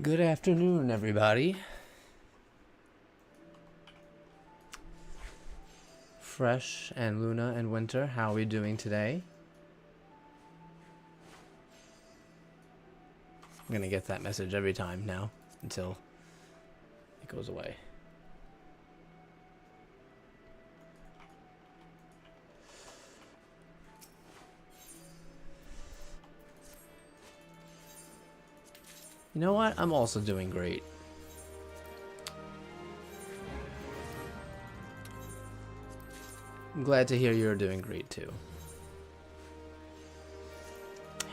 Good afternoon, everybody. Fresh and Luna and Winter, how are we doing today? I'm gonna get that message every time now until it goes away. You know what? I'm also doing great. I'm glad to hear you're doing great too.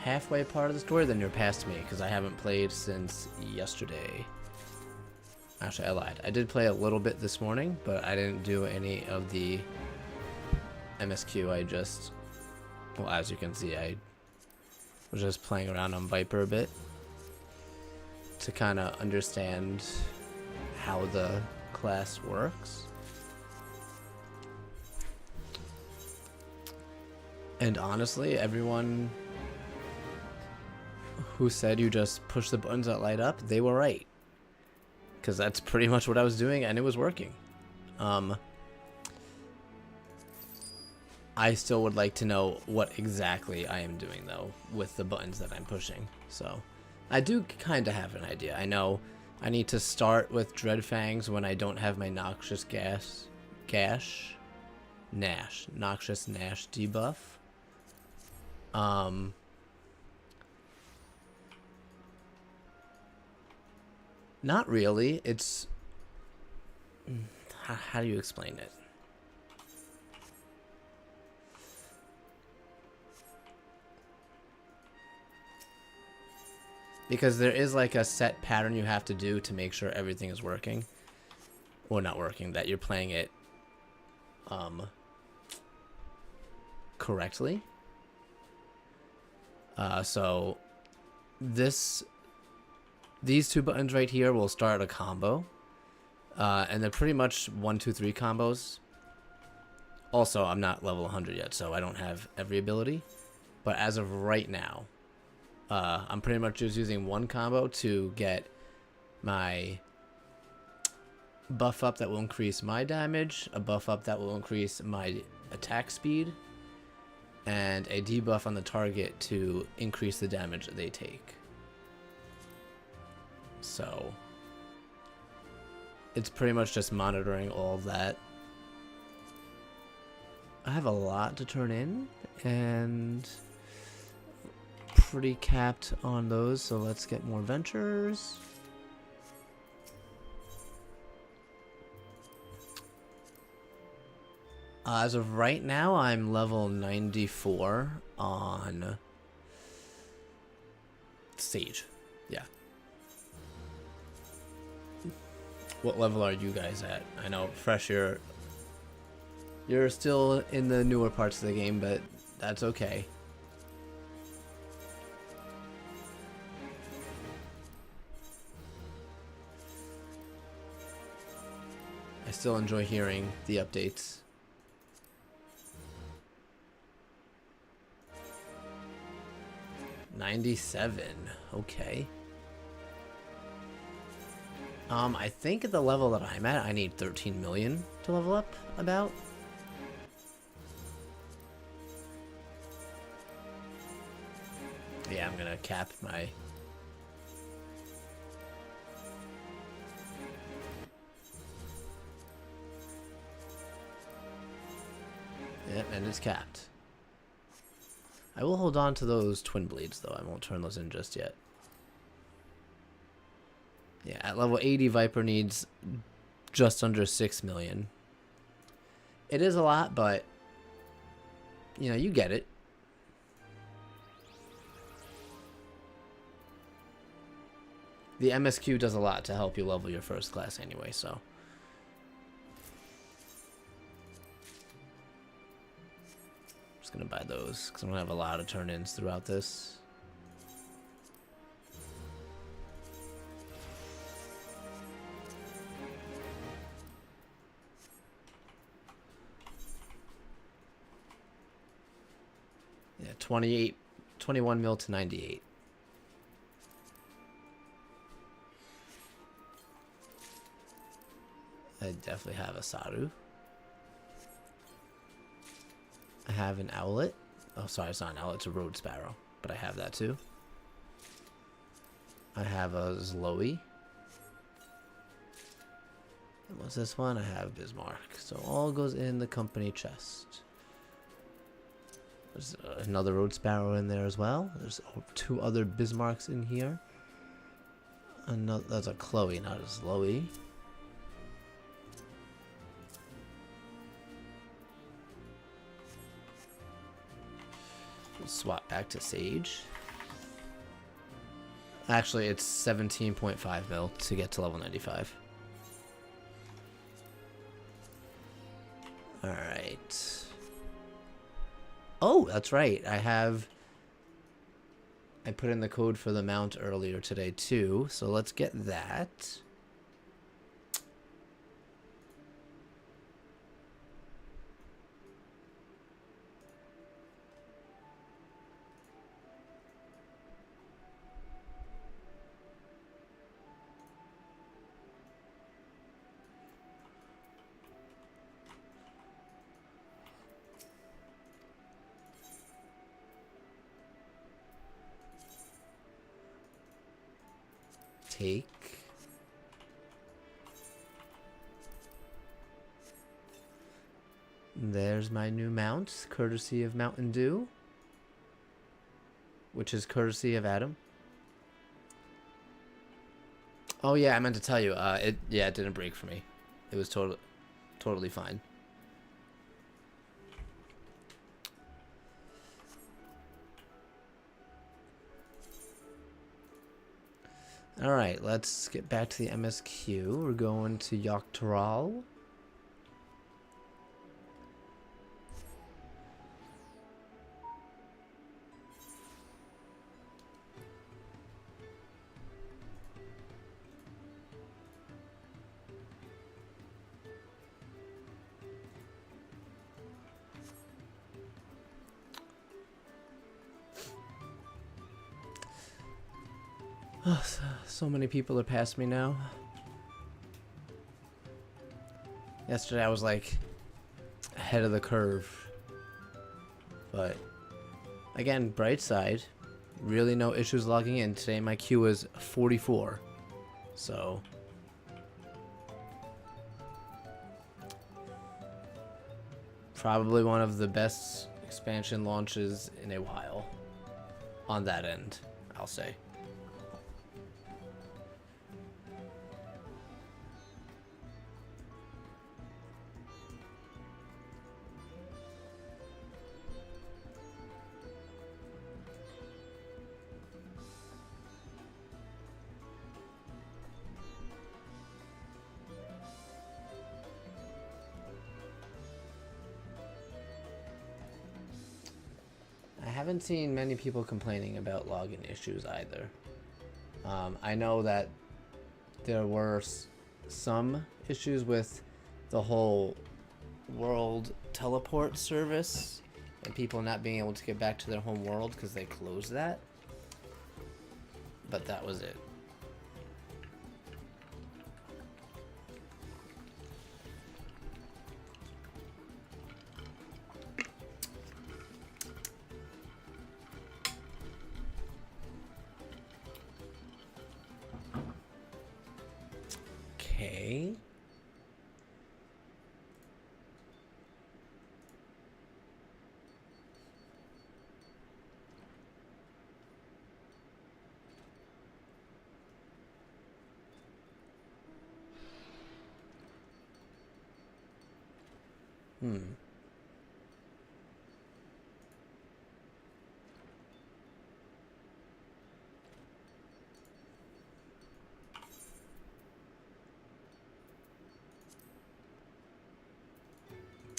Halfway part of the story, then you're past me because I haven't played since yesterday. Actually, I lied. I did play a little bit this morning, but I didn't do any of the MSQ. Well, as you can see, I was just playing around on Viper a bit to kind of understand how the class works. And honestly, everyone who said you just push the buttons that light up, they were right. Because that's pretty much what I was doing, and it was working. I still would like to know what exactly I am doing, though, with the buttons that I'm pushing. So, I do kind of have an idea. I know I need to start with Dread Fangs when I don't have my Noxious Nash debuff. Not really. It's... How do you explain it? Because there is like a set pattern you have to do to make sure everything is working. Or not working, that you're playing it correctly. So these two buttons right here will start a combo. And they're pretty much 1, 2, 3 combos. Also, I'm not level 100 yet, so I don't have every ability. But as of right now, I'm pretty much just using one combo to get my buff up that will increase my damage, a buff up that will increase my attack speed, and a debuff on the target to increase the damage that they take. So it's pretty much just monitoring all of that. I have a lot to turn in, and pretty capped on those, so let's get more ventures. As of right now, I'm level 94 on Sage. Yeah. What level are you guys at? I know, Fresh, you're still in the newer parts of the game, but that's okay. I still enjoy hearing the updates. $97. Okay. I think at the level that I'm at, I need 13 million to level up, about. Yeah, I'm gonna cap my... Yep, and it's capped. I will hold on to those twin blades, though. I won't turn those in just yet. Yeah, at level 80, Viper needs just under 6 million. It is a lot, but, you know, you get it. The MSQ does a lot to help you level your first class anyway, so... Gonna buy those because I'm gonna have a lot of turn-ins throughout this. Yeah, 21 mil to 98. I definitely have a Saru. I have an owlet. Oh, sorry, it's not an owlet, it's a road sparrow. But I have that too. I have a Zloey. And what's this one? I have Bismarck. So all goes in the company chest. There's another road sparrow in there as well. There's 2 other Bismarcks in here. Another, that's a Chloe, not a Zloey. We'll swap back to Sage. Actually, it's 17.5 mil to get to level 95. Alright. Oh, that's right. I put in the code for the mount earlier today too, so let's get that. Take. There's my new mount, courtesy of Mountain Dew, which is courtesy of Adam. Oh yeah, I meant to tell you. It didn't break for me. It was totally fine. Alright, let's get back to the MSQ. We're going to Dawntrail. Oh, so many people are past me now. Yesterday I was like ahead of the curve. But again, bright side, really no issues logging in. Today my queue is 44. So probably one of the best expansion launches in a while on that end, I'll say. I haven't seen many people complaining about login issues either. I know that there were some issues with the whole world teleport service and people not being able to get back to their home world because they closed that. But that was it. Okay.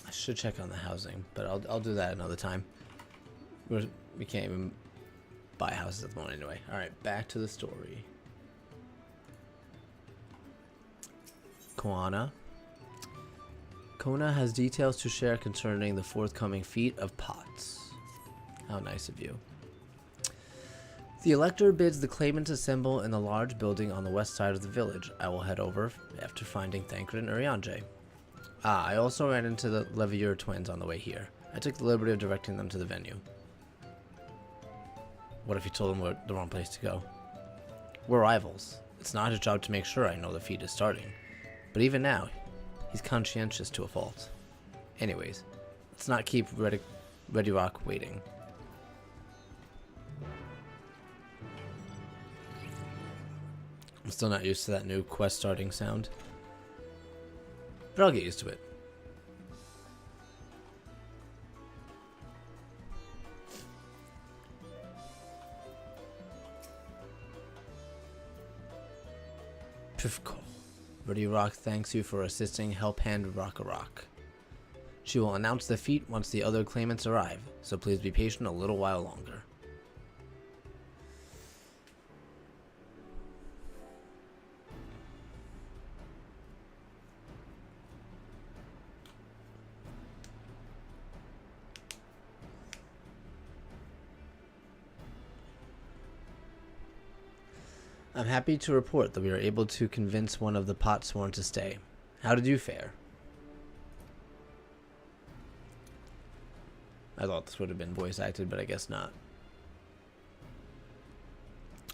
I should check on the housing, but I'll do that another time. We can't even buy houses at the moment anyway. All right, back to the story. Koana. Kona has details to share concerning the forthcoming feat of pots. How nice of you. The elector bids the claimants assemble in the large building on the west side of the village. I will head over after finding Thancred and Urianger. Ah, I also ran into the Levier twins on the way here. I took the liberty of directing them to the venue. What if you told them we're the wrong place to go? We're rivals. It's not his job to make sure I know the feat is starting. But even now, he's conscientious to a fault. Anyways, let's not keep Ready Rock waiting. I'm still not used to that new quest starting sound, but I'll get used to it. Pifko. Ready Rock thanks you for assisting Help Hand Rock. She will announce the feat once the other claimants arrive, so please be patient a little while longer. I'm happy to report that we were able to convince one of the Potsworn to stay. How did you fare? I thought this would have been voice acted, but I guess not.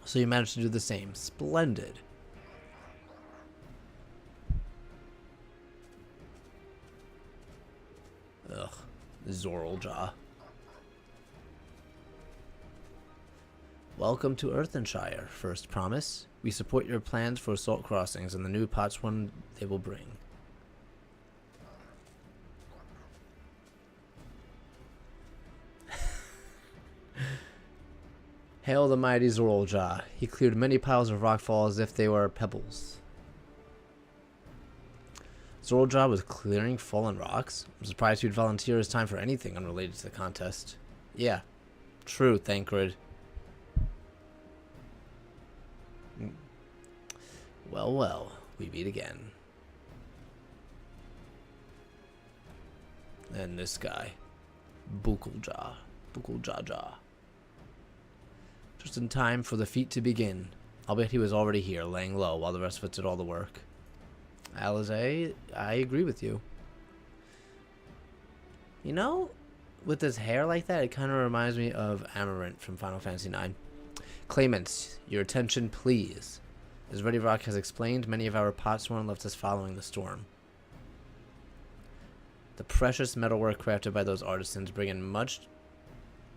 So you managed to do the same. Splendid. Ugh. Zoraljaw. Welcome to Earthenshire, First Promise. We support your plans for assault crossings and the new Potsworn they will bring. Hail the mighty Zoraljaw. He cleared many piles of rockfall as if they were pebbles. Zoraljaw was clearing fallen rocks? I'm surprised he'd volunteer his time for anything unrelated to the contest. Yeah, true, Thancred. Well, well, we meet again. And this guy, Bukuljaw. Just in time for the feat to begin. I'll bet he was already here, laying low, while the rest of us did all the work. Alize, I agree with you. You know, with his hair like that, it kind of reminds me of Amarant from Final Fantasy IX. Claimants, your attention, please. As Ready Rock has explained, many of our Potsworn left us following the storm. The precious metalwork crafted by those artisans bring in much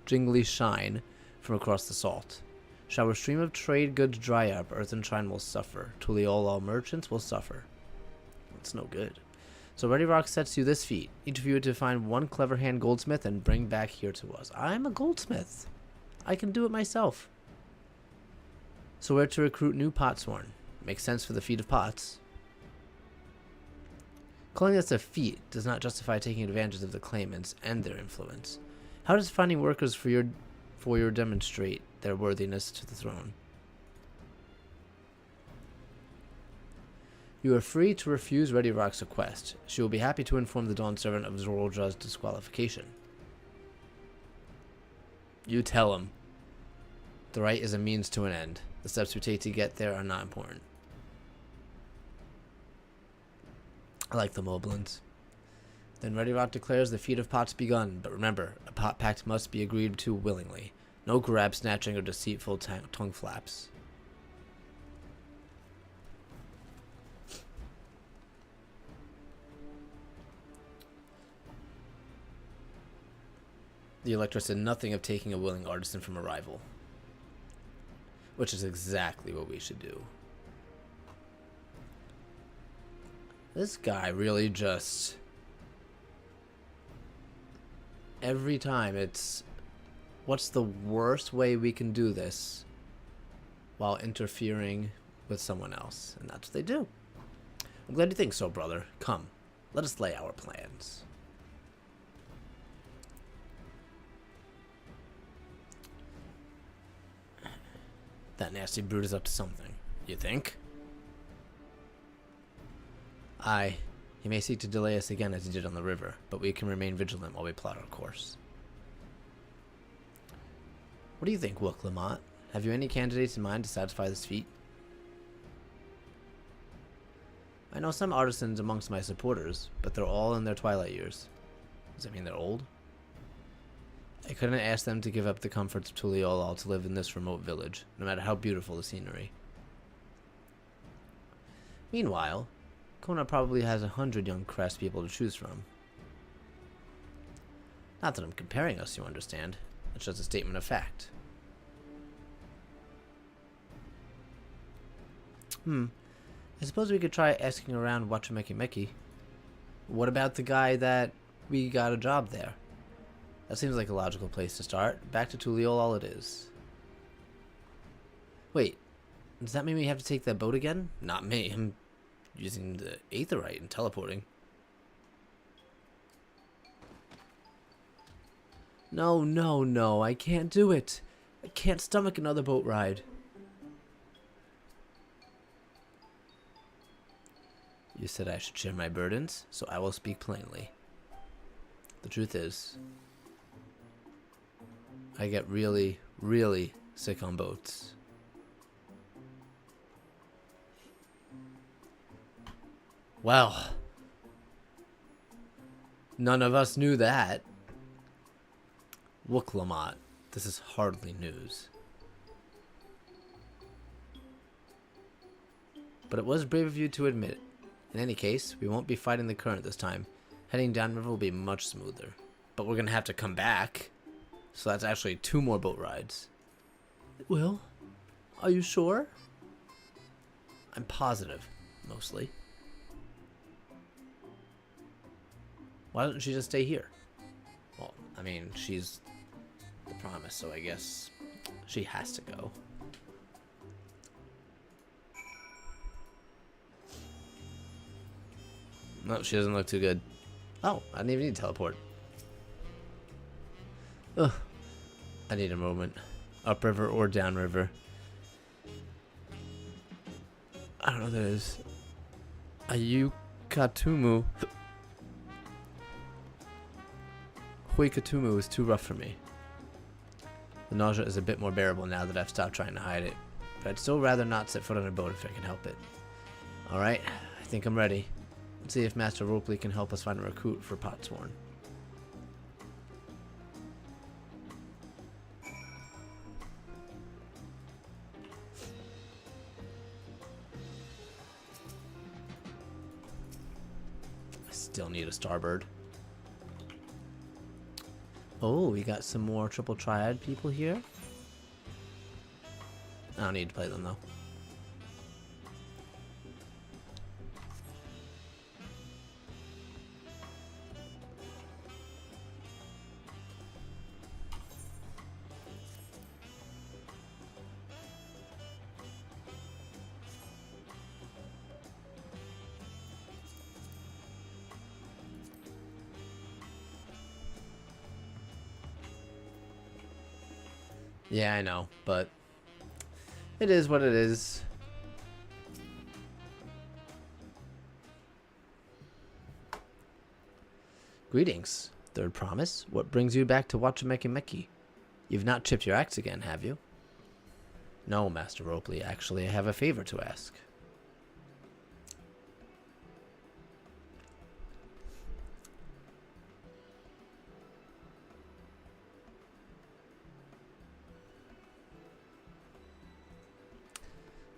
jingly shine from across the salt. Shall our stream of trade goods dry up, Earthenshire will suffer. Tuliol merchants will suffer. That's no good. So Ready Rock sets you this feat. Each of you to find one clever hand goldsmith and bring back here to us. I'm a goldsmith. I can do it myself. So where to recruit new Potsworn? Makes sense for the feat of pots. Calling this a feat does not justify taking advantage of the claimants and their influence. How does finding workers for your demonstrate their worthiness to the throne? You are free to refuse Ready Rock's request. She will be happy to inform the Dawn Servant of Zoraljaw's disqualification. You tell him. The right is a means to an end. The steps we take to get there are not important. I like the Moblins. Then Ready Rock declares the feat of pots begun, but remember, a pot pact must be agreed to willingly. No grab snatching or deceitful tongue flaps. The Elector said nothing of taking a willing artisan from a rival. Which is exactly what we should do. This guy really just... Every time it's... What's the worst way we can do this while interfering with someone else? And that's what they do. I'm glad you think so, brother. Come, let us lay our plans. That nasty brute is up to something, you think? Aye, he may seek to delay us again as he did on the river, but we can remain vigilant while we plot our course. What do you think, Wook Lamont? Have you any candidates in mind to satisfy this feat? I know some artisans amongst my supporters, but they're all in their twilight years. Does that mean they're old? I couldn't ask them to give up the comforts of Tuliolal to live in this remote village, no matter how beautiful the scenery. Meanwhile, Kona probably has 100 young craftspeople to choose from. Not that I'm comparing us, you understand. It's just a statement of fact. I suppose we could try asking around Wachimekimeki. What about the guy that we got a job there? That seems like a logical place to start. Back to Tuliolal it is. Wait, does that mean we have to take that boat again? Not me. I'm using the Aetherite and teleporting. No, no, no. I can't do it. I can't stomach another boat ride. You said I should share my burdens, so I will speak plainly. The truth is, I get really, really sick on boats. Well, none of us knew that. Wooklamot, this is hardly news. But it was brave of you to admit it. In any case, we won't be fighting the current this time. Heading downriver will be much smoother. But we're going to have to come back. So that's actually 2 more boat rides. It will? Are you sure? I'm positive, mostly. Why doesn't she just stay here? Well, I mean, she's the promise, so I guess she has to go. No, she doesn't look too good. Oh, I didn't even need to teleport. Ugh. I need a moment. Upriver or downriver. I don't know what that is. Ayukatumu. Huikatumu is too rough for me. The nausea is a bit more bearable now that I've stopped trying to hide it. But I'd still rather not set foot on a boat if I can help it. Alright, I think I'm ready. Let's see if Master Ropley can help us find a recruit for Potsworn. I still need a starboard. Oh, we got some more triple triad people here. I don't need to play them though. Yeah, I know, but it is what it is. Greetings, Third Promise. What brings you back to Wachimekimeki? You've not chipped your axe again, have you? No, Master Ropley. Actually, I have a favor to ask.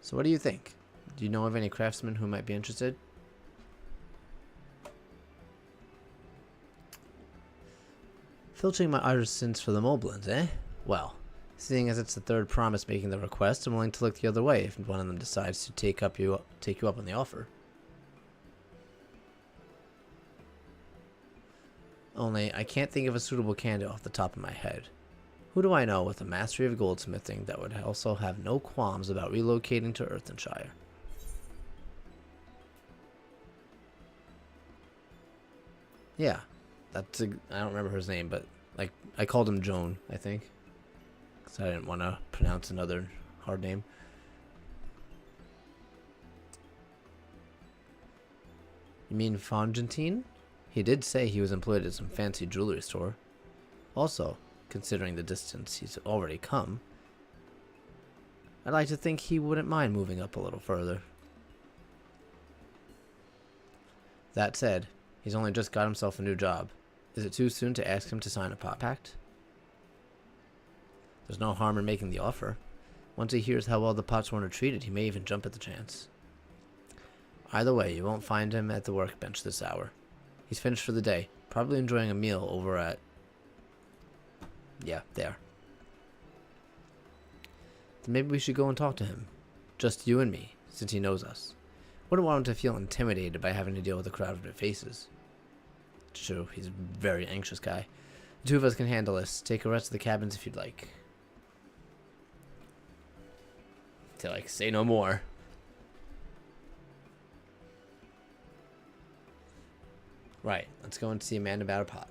So what do you think? Do you know of any craftsmen who might be interested? Filtering my artisans for the Moblins, eh? Well, seeing as it's the Third Promise making the request, I'm willing to look the other way if one of them decides to take you up on the offer. Only, I can't think of a suitable candidate off the top of my head. Who do I know with a mastery of goldsmithing that would also have no qualms about relocating to Earthenshire? Yeah, I don't remember his name, but like I called him Joan, I think, because I didn't want to pronounce another hard name. You mean Fongentine? He did say he was employed at some fancy jewelry store. Also, considering the distance he's already come, I'd like to think he wouldn't mind moving up a little further. That said, he's only just got himself a new job. Is it too soon to ask him to sign a pot pact? There's no harm in making the offer. Once he hears how well the Potsworn are treated, he may even jump at the chance. Either way, you won't find him at the workbench this hour. He's finished for the day, probably enjoying a meal over at... yeah, there. Then maybe we should go and talk to him. Just you and me, since he knows us. Wouldn't want him to feel intimidated by having to deal with a crowd of their faces. It's true, he's a very anxious guy. The two of us can handle this. Take a rest of the cabins if you'd like. To like, say no more. Right, let's go and see Amanda about a pot.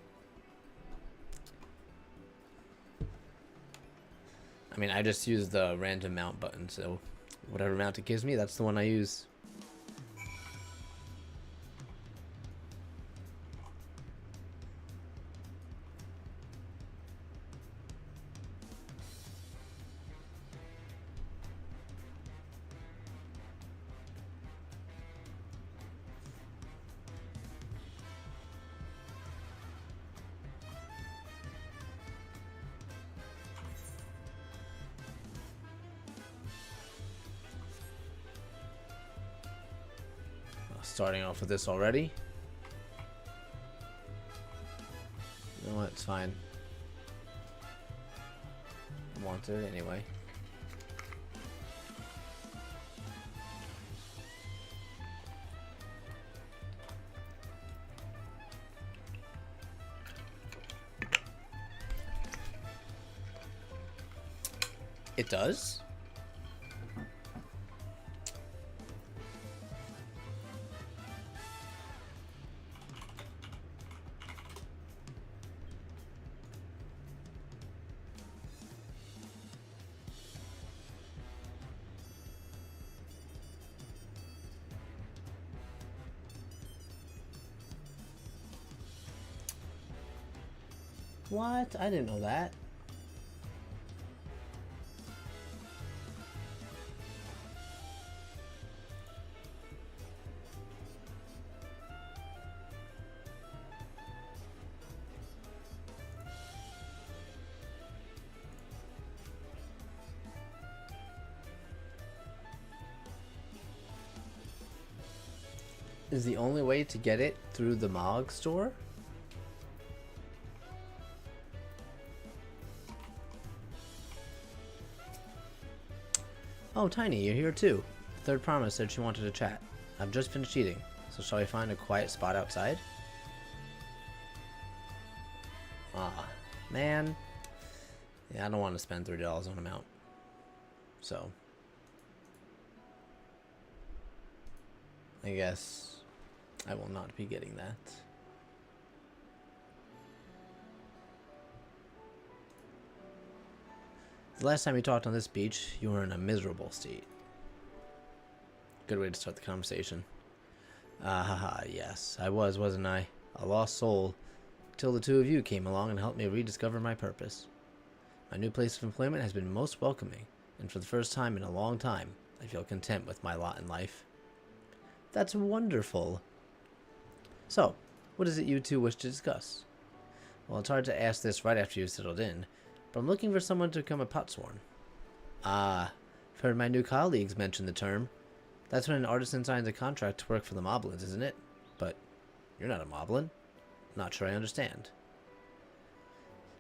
I mean, I just use the random mount button, so whatever mount it gives me, that's the one I use. Starting off with this already. You know what? It's fine. I want it anyway. It does? What? I didn't know that. Is the only way to get it through the Mog store? Oh, Tiny, you're here too. Third Promise said she wanted to chat. I've just finished eating, so shall we find a quiet spot outside? Ah, man. Yeah, I don't want to spend $3 on a mount. So, I guess I will not be getting that. The last time you talked on this beach, you were in a miserable state. Good way to start the conversation. Haha, yes, I was, wasn't I? A lost soul. Till the two of you came along and helped me rediscover my purpose. My new place of employment has been most welcoming, and for the first time in a long time, I feel content with my lot in life. That's wonderful. So, what is it you two wish to discuss? Well, it's hard to ask this right after you've settled in, but I'm looking for someone to become a Potsworn. Ah, I've heard my new colleagues mention the term. That's when an artisan signs a contract to work for the Moblins, isn't it? But you're not a Moblin. Not sure I understand.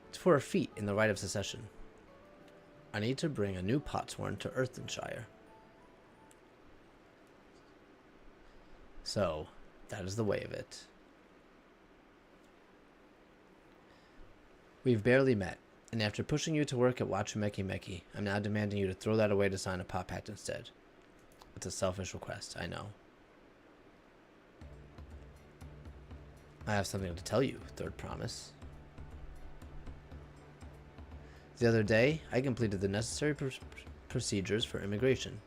It's for a feat in the rite of succession. I need to bring a new Potsworn to Earthenshire. So, that is the way of it. We've barely met. And after pushing you to work at Wachumeki Meki, I'm now demanding you to throw that away to sign a pot pact instead. It's a selfish request, I know. I have something to tell you, Third Promise. The other day, I completed the necessary procedures for immigration.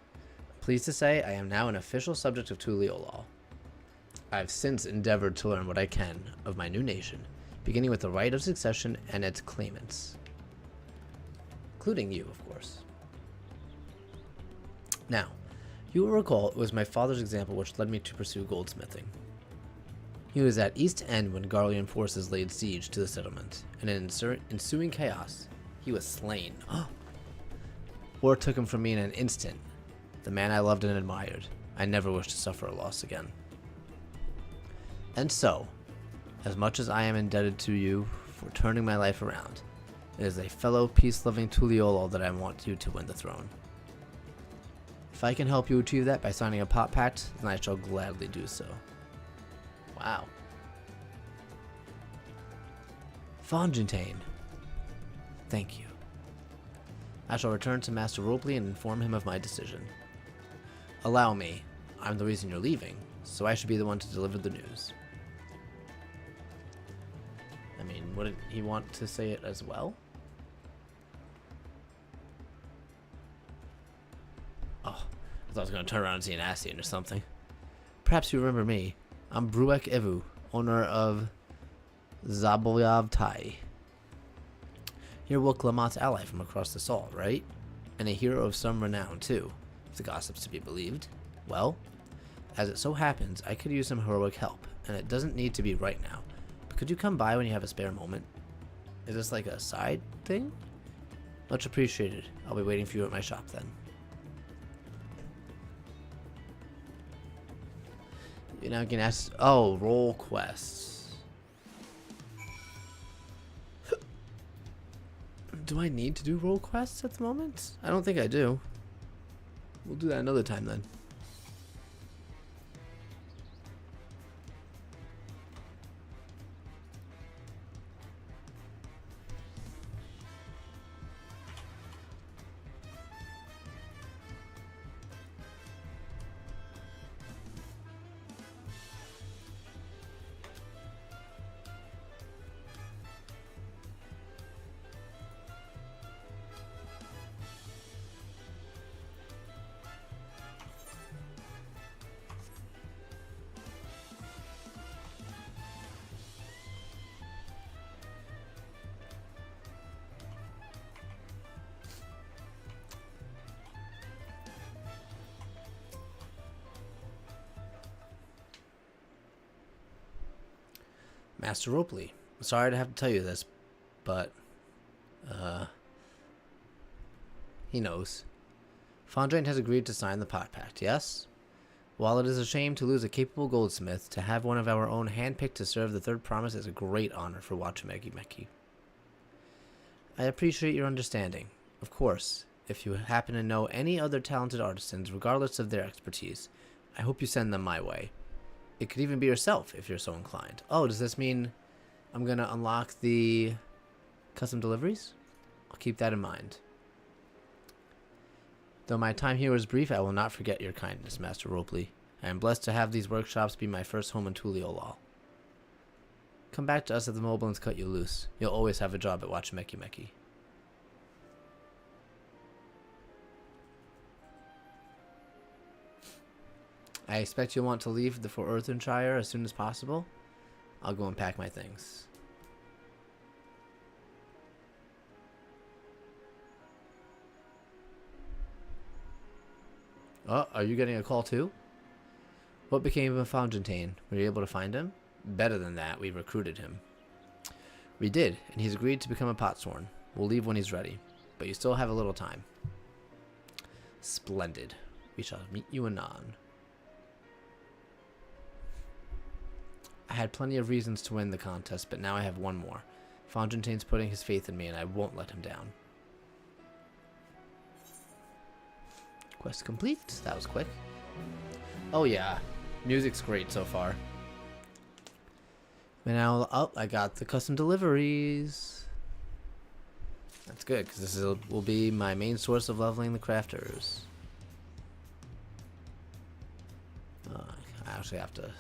Pleased to say, I am now an official subject of Tulio law. I have since endeavored to learn what I can of my new nation, beginning with the right of succession and its claimants. Including you, of course. Now, you will recall it was my father's example which led me to pursue goldsmithing. He was at East End when Garlean forces laid siege to the settlement, and in ensuing chaos, he was slain. War took him from me in an instant. The man I loved and admired. I never wish to suffer a loss again. And so, as much as I am indebted to you for turning my life around, it is a fellow peace-loving Tuliolo that I want you to win the throne. If I can help you achieve that by signing a pot pact, then I shall gladly do so. Wow. Fontaine. Thank you. I shall return to Master Robley and inform him of my decision. Allow me. I'm the reason you're leaving, so I should be the one to deliver the news. I mean, wouldn't he want to say it as well? Oh, I thought I was going to turn around and see an Ascian or something. Perhaps you remember me. I'm Bruek Evu, owner of Zaboyav Tai. You're Wook Lamott's ally from across the salt, right? And a hero of some renown, too, if the gossip's to be believed. Well, as it so happens, I could use some heroic help, and it doesn't need to be right now. But could you come by when you have a spare moment? Is this like a side thing? Much appreciated. I'll be waiting for you at my shop then. You now can ask. Oh, roll quests. Do I need to do roll quests at the moment? I don't think I do. We'll do that another time then. Master Robley, sorry to have to tell you this, but, he knows. Fondrain has agreed to sign the pot pact, yes? While it is a shame to lose a capable goldsmith, to have one of our own handpicked to serve the third promise is a great honor for Wachimeki Meki. I appreciate your understanding. Of course, if you happen to know any other talented artisans, regardless of their expertise, I hope you send them my way. It could even be yourself, if you're so inclined. Oh, does this mean I'm going to unlock the custom deliveries? I'll keep that in mind. Though my time here was brief, I will not forget your kindness, Master Robley. I am blessed to have these workshops be my first home in Tuliolal. Come back to us if the Moblins cut you loose. You'll always have a job at Wachimeki Meki. I expect you'll want to leave for Earthenshire as soon as possible. I'll go and pack my things. Oh, are you getting a call too? What became of Fontaine? Were you able to find him? Better than that, we recruited him. We did, and he's agreed to become a potsworn. We'll leave when he's ready, but you still have a little time. Splendid. We shall meet you anon. I had plenty of reasons to win the contest, but now I have one more. Fontaine's putting his faith in me, and I won't let him down. Quest complete. That was quick. Oh yeah, music's great so far. And now, oh, I got the custom deliveries. That's good, because this will be my main source of leveling the crafters. I actually have to...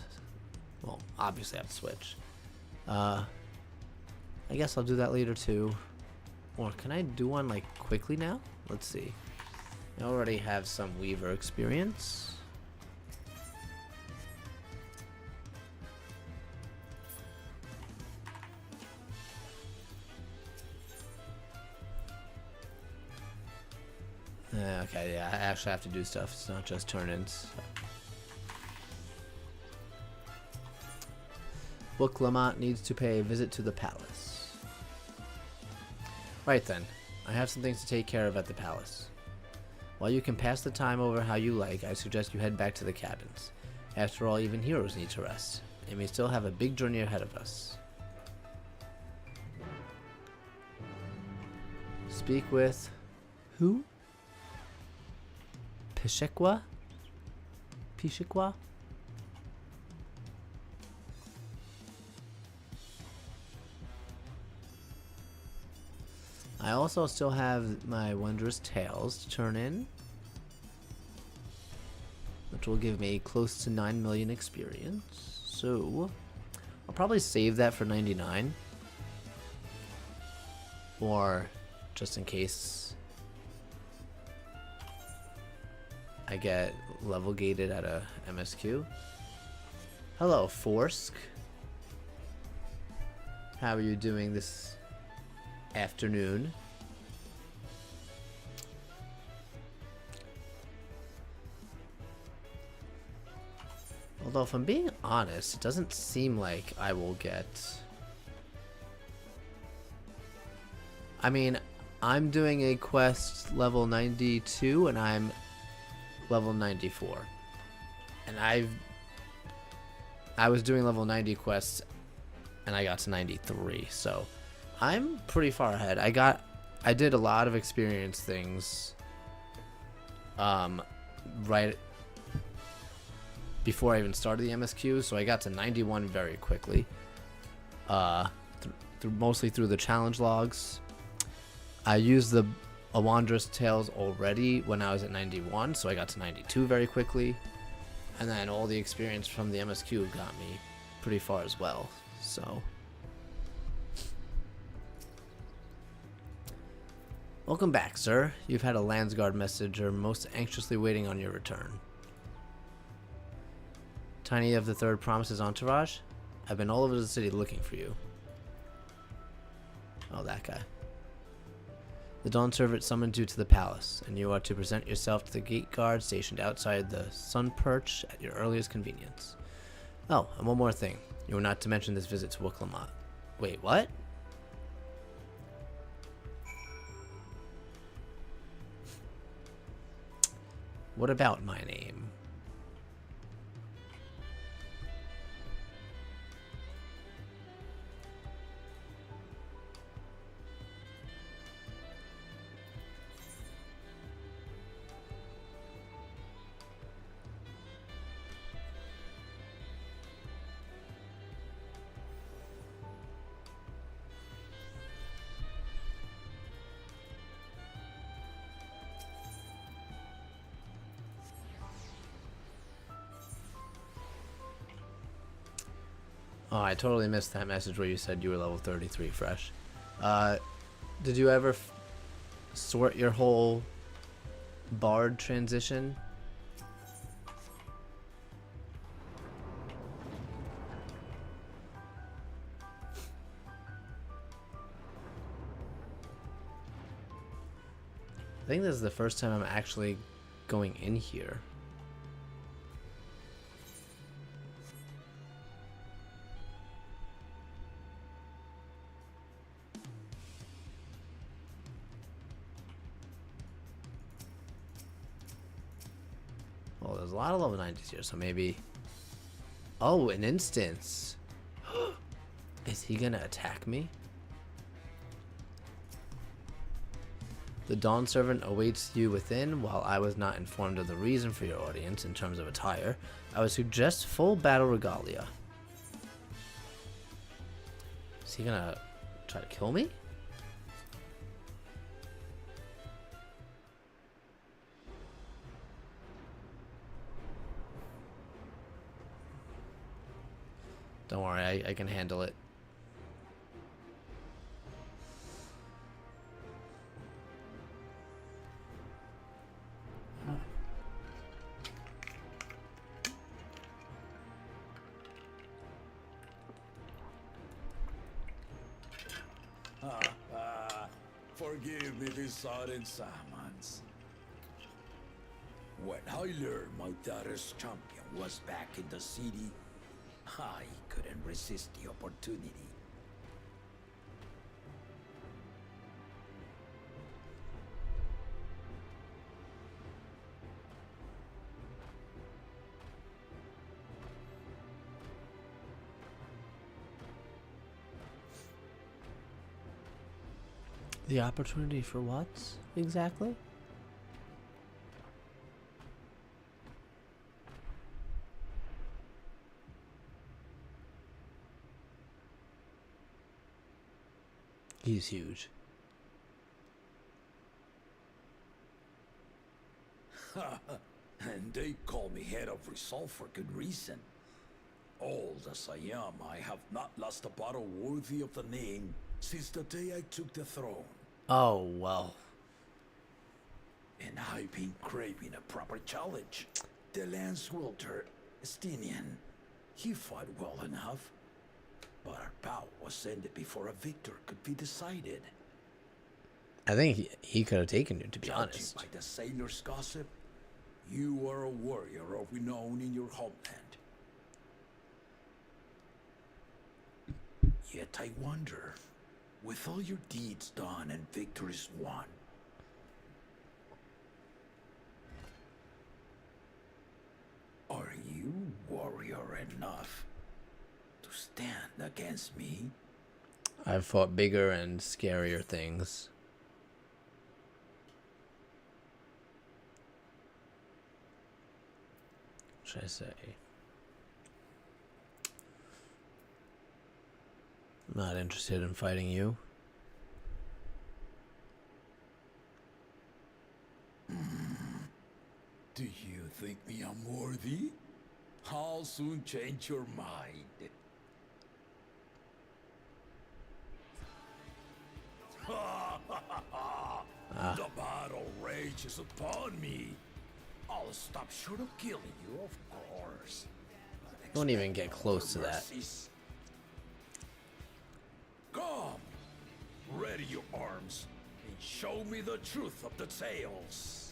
Well, obviously I have to switch. I guess I'll do that later too. Or can I do one like quickly now? Let's see. I already have some Weaver experience. Okay, yeah, I actually have to do stuff. It's not just turn-ins. Book Lamont needs to pay a visit to the palace. Right then, I have some things to take care of at the palace. While you can pass the time over how you like, I suggest you head back to the cabins. After all, even heroes need to rest, and we still have a big journey ahead of us. Speak with... who? Pishikwa? Pishikwa? I also still have my Wondrous Tales to turn in, which will give me close to 9 million experience. So, I'll probably save that for 99. Or, just in case I get level gated at a MSQ. Hello, Forsk. How are you doing this afternoon? Although, if I'm being honest, it doesn't seem like I will get... I mean, I'm doing a quest level 92 and I'm level 94. And I was doing level 90 quests and I got to 93, so I'm pretty far ahead. I did a lot of experience things right before I even started the MSQ, so I got to 91 very quickly. Mostly through the challenge logs. I used the Wondrous Tales already when I was at 91, so I got to 92 very quickly. And then all the experience from the MSQ got me pretty far as well, so... Welcome back, sir. You've had a Landsguard messenger most anxiously waiting on your return. Tiny of the Third promises entourage. I've been all over the city looking for you. Oh, that guy. The Dawn Servant summoned you to the palace, and you are to present yourself to the gate guard stationed outside the Sun Perch at your earliest convenience. Oh, and one more thing. You were not to mention this visit to Wooklamat. Wait, what? What about my name? Oh, I totally missed that message where you said you were level 33 fresh. Did you ever sort your whole bard transition? I think this is the first time I'm actually going in here. Well, there's a lot of level 90s here, so maybe... Oh, an instance. Is he gonna attack me? The Dawn Servant awaits you within. While I was not informed of the reason for your audience in terms of attire, I would suggest full battle regalia. Is he gonna try to kill me? Don't worry, I can handle it. Forgive me these sudden summons. When I learned my daughter's champion was back in the city, I couldn't resist the opportunity. The opportunity for what exactly? He's huge. And they call me head of resolve for good reason. Old as I am, I have not lost a battle worthy of the name since the day I took the throne. Oh, well. And I've been craving a proper challenge. The Lance Wilter, Estinian, he fought well enough. But our bout was ended before a victor could be decided. I think he could have taken you, to be Judging honest. by the sailor's gossip, you are a warrior of renown in your homeland. Yet I wonder, with all your deeds done and victories won, are you warrior enough to stand against me? I've fought bigger and scarier things. What should I say? I'm not interested in fighting you. Do you think me unworthy? I'll soon change your mind. The battle rages upon me. I'll stop short of killing you, of course. Don't even get close to that. Come, ready your arms, and show me the truth of the tales.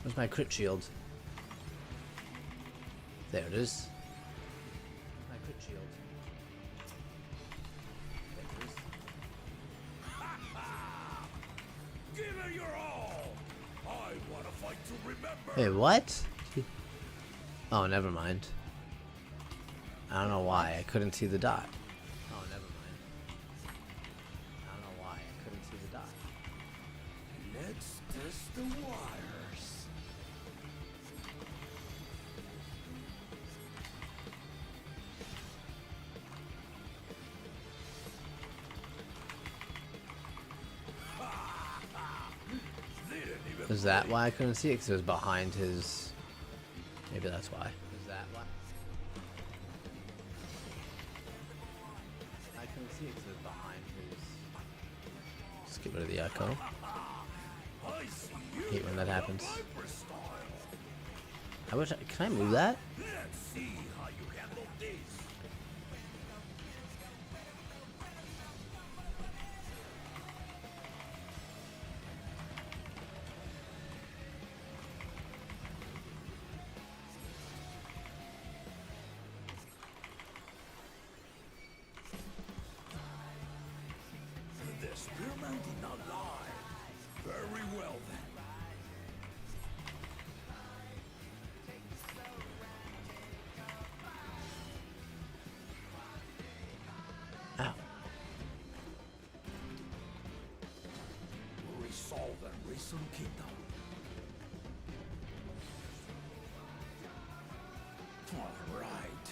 Where's my crit shield? There it is. My crit shield. Give it your all. I want to fight to remember. Hey, what? Oh, never mind. I don't know why I couldn't see the dot. Oh, never mind. I don't know why I couldn't see the dot. Let's test the waters. Is that why I couldn't see it? Because it was behind his... Maybe that's why. Is that why? I couldn't see it because it was behind his... Let's get rid of the echo. I hate when that happens. I wish I... Can I move that? Let's see how you handle this. The spearman did not lie. Very well then. Ow. Resolve and reason kingdom. All right.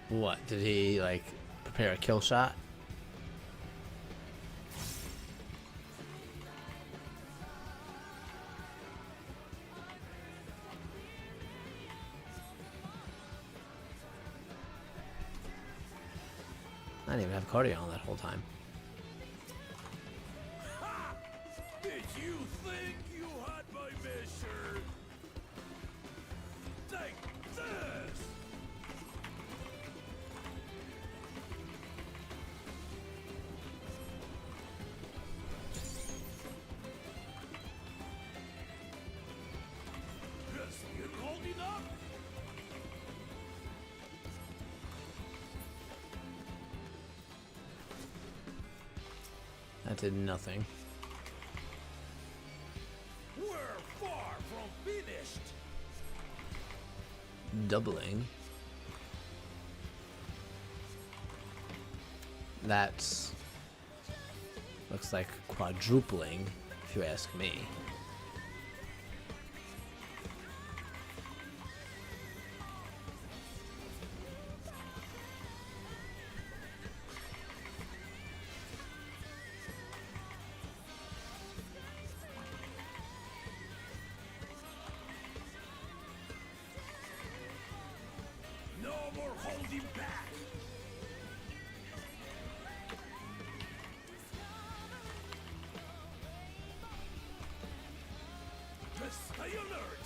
What? Did he, like, prepare a kill shot? I didn't even have cardio on that whole time. Did you think you had my measure? Take this! Yes, you holding up? That did nothing. We're far from finished. Doubling. That's looks like quadrupling, if you ask me. No more holding back. Just stay alert.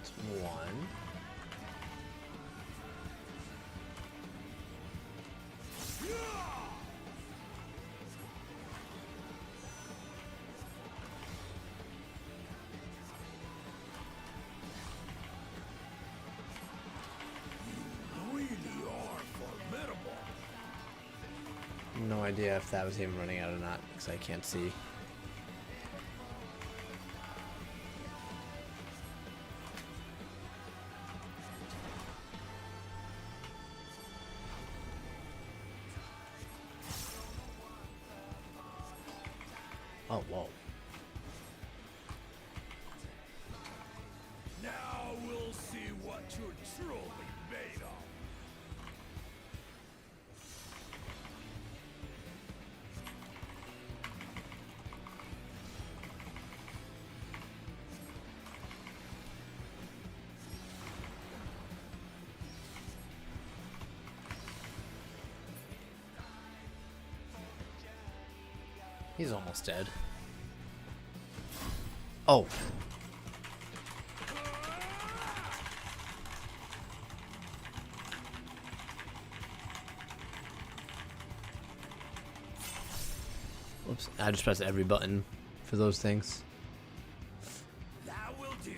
It's one. Really are formidable. No idea if that was him running out or not, because I can't see. Oh, whoa. Now we'll see what you're truly made of. He's almost dead. Oh. Whoops. I just pressed every button for those things. That will do.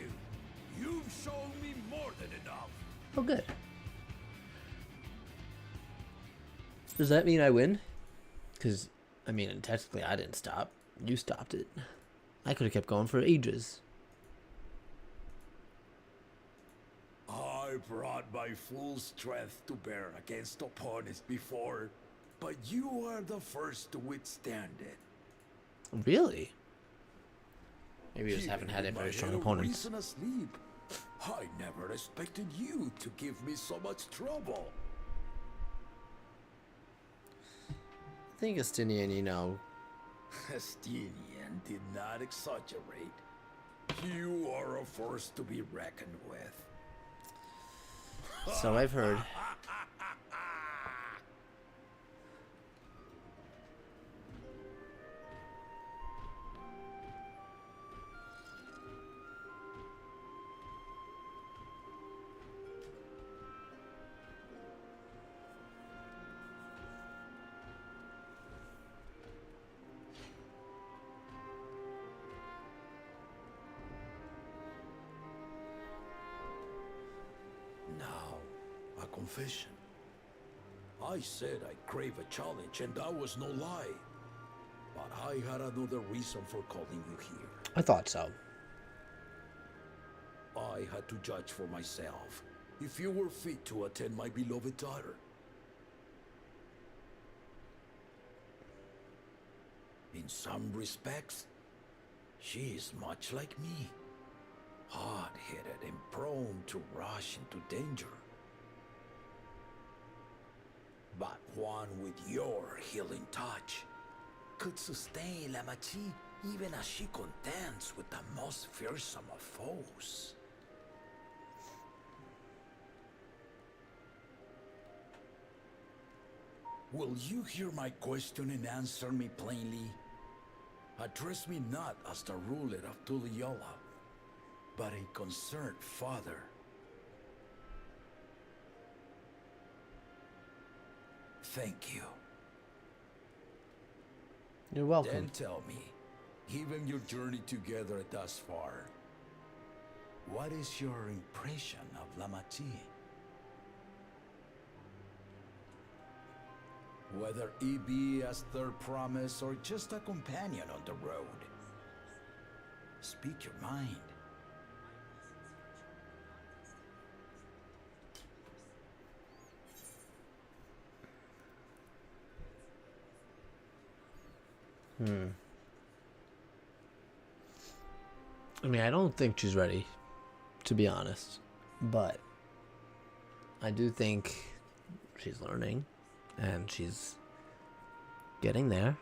You've shown me more than enough. Oh, good. Does that mean I win? Because, I mean, technically I didn't stop. You stopped it. I could have kept going for ages. I brought my full strength to bear against opponents before, but you are the first to withstand it. Really? Maybe you just Even haven't had with very my strong head of opponents. reason asleep, I never expected you to give me so much trouble. I think Estinian, you know. Estinian did not exaggerate. You are a force to be reckoned with. So I've heard. Now, a confession. I said I crave a challenge, and that was no lie. But I had another reason for calling you here. I thought so. I had to judge for myself if you were fit to attend my beloved daughter. In some respects, she is much like me. Hard-headed and prone to rush into danger. But one with your healing touch could sustain Lamia even as she contends with the most fearsome of foes. Will you hear my question and answer me plainly? Address me not as the ruler of Tuliola, but a concerned father. Thank you. You're welcome. Then tell me, given your journey together thus far, what is your impression of Lamia? Whether it be as third promise or just a companion on the road. Speak your mind. I mean, I don't think she's ready, to be honest. But I do think she's learning and she's getting there.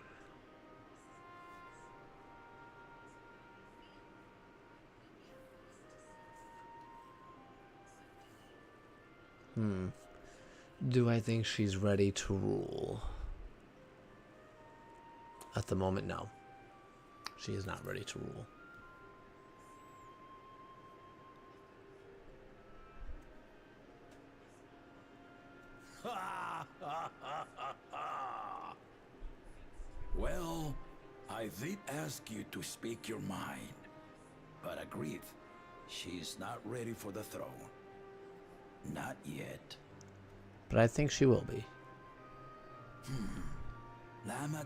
Do I think she's ready to rule? At the moment, no. She is not ready to rule. Well, I did ask you to speak your mind, but agreed, she is not ready for the throne. Not yet. But I think she will be. Lamia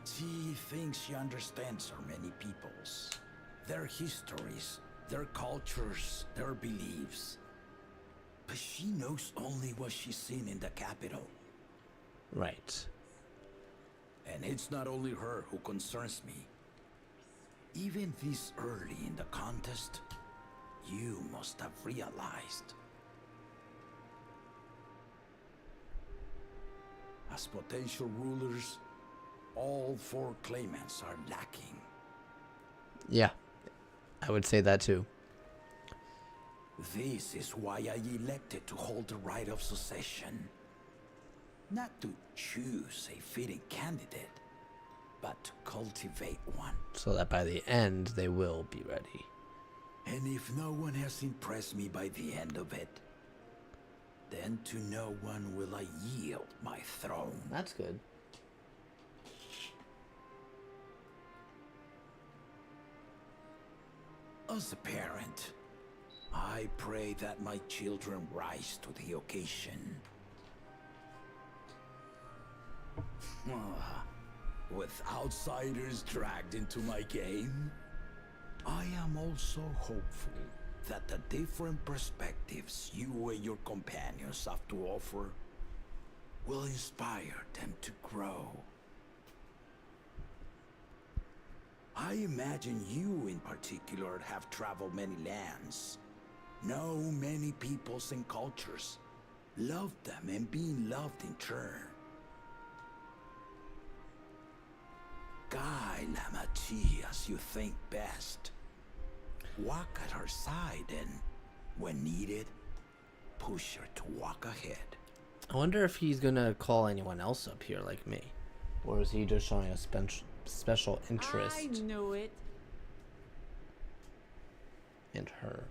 thinks she understands her many peoples, their histories, their cultures, their beliefs. But she knows only what she's seen in the capital. Right. And it's not only her who concerns me. Even this early in the contest, you must have realized. As potential rulers, all four claimants are lacking. Yeah, I would say that too. This is why I elected to hold the right of succession. Not to choose a fitting candidate, but to cultivate one. So that by the end, they will be ready. And if no one has impressed me by the end of it, then to no one will I yield my throne. That's good. As a parent, I pray that my children rise to the occasion. With outsiders dragged into my game, I am also hopeful that the different perspectives you and your companions have to offer will inspire them to grow. I imagine you in particular have traveled many lands, know many peoples and cultures, loved them and being loved in turn. Guide Lamia as you think best. Walk at her side and, when needed, push her to walk ahead. I wonder if he's gonna call anyone else up here like me. Or is he just showing a special interest I knew it. in her?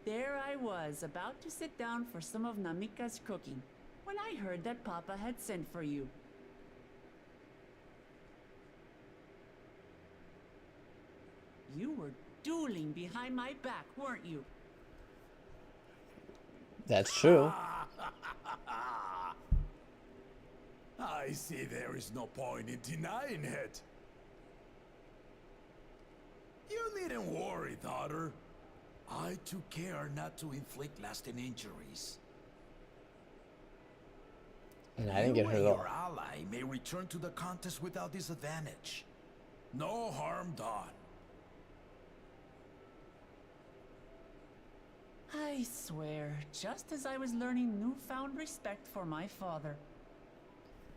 There I was, about to sit down for some of Namika's cooking, when I heard that Papa had sent for you. You were dueling behind my back, weren't you? That's true. I see there is no point in denying it. daughter. I took care not to inflict lasting injuries. And I didn't get You hurt and at all. your ally may return to the contest without disadvantage. No harm done. I swear, just as I was learning newfound respect for my father.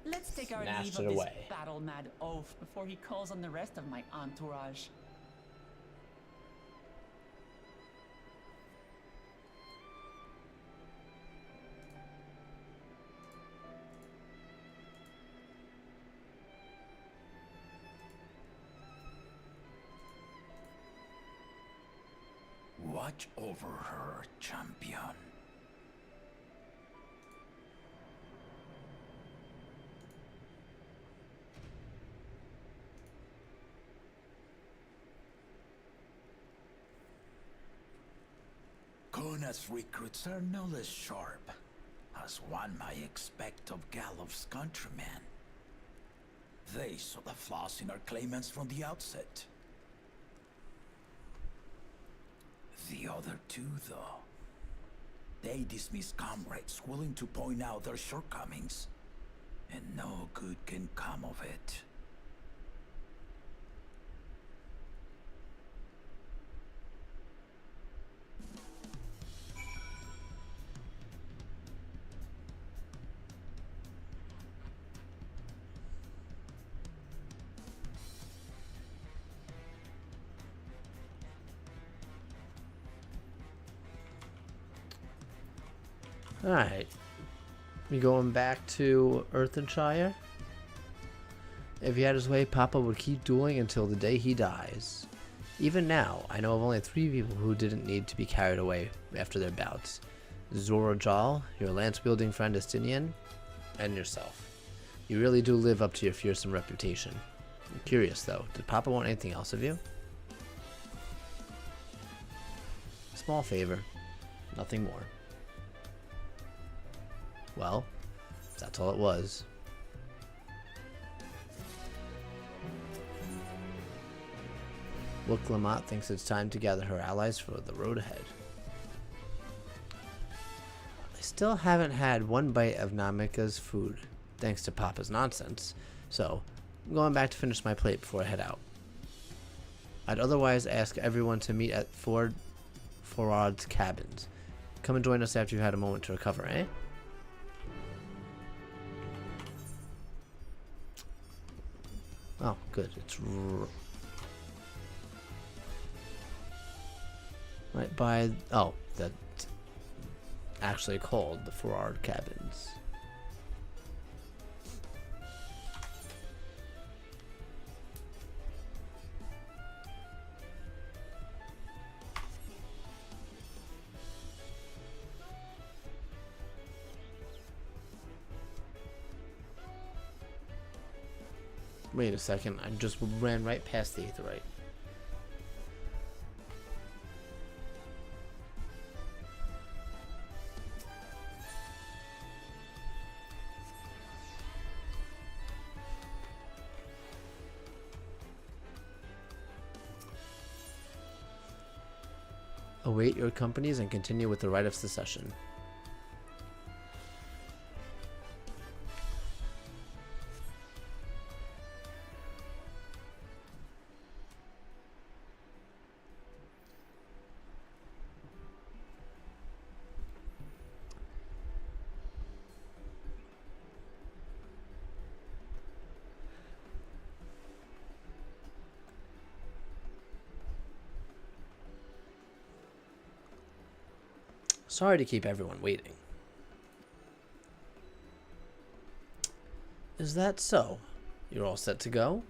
Let's take our Snatched leave it of this away. battle-mad oaf before he calls on the rest of my entourage. Watch over her, champion. Kona's recruits are no less sharp, as one might expect of Galof's countrymen. They saw the flaws in our claimants from the outset. The other two, though, they dismiss comrades willing to point out their shortcomings, and no good can come of it. Alright. We going back to Earthenshire? If he had his way, Papa would keep dueling until the day he dies. Even now, I know of only 3 people who didn't need to be carried away after their bouts. Zora Jal, your lance-wielding friend Estinian, and yourself. You really do live up to your fearsome reputation. I'm curious though, did Papa want anything else of you? Small favor, nothing more. Well, that's all it was. Look, Lamont thinks it's time to gather her allies for the road ahead. I still haven't had one bite of Namika's food, thanks to Papa's nonsense, so I'm going back to finish my plate before I head out. I'd otherwise ask everyone to meet at Forard's cabins. Come and join us after you've had a moment to recover, eh? Oh, good. It's right by... Oh, that's actually called the Forard Cabins. Wait a second, I just ran right past the Aetheryte. Await your companies and continue with the rite of secession. Sorry to keep everyone waiting. Is that so? You're all set to go?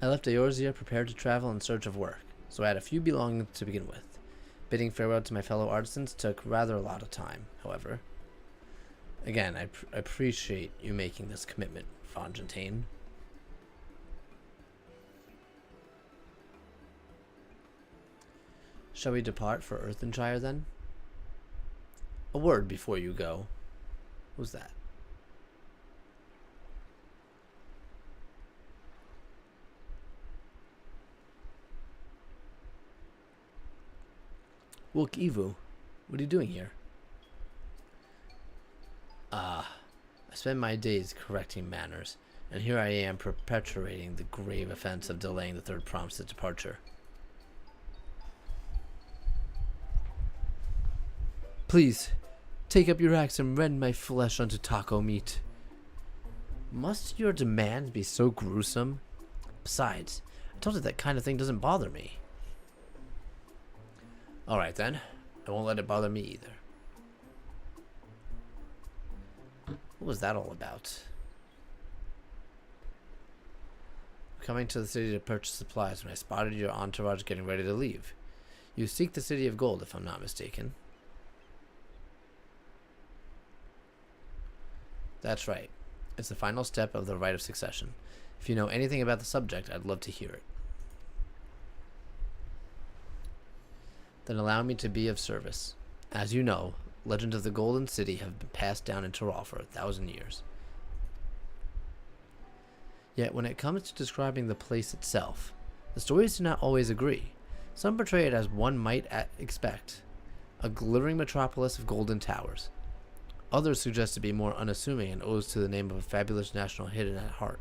I left Eorzea prepared to travel in search of work, so I had a few belongings to begin with. Bidding farewell to my fellow artisans took rather a lot of time, however. Again, I appreciate you making this commitment, Fontaine. Shall we depart for Earthenshire then? A word before you go. Who's that? Wook Evu, what are you doing here? I spend my days correcting manners, and here I am perpetuating the grave offense of delaying the third promised departure. Please, take up your axe and rend my flesh unto taco meat. Must your demands be so gruesome? Besides, I told you that kind of thing doesn't bother me. Alright then, I won't let it bother me either. What was that all about? Coming to the city to purchase supplies when I spotted your entourage getting ready to leave. You seek the city of gold, if I'm not mistaken. That's right. It's the final step of the rite of succession. If you know anything about the subject, I'd love to hear it. Then allow me to be of service. As you know, legends of the Golden City have been passed down in Tyrol for 1,000 years. Yet when it comes to describing the place itself, the stories do not always agree. Some portray it as one might expect, a glittering metropolis of golden towers. Others suggest it be more unassuming and owes to the name of a fabulous national hidden at heart.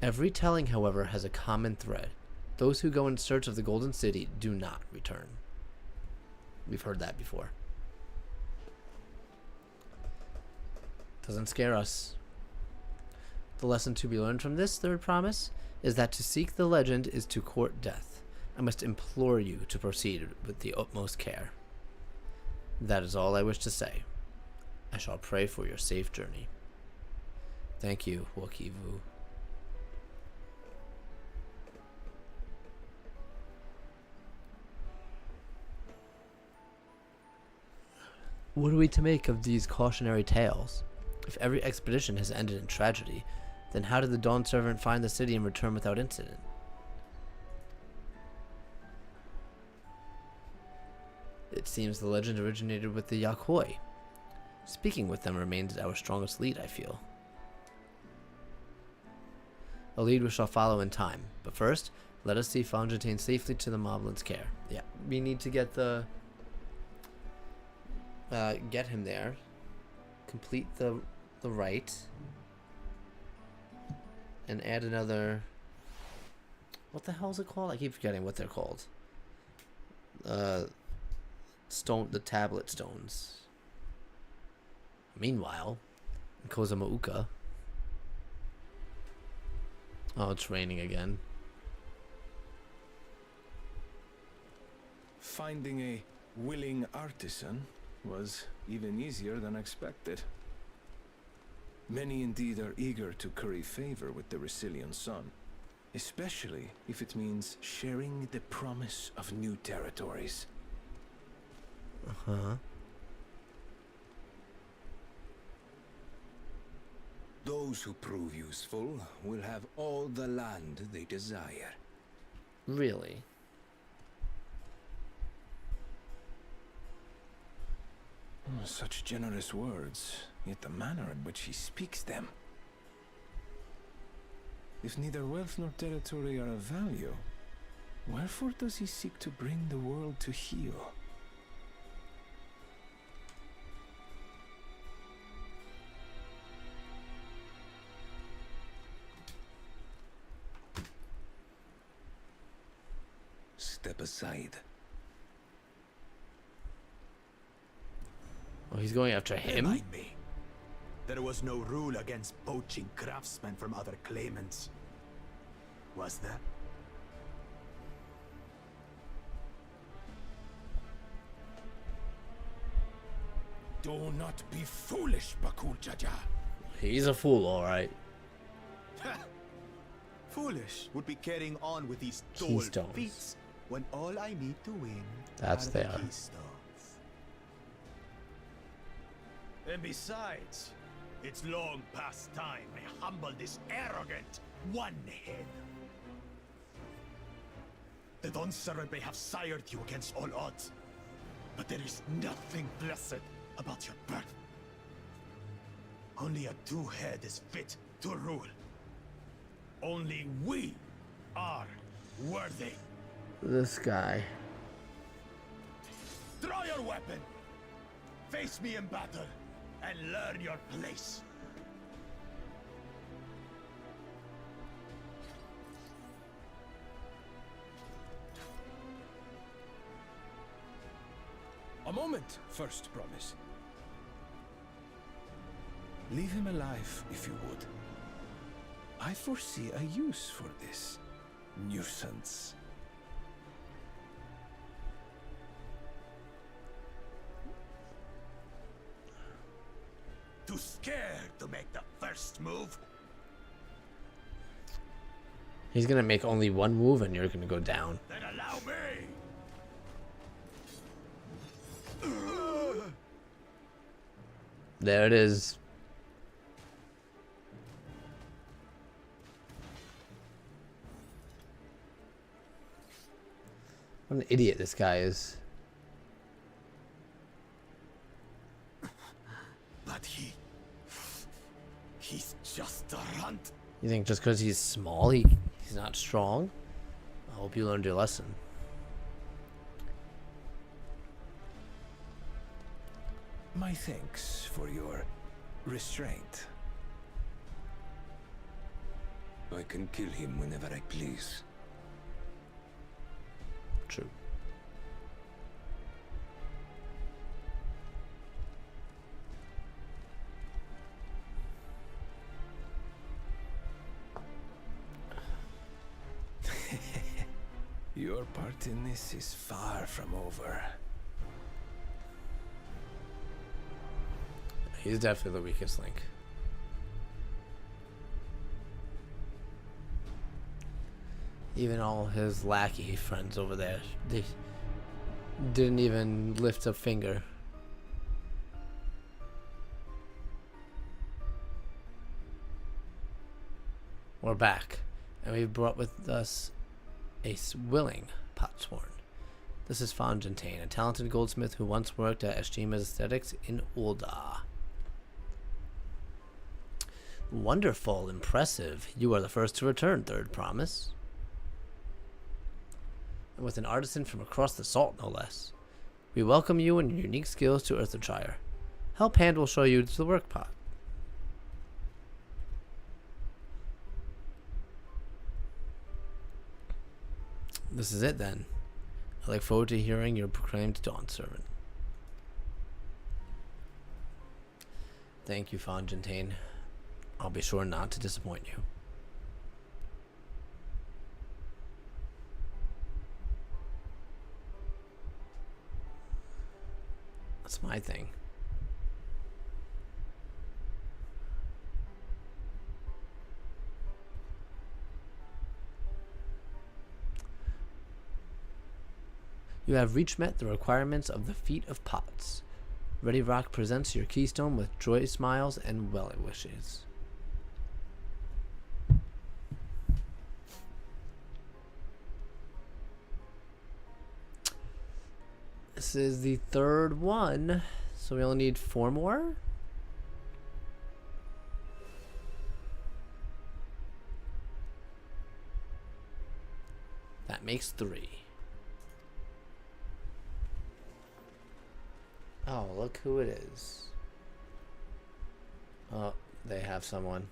Every telling, however, has a common thread. Those who go in search of the Golden City do not return. We've heard that before. Doesn't scare us. The lesson to be learned from this third promise is that to seek the legend is to court death. I must implore you to proceed with the utmost care. That is all I wish to say. I shall pray for your safe journey. Thank you, Wokivu. What are we to make of these cautionary tales? If every expedition has ended in tragedy, then how did the Dawn Servant find the city and return without incident? It seems the legend originated with the Yakoi. Speaking with them remains our strongest lead, I feel. A lead we shall follow in time. But first, let us see Fontaine safely to the Moblin's care. Yeah, we need to get the... get him there. Complete the rite. And add another... What the hell is it called? I keep forgetting what they're called. The tablet stones. Meanwhile, in Kozamauka. Oh, it's raining again. Finding a willing artisan was even easier than expected. Many indeed are eager to curry favor with the Resilian sun, especially if it means sharing the promise of new territories. Those who prove useful will have all the land they desire. Really? Such generous words, yet the manner in which he speaks them. If neither wealth nor territory are of value, wherefore does he seek to bring the world to heel? Step aside. Oh, he's going after him? Remind me. There was no rule against poaching craftsmen from other claimants. Was there? Do not be foolish, Bakul Jaja. He's a fool, alright. Foolish would be carrying on with these Keystones. dull feats when all I need to win That's are they the are. keystones. And besides, it's long past time I humble this arrogant one-head. The Dawn Servant may have sired you against all odds, but there is nothing blessed about your birth. Only a two-head is fit to rule. Only we are worthy. This guy. Draw your weapon. Face me in battle and learn your place. A moment, first promise. Leave him alive, if you would. I foresee a use for this nuisance. Too scared to make the first move? He's gonna make only one move and you're gonna go down. Then allow me! There it is. What an idiot this guy is. But he's just a runt. You think just because he's small, he's not strong? I hope you learned your lesson. My thanks for your restraint. I can kill him whenever I please. True. Your part in this is far from over. He's definitely the weakest link. Even all his lackey friends over there, they didn't even lift a finger. We're back, and we've brought with us a willing potsworn. This is Fontaine, a talented goldsmith who once worked at Eshtima's Aesthetics in Ulda. Wonderful, impressive. You are the first to return, third promise. And with an artisan from across the salt, no less. We welcome you and your unique skills to Earthenshire. Help Hand will show you to the work pot. This is it then. I look forward to hearing your proclaimed Dawn servant. Thank you, Fontaine. I'll be sure not to disappoint you. That's my thing. You have met the requirements of the Feat of Pots. Ready Rock presents your keystone with joy smiles and well wishes. This is the third one, so we only need 4 more. That makes 3. Oh, look who it is. Oh, they have someone.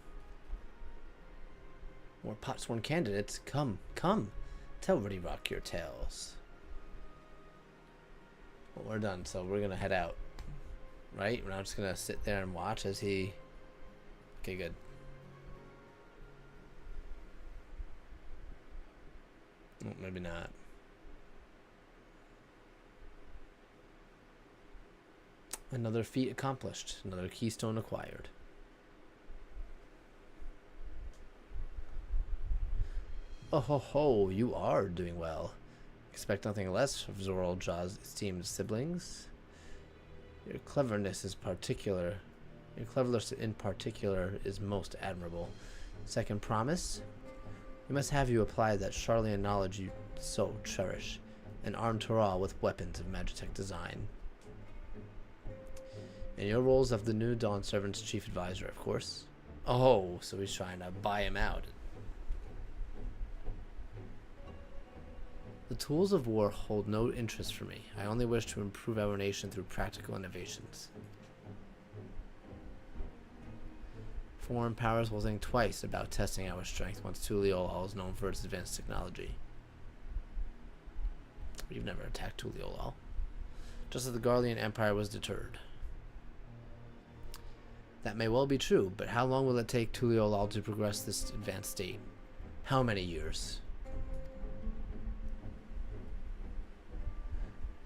More potsworn candidates. Come, come. Tell Ready Rock your tales. Well, we're done, so we're gonna head out. Right? We're not just gonna sit there and watch as he... Okay, good. Oh, maybe not. Another feat accomplished. Another keystone acquired. Oh ho ho, you are doing well. Expect nothing less of Zoralja's esteemed siblings. Your cleverness in particular is most admirable. Second promise, we must have you apply that Charlian knowledge you so cherish, and arm Taral with weapons of Magitech design. In your roles of the new Dawn Servant's chief advisor, of course. Oh, so he's trying to buy him out. The tools of war hold no interest for me. I only wish to improve our nation through practical innovations. Foreign powers will think twice about testing our strength once Tuliolal is known for its advanced technology. We've never attacked Tuliolal. Just as the Garlean Empire was deterred. That may well be true, but how long will it take Tuliolal to progress this advanced state? How many years?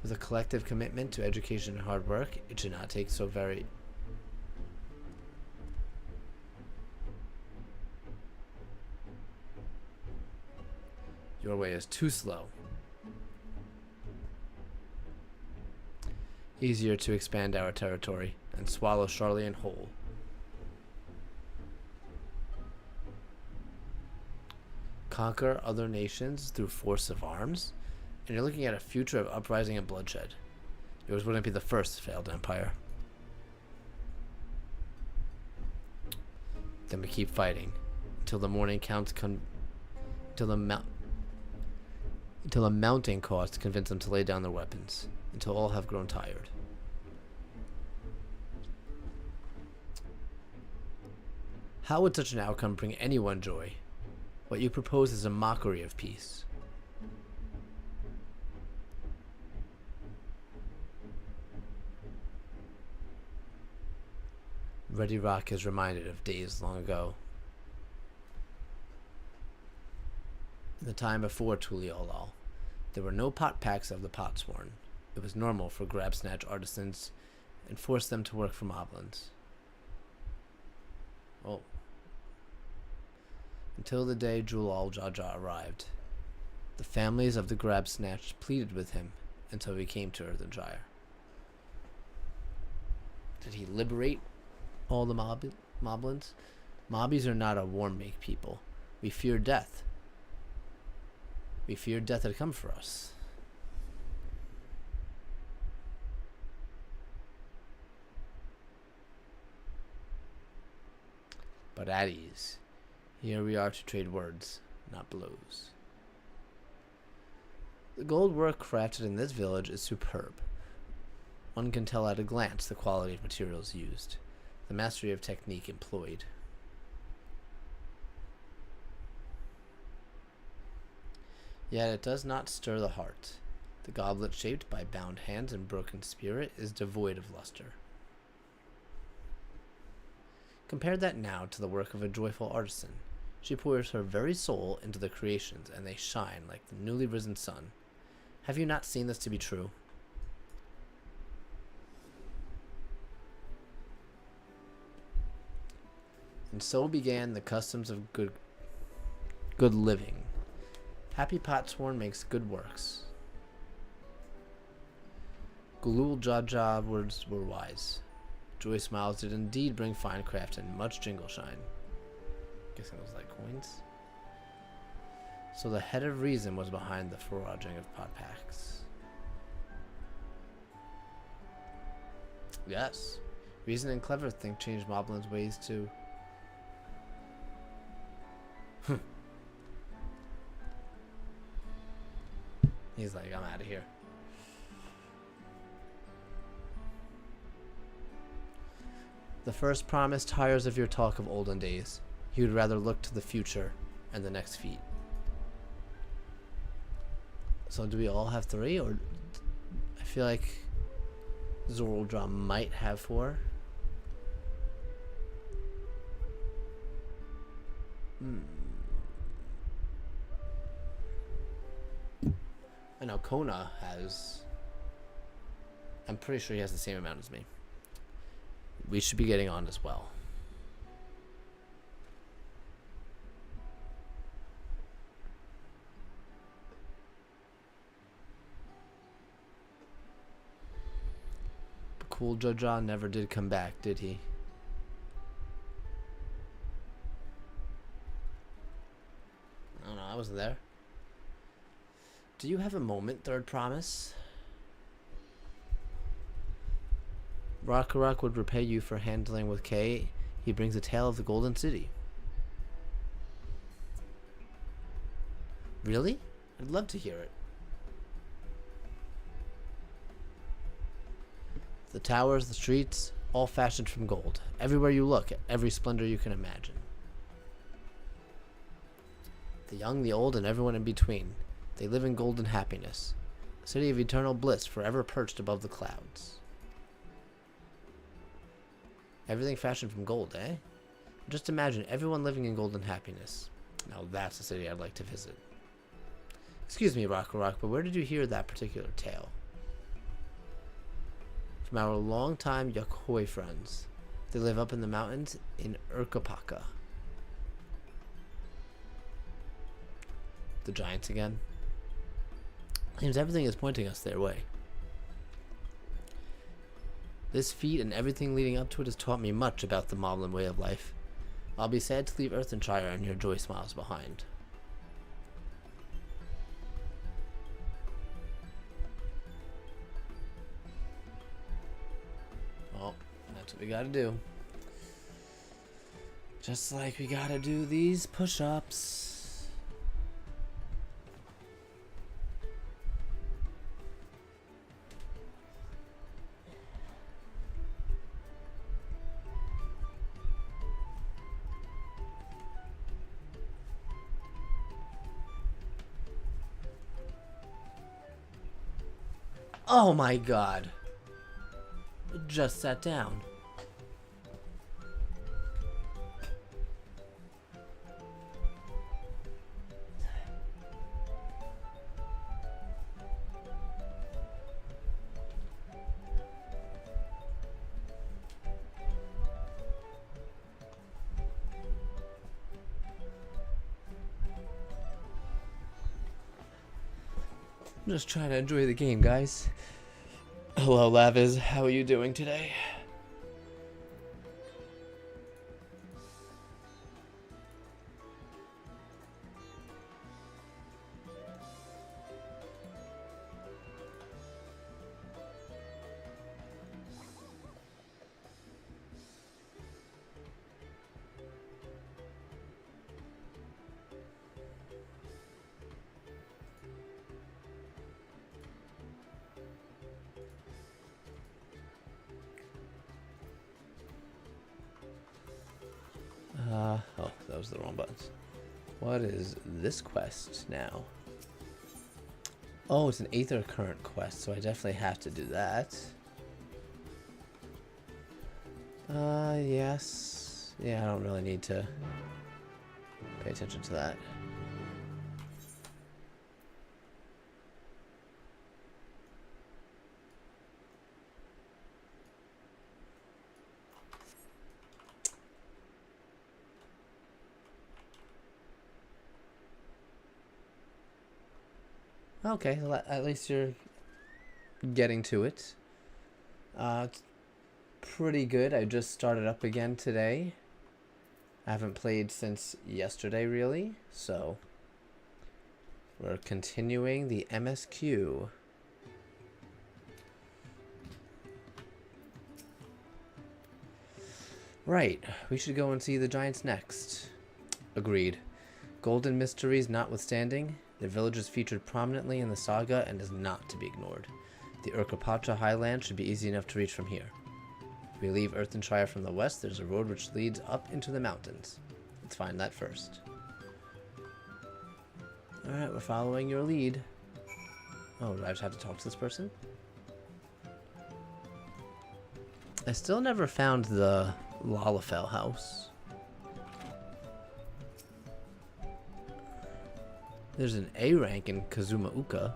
With a collective commitment to education and hard work, it should not take so very... Your way is too slow. Easier to expand our territory and swallow Charlian whole. Conquer other nations through force of arms, and you're looking at a future of uprising and bloodshed. Yours wouldn't be the first failed empire. Then we keep fighting until the morning counts until a mounting cost convince them to lay down their weapons, until all have grown tired. How would such an outcome bring anyone joy? What you propose is a mockery of peace. Ready Rock is reminded of days long ago. In the time before Tuliolal, there were no pot packs of the Potsworn. It was normal for grab snatch artisans and force them to work for moblins. Oh. Until the day Julal Jaja arrived. The families of the grab snatch pleaded with him until he came to Earthenshire. Did he liberate all the moblins? Mobbies are not a war-make people. We fear death. We feared death had come for us. But at ease. Here we are to trade words, not blows. The gold work crafted in this village is superb. One can tell at a glance the quality of materials used, the mastery of technique employed. Yet it does not stir the heart. The goblet shaped by bound hands and broken spirit is devoid of luster. Compare that now to the work of a joyful artisan. She pours her very soul into the creations, and they shine like the newly risen sun. Have you not seen this to be true? And so began the customs of good living. Happy Potsworn makes good works. Gulul Jaja words were wise. Joy smiles did indeed bring fine craft and much jingle shine. Guessing those like coins. So the head of reason was behind the foraging of pot packs. Yes. Reason and clever think change Moblin's ways too. He's like, I'm out of here. The first promise tires of your talk of olden days. He would rather look to the future and the next feat. So do we all have 3, or I feel like Zoroldra might have 4. I know Kona has... I'm pretty sure he has the same amount as me. We should be getting on as well. But cool Joja never did come back, did he? I don't know, I wasn't there. Do you have a moment, third promise? Rakarak would repay you for handling with Kay. He brings a tale of the Golden City. Really? I'd love to hear it. The towers, the streets, all fashioned from gold. Everywhere you look, every splendor you can imagine. The young, the old, and everyone in between. They live in golden happiness. A city of eternal bliss, forever perched above the clouds. Everything fashioned from gold, eh? Just imagine everyone living in golden happiness. Now that's a city I'd like to visit. Excuse me, Rock, but where did you hear that particular tale? From our longtime Yakoi friends. They live up in the mountains in Urkapaka. The giants again. Seems everything is pointing us their way. This feat and everything leading up to it has taught me much about the Moblin way of life. I'll be sad to leave Earthenshire and your joy smiles behind. Well, that's what we gotta do. Just like we gotta do these push-ups. Oh my god. It just sat down. I'm just trying to enjoy the game, guys. Hello, Laviz. How are you doing today? Oh, that was the wrong buttons. What is this quest now? Oh, it's an Aether Current quest, so I definitely have to do that. Yes. Yeah, I don't really need to pay attention to that. Okay, well, at least you're getting to it. It's pretty good. I just started up again today. I haven't played since yesterday, really, so we're continuing the MSQ. Right, we should go and see the giants next. Agreed. Golden mysteries notwithstanding, the village is featured prominently in the saga and is not to be ignored. The Urkapacha highland should be easy enough to reach from here. If we leave Earthenshire from the west, there's a road which leads up into the mountains. Let's find that first. Alright, we're following your lead. Oh, do I just have to talk to this person? I still never found the Lalafell house. There's an A rank in Kazumauka.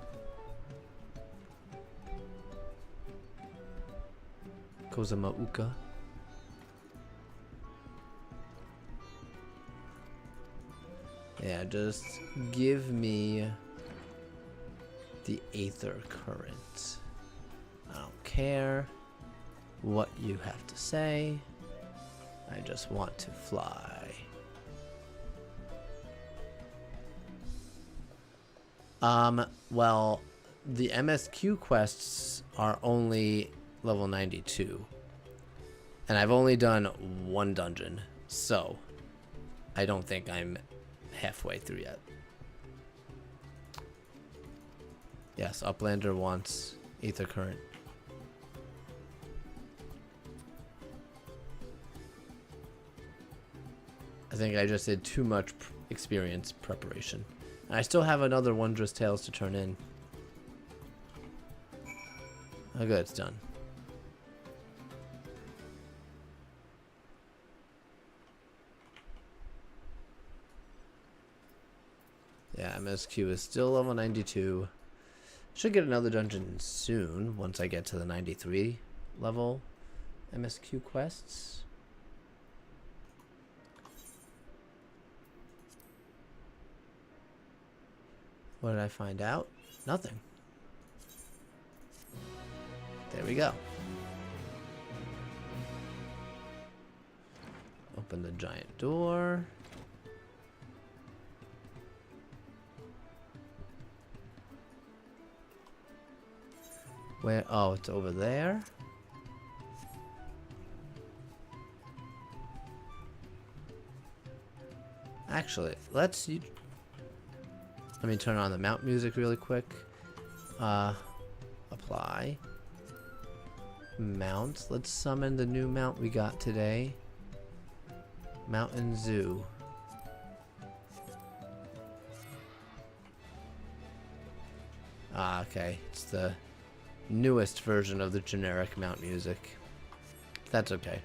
Kozumauka. Yeah, just give me the Aether Current. I don't care what you have to say. I just want to fly. Well, the MSQ quests are only level 92. And I've only done one dungeon, so I don't think I'm halfway through yet. Yes, Uplander wants Aether Current. I think I just did too much experience preparation. And I still have another Wondrous Tales to turn in. Oh good, it's done. Yeah, MSQ is still level 92. Should get another dungeon soon once I get to the 93 level MSQ quests. What did I find out? Nothing. There we go. Open the giant door. Where? Oh, it's over there. Actually, let me turn on the mount music really quick. Apply. Mounts. Let's summon the new mount we got today. Mountain Zoo. Ah, okay. It's the newest version of the generic mount music. That's okay.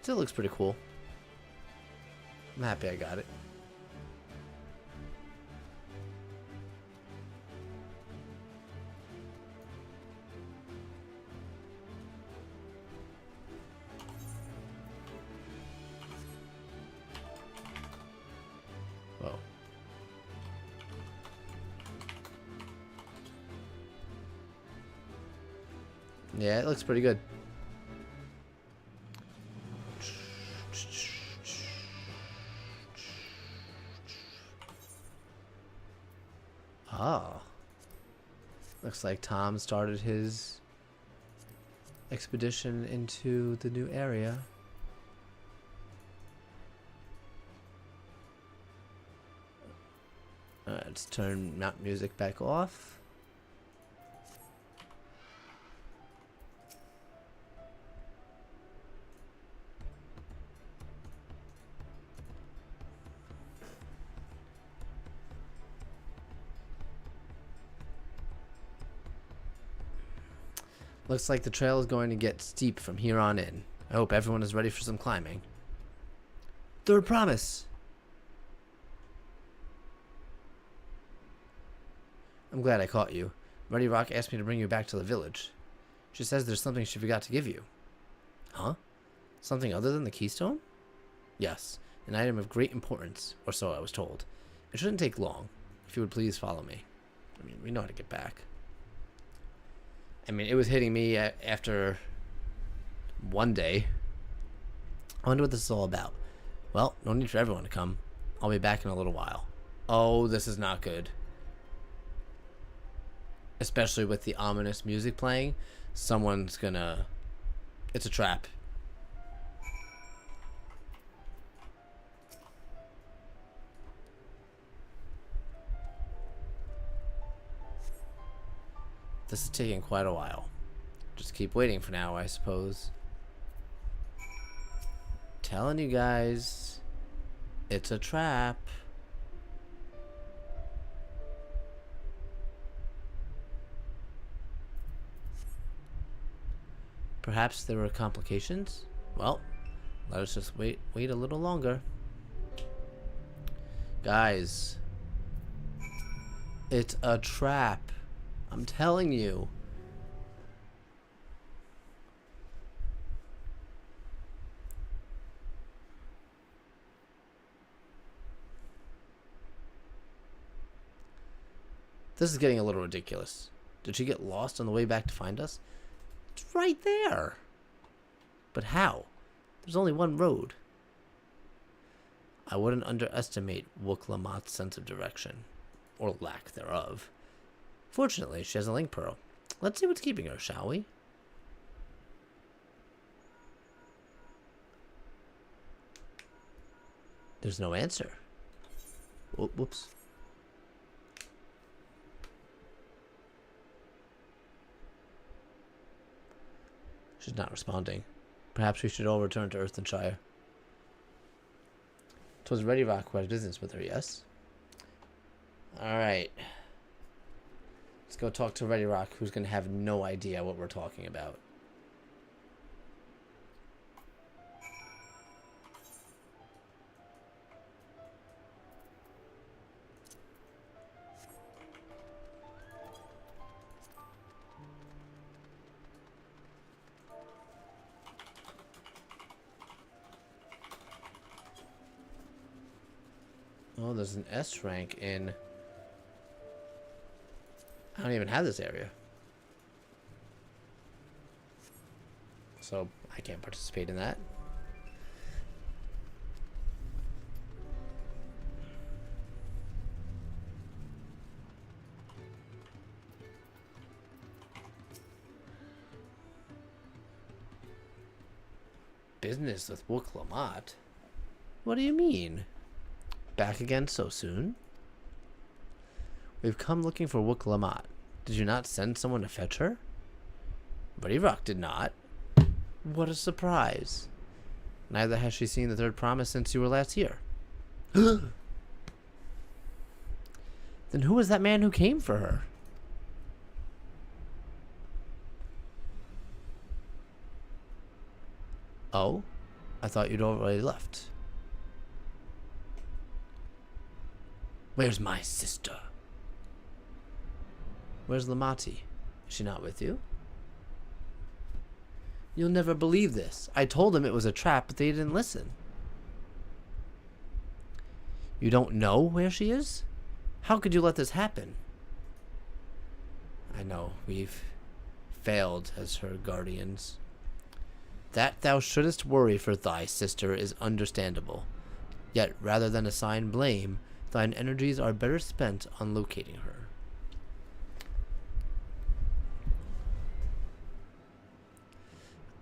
Still looks pretty cool. I'm happy I got it. Whoa. Yeah, it looks pretty good. Oh. Looks like Tom started his expedition into the new area. Alright, let's turn mount music back off. Looks like the trail is going to get steep from here on in. I hope everyone is ready for some climbing. Third promise! I'm glad I caught you. Muddy Rock asked me to bring you back to the village. She says there's something she forgot to give you. Huh? Something other than the keystone? Yes, an item of great importance, or so I was told. It shouldn't take long. If you would please follow me. I mean, we know how to get back. I mean, it was hitting me after one day. I wonder what this is all about. Well, no need for everyone to come. I'll be back in a little while. Oh, this is not good. Especially with the ominous music playing. Someone's gonna... It's a trap. This is taking quite a while. Just keep waiting for now, I suppose. Telling you guys, it's a trap. Perhaps there were complications? Well, let us just wait a little longer. Guys, it's a trap. I'm telling you. This is getting a little ridiculous. Did she get lost on the way back to find us? It's right there. But how? There's only one road. I wouldn't underestimate Wook-Lamott's sense of direction. Or lack thereof. Fortunately, she has a link pearl. Let's see what's keeping her, shall we? There's no answer. Whoops. She's not responding. Perhaps we should all return to Earthenshire. 'Twas Ready Rock who had business with her, yes? Alright. Let's go talk to Ready Rock, who's going to have no idea what we're talking about. Oh, there's an S rank in... I don't even have this area. So, I can't participate in that. Business with Wook Lamont? What do you mean? Back again so soon? We've come looking for Wook Lamont. Did you not send someone to fetch her? Buddy Rock did not. What a surprise. Neither has she seen the third promise since you were last here. Then who was that man who came for her? Oh? I thought you'd already left. Where's my sister? Where's Lamati? Is she not with you? You'll never believe this. I told them it was a trap, but they didn't listen. You don't know where she is? How could you let this happen? I know, we've failed as her guardians. That thou shouldest worry for thy sister is understandable. Yet, rather than assign blame, thine energies are better spent on locating her.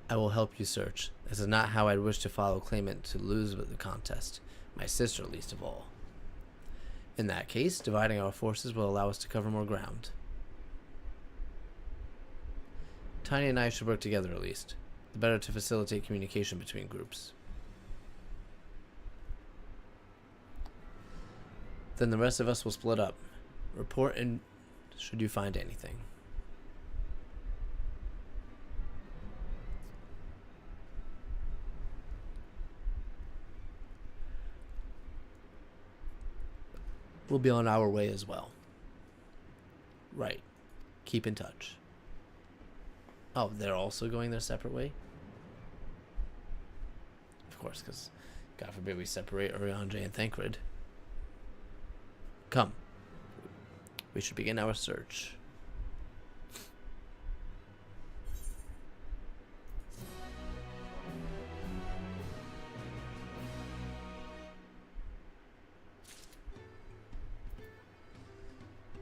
I will help you search. This is not how I'd wish to follow claimant to lose with the contest. My sister least of all. In that case, dividing our forces will allow us to cover more ground. Tiny and I should work together at least. The better to facilitate communication between groups. Then the rest of us will split up. Report in should you find anything. We'll be on our way as well. Right. Keep in touch. Oh, they're also going their separate way? Of course, because God forbid we separate Oriange and Thancred. Come. We should begin our search.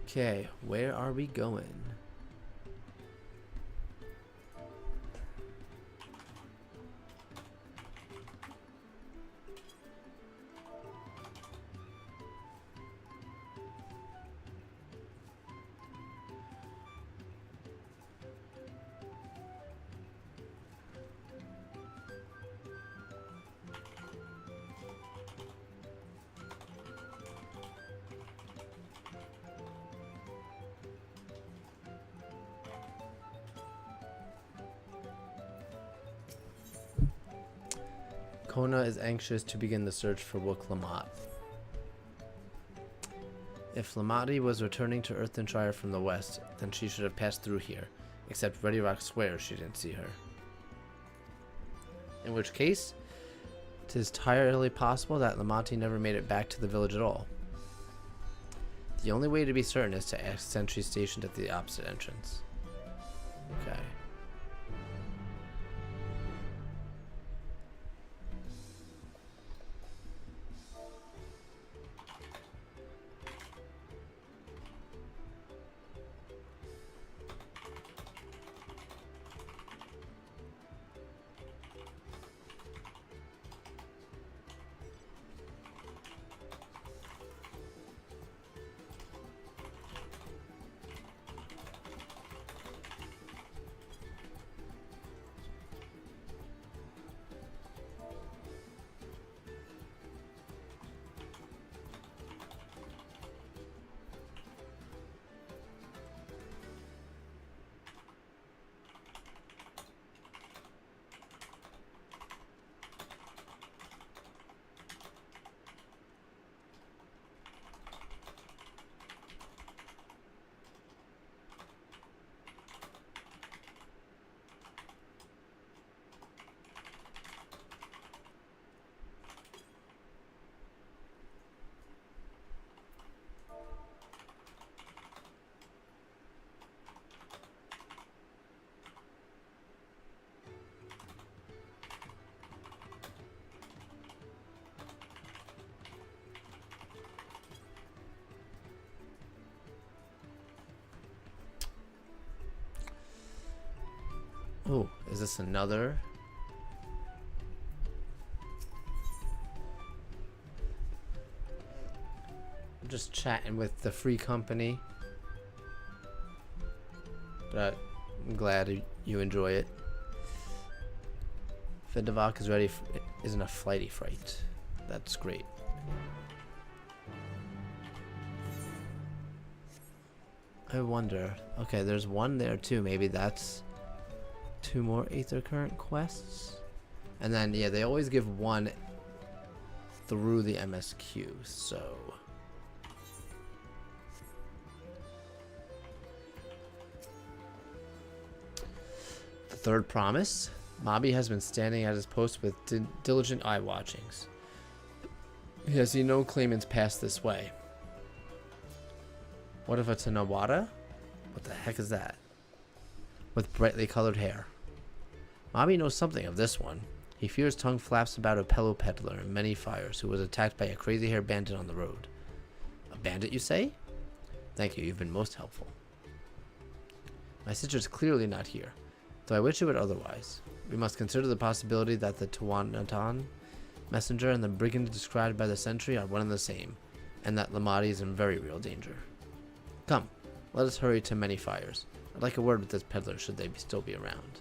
Okay, where are we going? Kona is anxious to begin the search for Wook Lamont. If Lamati was returning to Earthenshire from the west, then she should have passed through here, except Ready Rock swears she didn't see her. In which case, it is entirely possible that Lamati never made it back to the village at all. The only way to be certain is to ask sentries stationed at the opposite entrance. Okay. Oh, is this another? I'm just chatting with the free company. But I'm glad you enjoy it. Fedevok is ready. Isn't a flighty fright. That's great. I wonder. Okay, there's one there too. Maybe that's 2 more Aether Current quests. And then, yeah, they always give one through the MSQ, so... The third promise. Mobby has been standing at his post with diligent eye watchings. He has seen no claimants pass this way. What if it's a Nawada? What the heck is that? With brightly colored hair. Mobby knows something of this one. He fears tongue flaps about a pillow peddler in many fires who was attacked by a crazy hair bandit on the road. A bandit, you say? Thank you, you've been most helpful. My sister's clearly not here, though I wish it would otherwise. We must consider the possibility that the Tawanatan messenger and the brigand described by the sentry are one and the same, and that Lamati is in very real danger. Come, let us hurry to many fires. I'd like a word with this peddler should they still be around.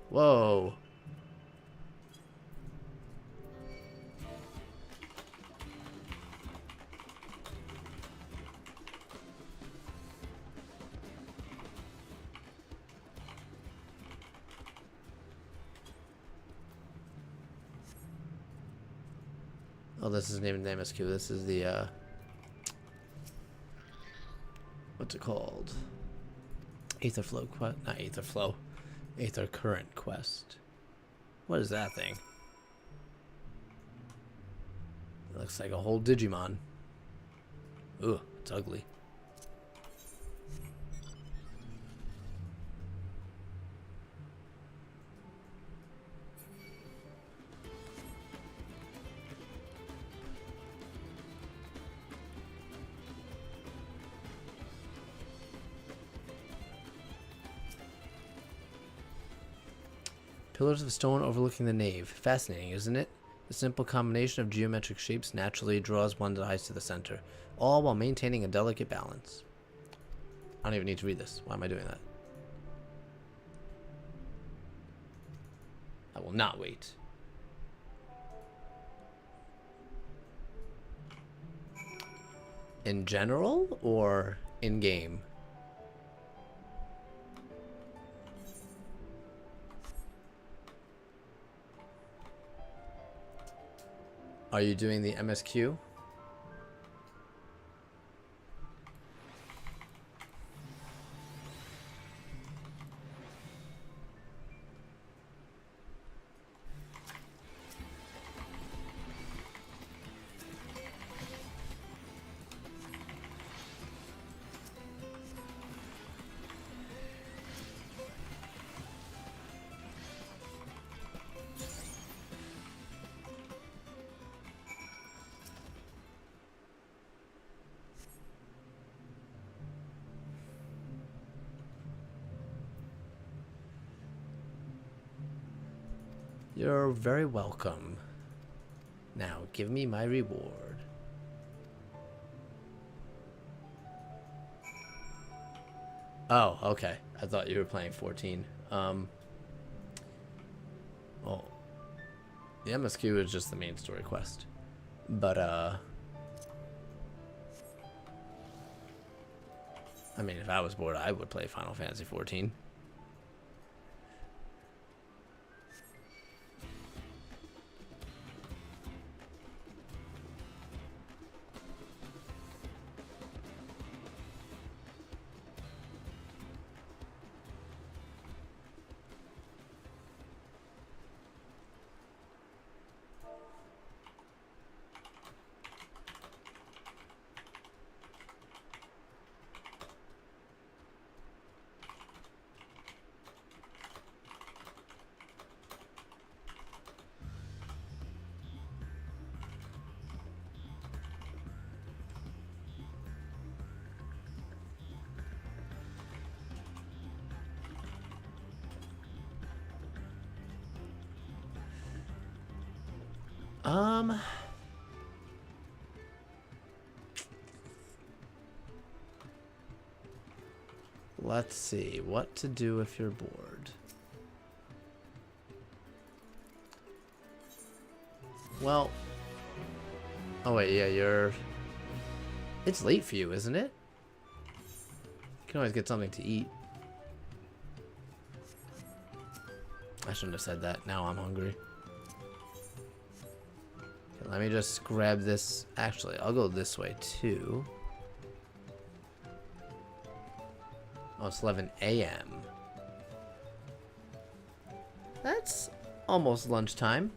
Whoa. Oh, this isn't even the MSQ. This is the, what's it called? Aetherflow quest? Not Aetherflow. Aether Current quest. What is that thing? It looks like a whole Digimon. Ooh, it's ugly. Pillars of stone overlooking the nave. Fascinating, isn't it? The simple combination of geometric shapes naturally draws one's eyes to the center, all while maintaining a delicate balance. I don't even need to read this. Why am I doing that? I will not wait. In general or in game? Are you doing the MSQ? You're very welcome. Now, give me my reward. Oh, okay. I thought you were playing 14. Well, the MSQ is just the main story quest. But, I mean, if I was bored, I would play Final Fantasy 14. Um, let's see what to do if you're bored. Well, oh wait, yeah, you're... It's late for you, isn't it? You can always get something to eat. I shouldn't have said that. Now I'm hungry. Okay, let me just grab this. Actually, I'll go this way too. Oh, it's 11 a.m. That's almost lunchtime.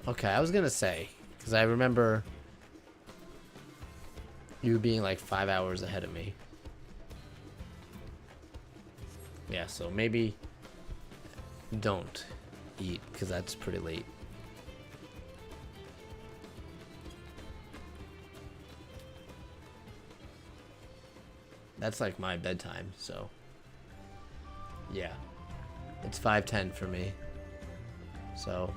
Okay, I was gonna say, because I remember you being like 5 hours ahead of me. Yeah, so maybe don't eat, because that's pretty late. That's like my bedtime, so yeah. It's 5:10 for me. So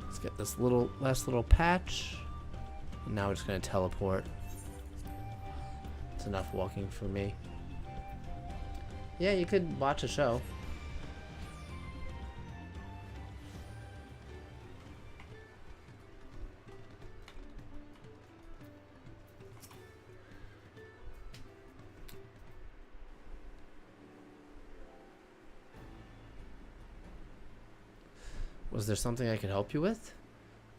let's get this last little patch. And now we're just gonna teleport. It's enough walking for me. Yeah, you could watch a show. Was there something I could help you with?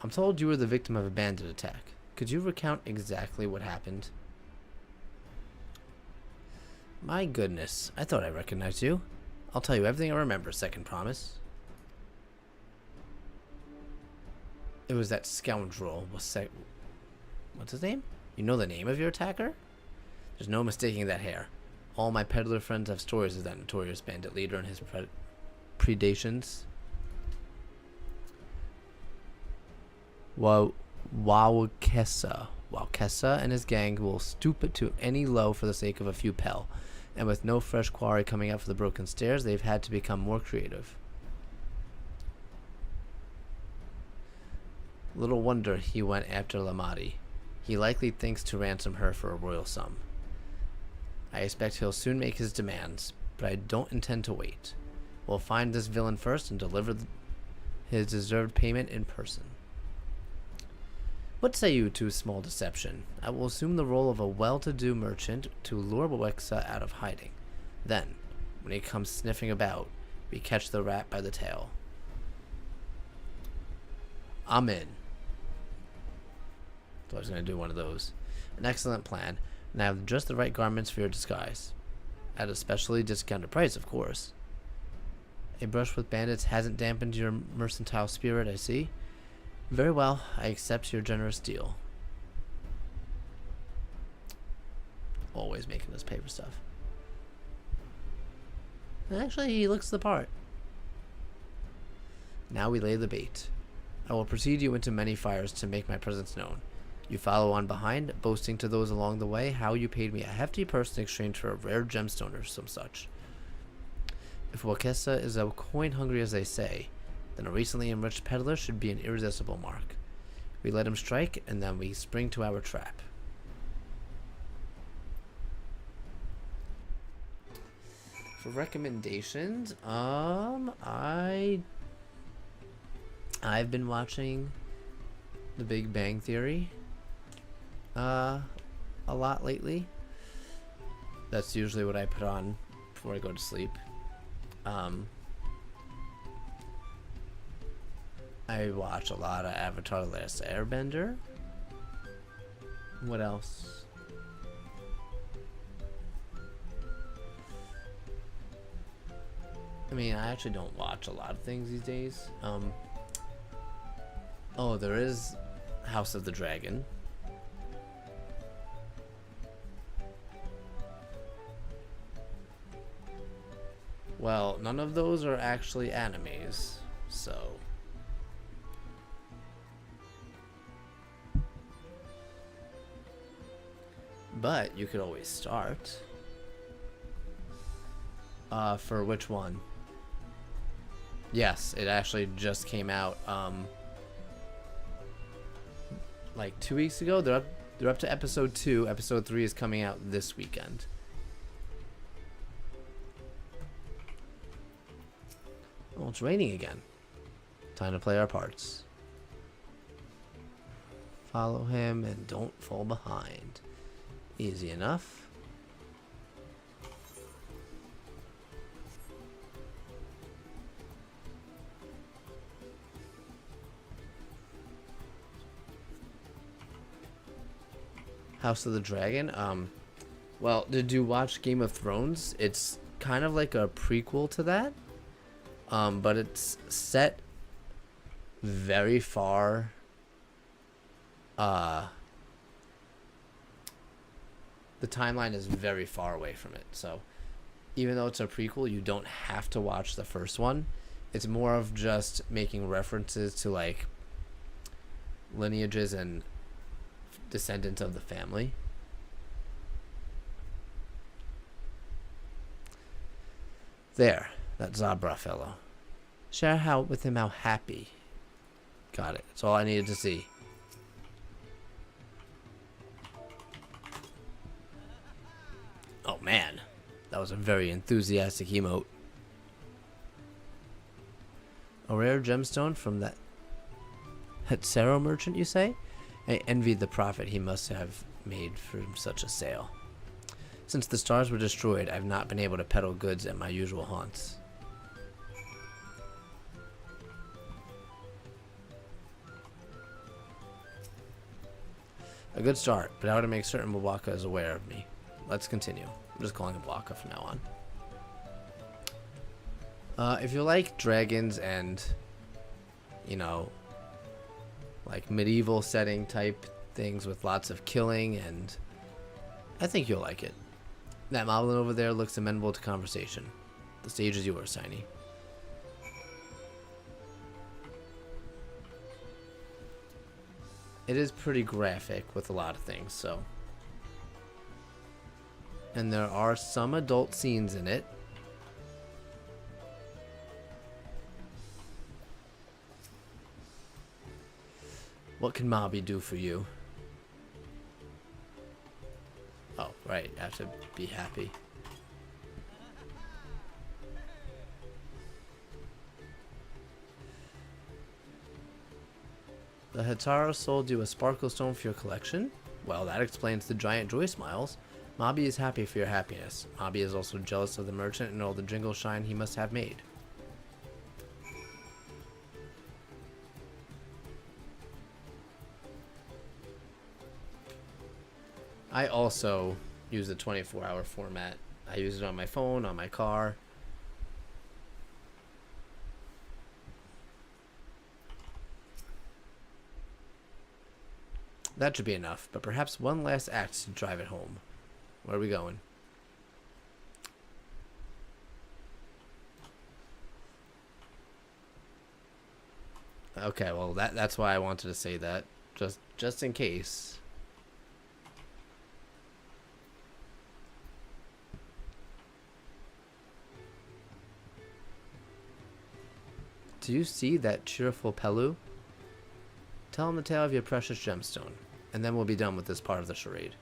I'm told you were the victim of a bandit attack. Could you recount exactly what happened? My goodness, I thought I recognized you. I'll tell you everything I remember, second promise. It was that scoundrel. What's his name? You know the name of your attacker? There's no mistaking that hair. All my peddler friends have stories of that notorious bandit leader and his predations. Wowkessa and his gang will stoop to any low for the sake of a few pel, and with no fresh quarry coming up for the broken stairs, they've had to become more creative. Little wonder he went after Lamia. He likely thinks to ransom her for a royal sum. I expect he'll soon make his demands, but I don't intend to wait. We'll find this villain first and deliver his deserved payment in person. What say you to small deception? I will assume the role of a well-to-do merchant to lure Wexa out of hiding. Then, when he comes sniffing about, we catch the rat by the tail. I'm in. So I was going to do one of those. An excellent plan, and I have just the right garments for your disguise. At a specially discounted price, of course. A brush with bandits hasn't dampened your mercantile spirit, I see. Very well, I accept your generous deal. Always making us pay for stuff. Actually, he looks the part. Now we lay the bait. I will precede you into many fires to make my presence known. You follow on behind, boasting to those along the way how you paid me a hefty purse in exchange for a rare gemstone or some such. If Wakesa is as coin hungry as they say, then a recently enriched peddler should be an irresistible mark. We let him strike, and then we spring to our trap. For recommendations, I've been watching The Big Bang Theory a lot lately. That's usually what I put on before I go to sleep. I watch a lot of Avatar: The Last Airbender. What else? I mean, I actually don't watch a lot of things these days. Oh, there is House of the Dragon. Well, none of those are actually animes, so... But you could always start. For which one? Yes, it actually just came out like 2 weeks ago. They're up to episode 2. Episode 3 is coming out this weekend. Oh, it's raining again. Time to play our parts. Follow him and don't fall behind. Easy enough. House of the Dragon. Well, did you watch Game of Thrones? It's kind of like a prequel to that. But it's set very far the timeline is very far away from it. So even though it's a prequel, you don't have to watch the first one. It's more of just making references to like lineages and descendants of the family. There, that Zabra fellow. Share with him how happy. Got it. That's all I needed to see. Oh man, that was a very enthusiastic emote. A rare gemstone from that Hetsero merchant, you say? I envied the profit he must have made from such a sale. Since the stars were destroyed, I've not been able to peddle goods at my usual haunts. A good start, but how to make certain Mwaka is aware of me. Let's continue. I'm just calling him Mwaka from now on. If you like dragons and, you know, like medieval setting type things with lots of killing, and I think you'll like it. That moblin over there looks amenable to conversation. The stage is yours, Tiny. It is pretty graphic with a lot of things, so. And there are some adult scenes in it. What can Mobby do for you? Oh, right. I have to be happy. The Hatara sold you a sparkle stone for your collection? Well, that explains the giant joy smiles. Mobby is happy for your happiness. Mobby is also jealous of the merchant and all the jingle shine he must have made. I also use the 24-hour format. I use it on my phone, on my car. That should be enough, but perhaps one last act to drive it home. Where are we going? Okay, well that's why I wanted to say that. Just in case. Do you see that cheerful Pelu? Tell him the tale of your precious gemstone, and then we'll be done with this part of the charade.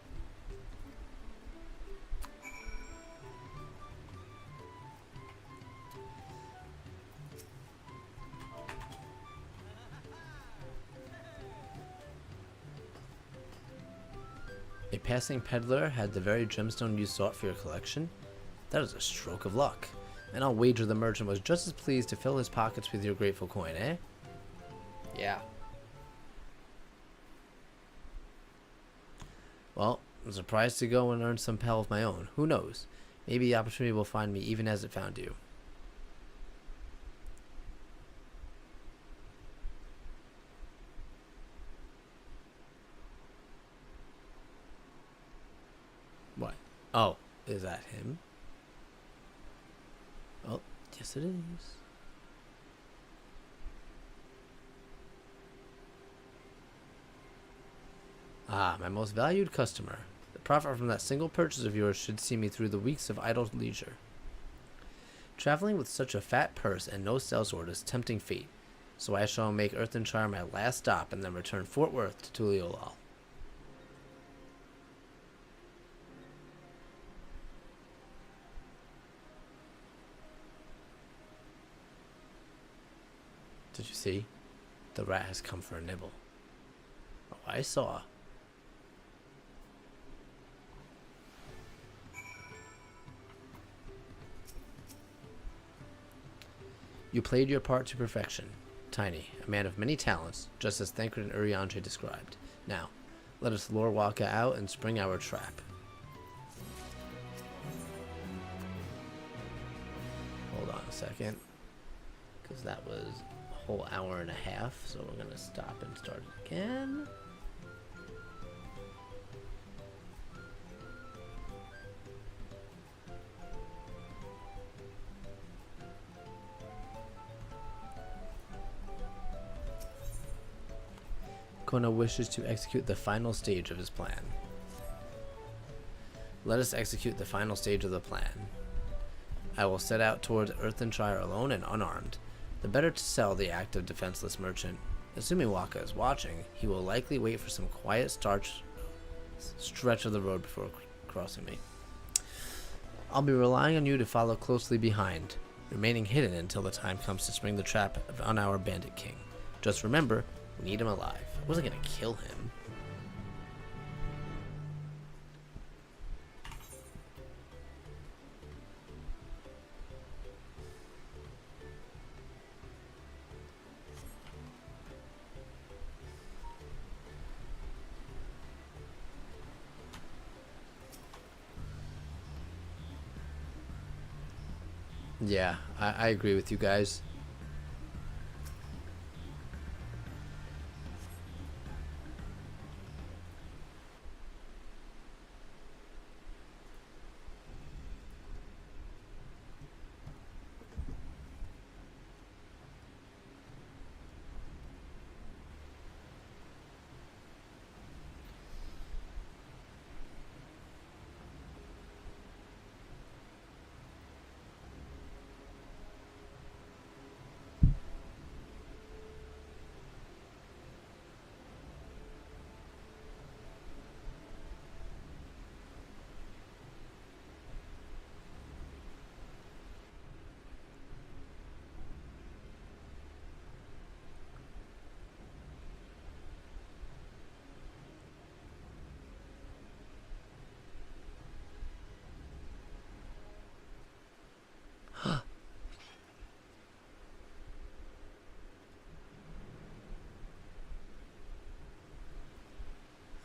A passing peddler had the very gemstone you sought for your collection? That is a stroke of luck. And I'll wager the merchant was just as pleased to fill his pockets with your grateful coin, eh? Yeah. Well, I'm surprised to go and earn some pal of my own. Who knows? Maybe the opportunity will find me even as it found you. What? Oh, is that him? Oh, yes it is. Ah, my most valued customer. The profit from that single purchase of yours should see me through the weeks of idle leisure. Traveling with such a fat purse and no sellsword is tempting fate, so I shall make Earthenshire my last stop and then return Fort Worth to Tuliolal. Did you see? The rat has come for a nibble. Oh, I saw. You played your part to perfection. Tiny, a man of many talents, just as Thancred and Urianger described. Now, let us lure Waka out and spring our trap. Hold on a second. Because that was a whole hour and a half, so we're going to stop and start it again. Kona wishes to execute the final stage of his plan. Let us execute the final stage of the plan. I will set out towards Earthenshire alone and unarmed, the better to sell the active defenseless merchant. Assuming Waka is watching, he will likely wait for some quiet stretch of the road before crossing me. I'll be relying on you to follow closely behind, remaining hidden until the time comes to spring the trap on our bandit king. Just remember, we need him alive. I wasn't gonna kill him. Yeah, I agree with you guys.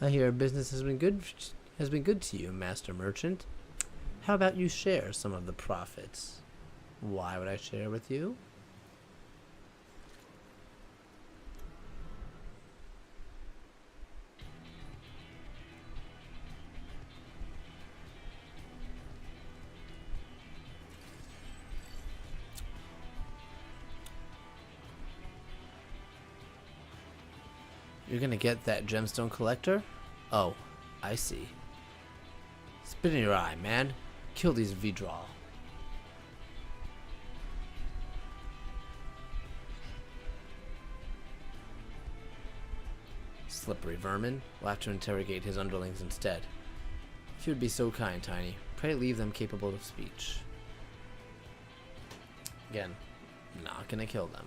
I hear business has been good to you, Master Merchant. How about you share some of the profits? Why would I share with you? You're gonna get that gemstone collector? Oh, I see. Spit in your eye, man. Kill these Vidral. slippery vermin. We'll have to interrogate his underlings instead. If you would be so kind, Tiny, pray leave them capable of speech. Again, not gonna kill them.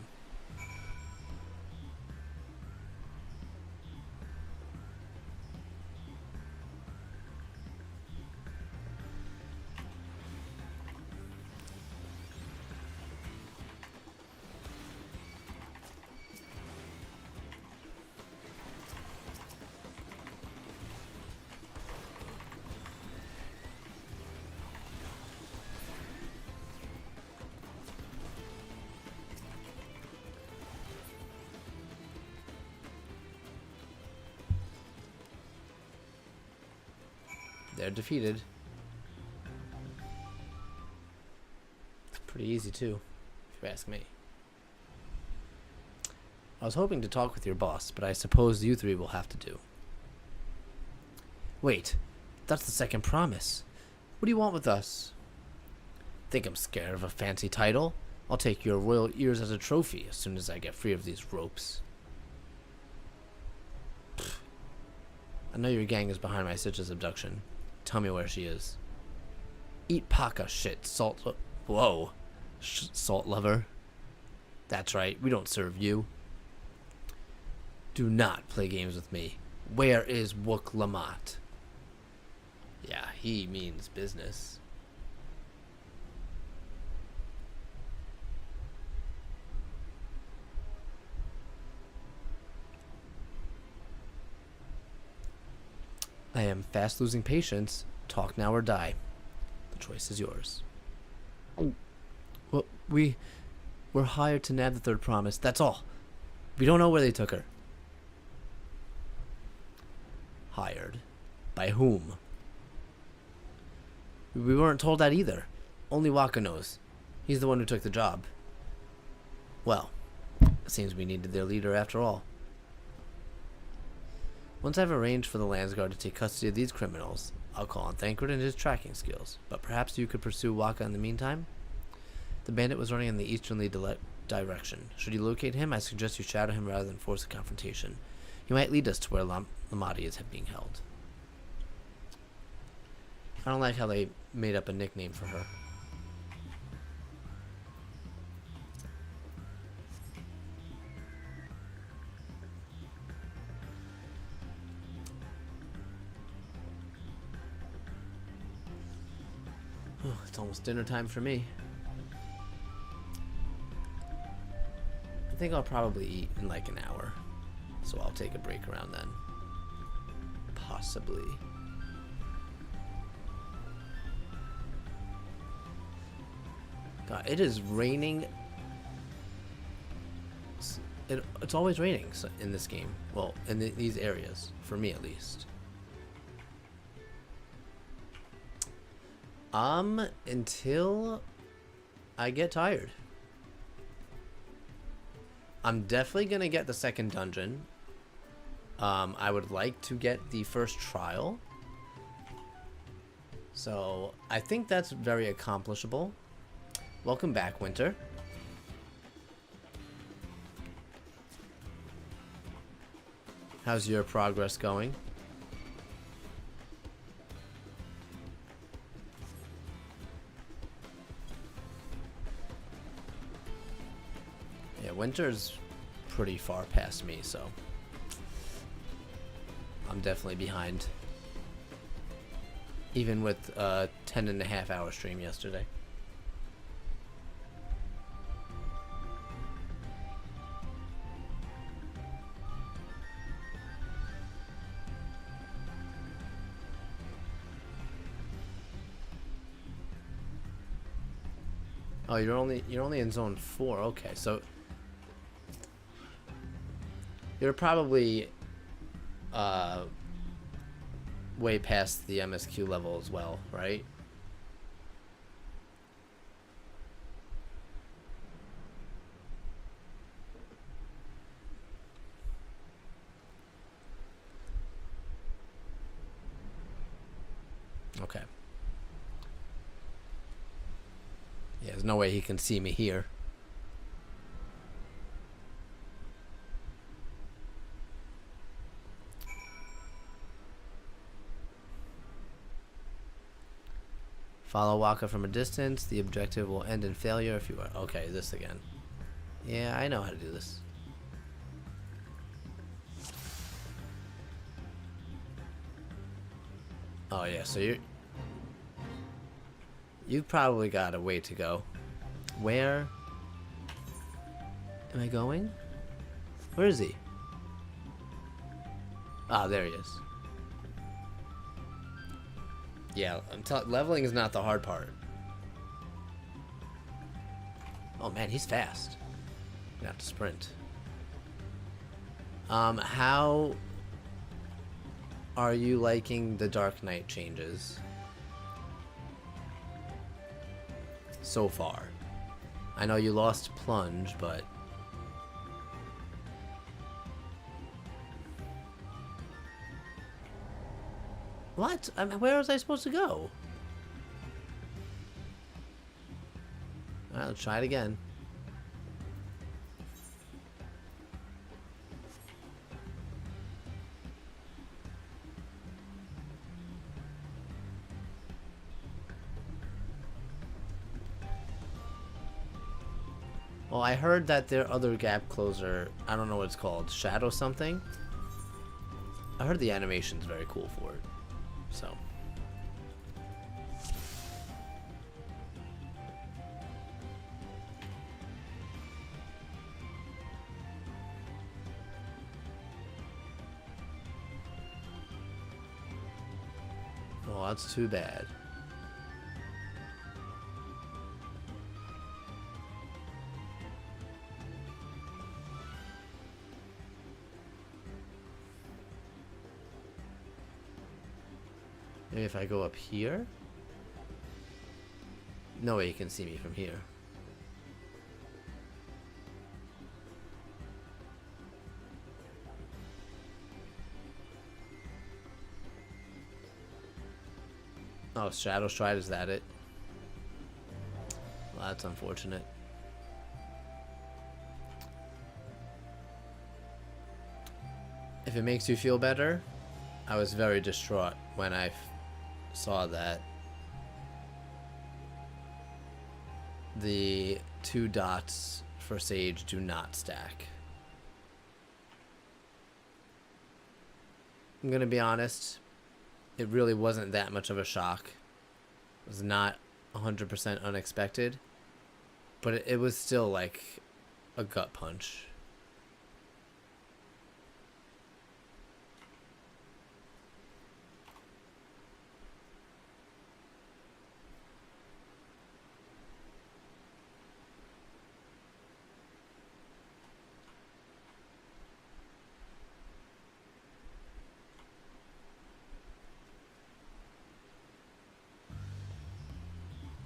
They're defeated. It's pretty easy too, if you ask me. I was hoping to talk with your boss, but I suppose you three will have to do. Wait, that's the second promise. What do you want with us? Think I'm scared of a fancy title? I'll take your royal ears as a trophy as soon as I get free of these ropes. Pfft. I know your gang is behind my sister's abduction. Tell me where she is. Eat Paka shit, salt. Whoa. Salt lover. That's right, we don't serve you. Do not play games with me. Where is Wook Lamont? Yeah, he means business. I am fast losing patience. Talk now or die. The choice is yours. Well, we're hired to nab the third promise. That's all. We don't know where they took her. Hired? By whom? We weren't told that either. Only Waka knows. He's the one who took the job. Well, it seems we needed their leader after all. Once I've arranged for the Landsguard to take custody of these criminals, I'll call on Thancred and his tracking skills. But perhaps you could pursue Waka in the meantime? The bandit was running in the easterly direction. Should you locate him, I suggest you shadow him rather than force a confrontation. He might lead us to where Lamati is being held. I don't like how they made up a nickname for her. It's almost dinner time for me. I think I'll probably eat in like an hour. So I'll take a break around then. Possibly. God, it is raining. It's always raining in this game. Well, in these areas. For me at least. Until I get tired. I'm definitely gonna get the second dungeon. I would like to get the first trial. So I think that's very accomplishable. Welcome back, Winter. How's your progress going? Yeah, Winter's pretty far past me, so I'm definitely behind. Even with a 10.5-hour stream yesterday. Oh, you're only in zone 4. Okay, so you're probably way past the MSQ level as well, right? Okay. Yeah, there's no way he can see me here. Follow Waka from a distance. The objective will end in failure if you are... Okay, this again. Yeah, I know how to do this. Oh yeah, so you've probably got a way to go. Where am I going? Where is he? Ah, there he is. Yeah, leveling is not the hard part. Oh man, he's fast. You have to sprint. How are you liking the Dark Knight changes so far? I know you lost Plunge, but what? I mean, where was I supposed to go? Alright, let's try it again. Well, I heard that their other gap closer, I don't know what it's called, Shadow something. I heard the animation's very cool for it. So. Well, that's too bad. Maybe if I go up here? No way you can see me from here. Oh, Shadow Stride, is that it? Well, that's unfortunate. If it makes you feel better, I was very distraught when I saw that the 2 dots for Sage do not stack. I'm gonna be honest, it really wasn't that much of a shock. It was not 100% unexpected, but it was still like a gut punch.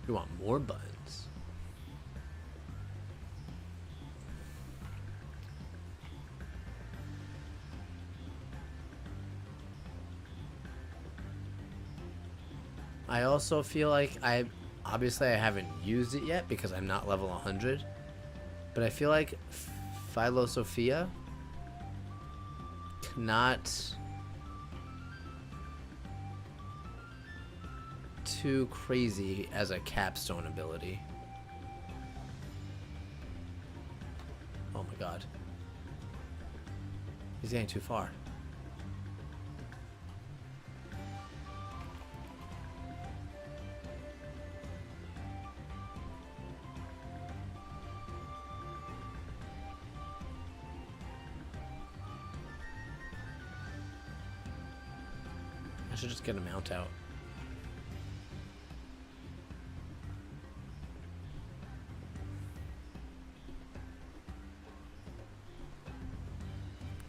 You want more buttons? I also feel like obviously I haven't used it yet because I'm not level 100, but I feel like Philosophia cannot too crazy as a capstone ability. Oh my god. He's getting too far. I should just get a mount out.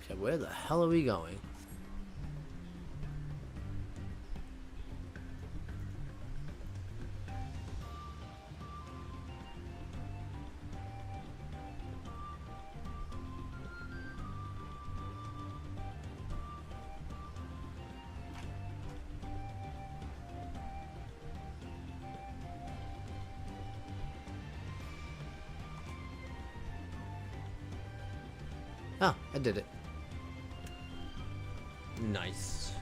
Okay, where the hell are we going? Oh, I did it. Nice.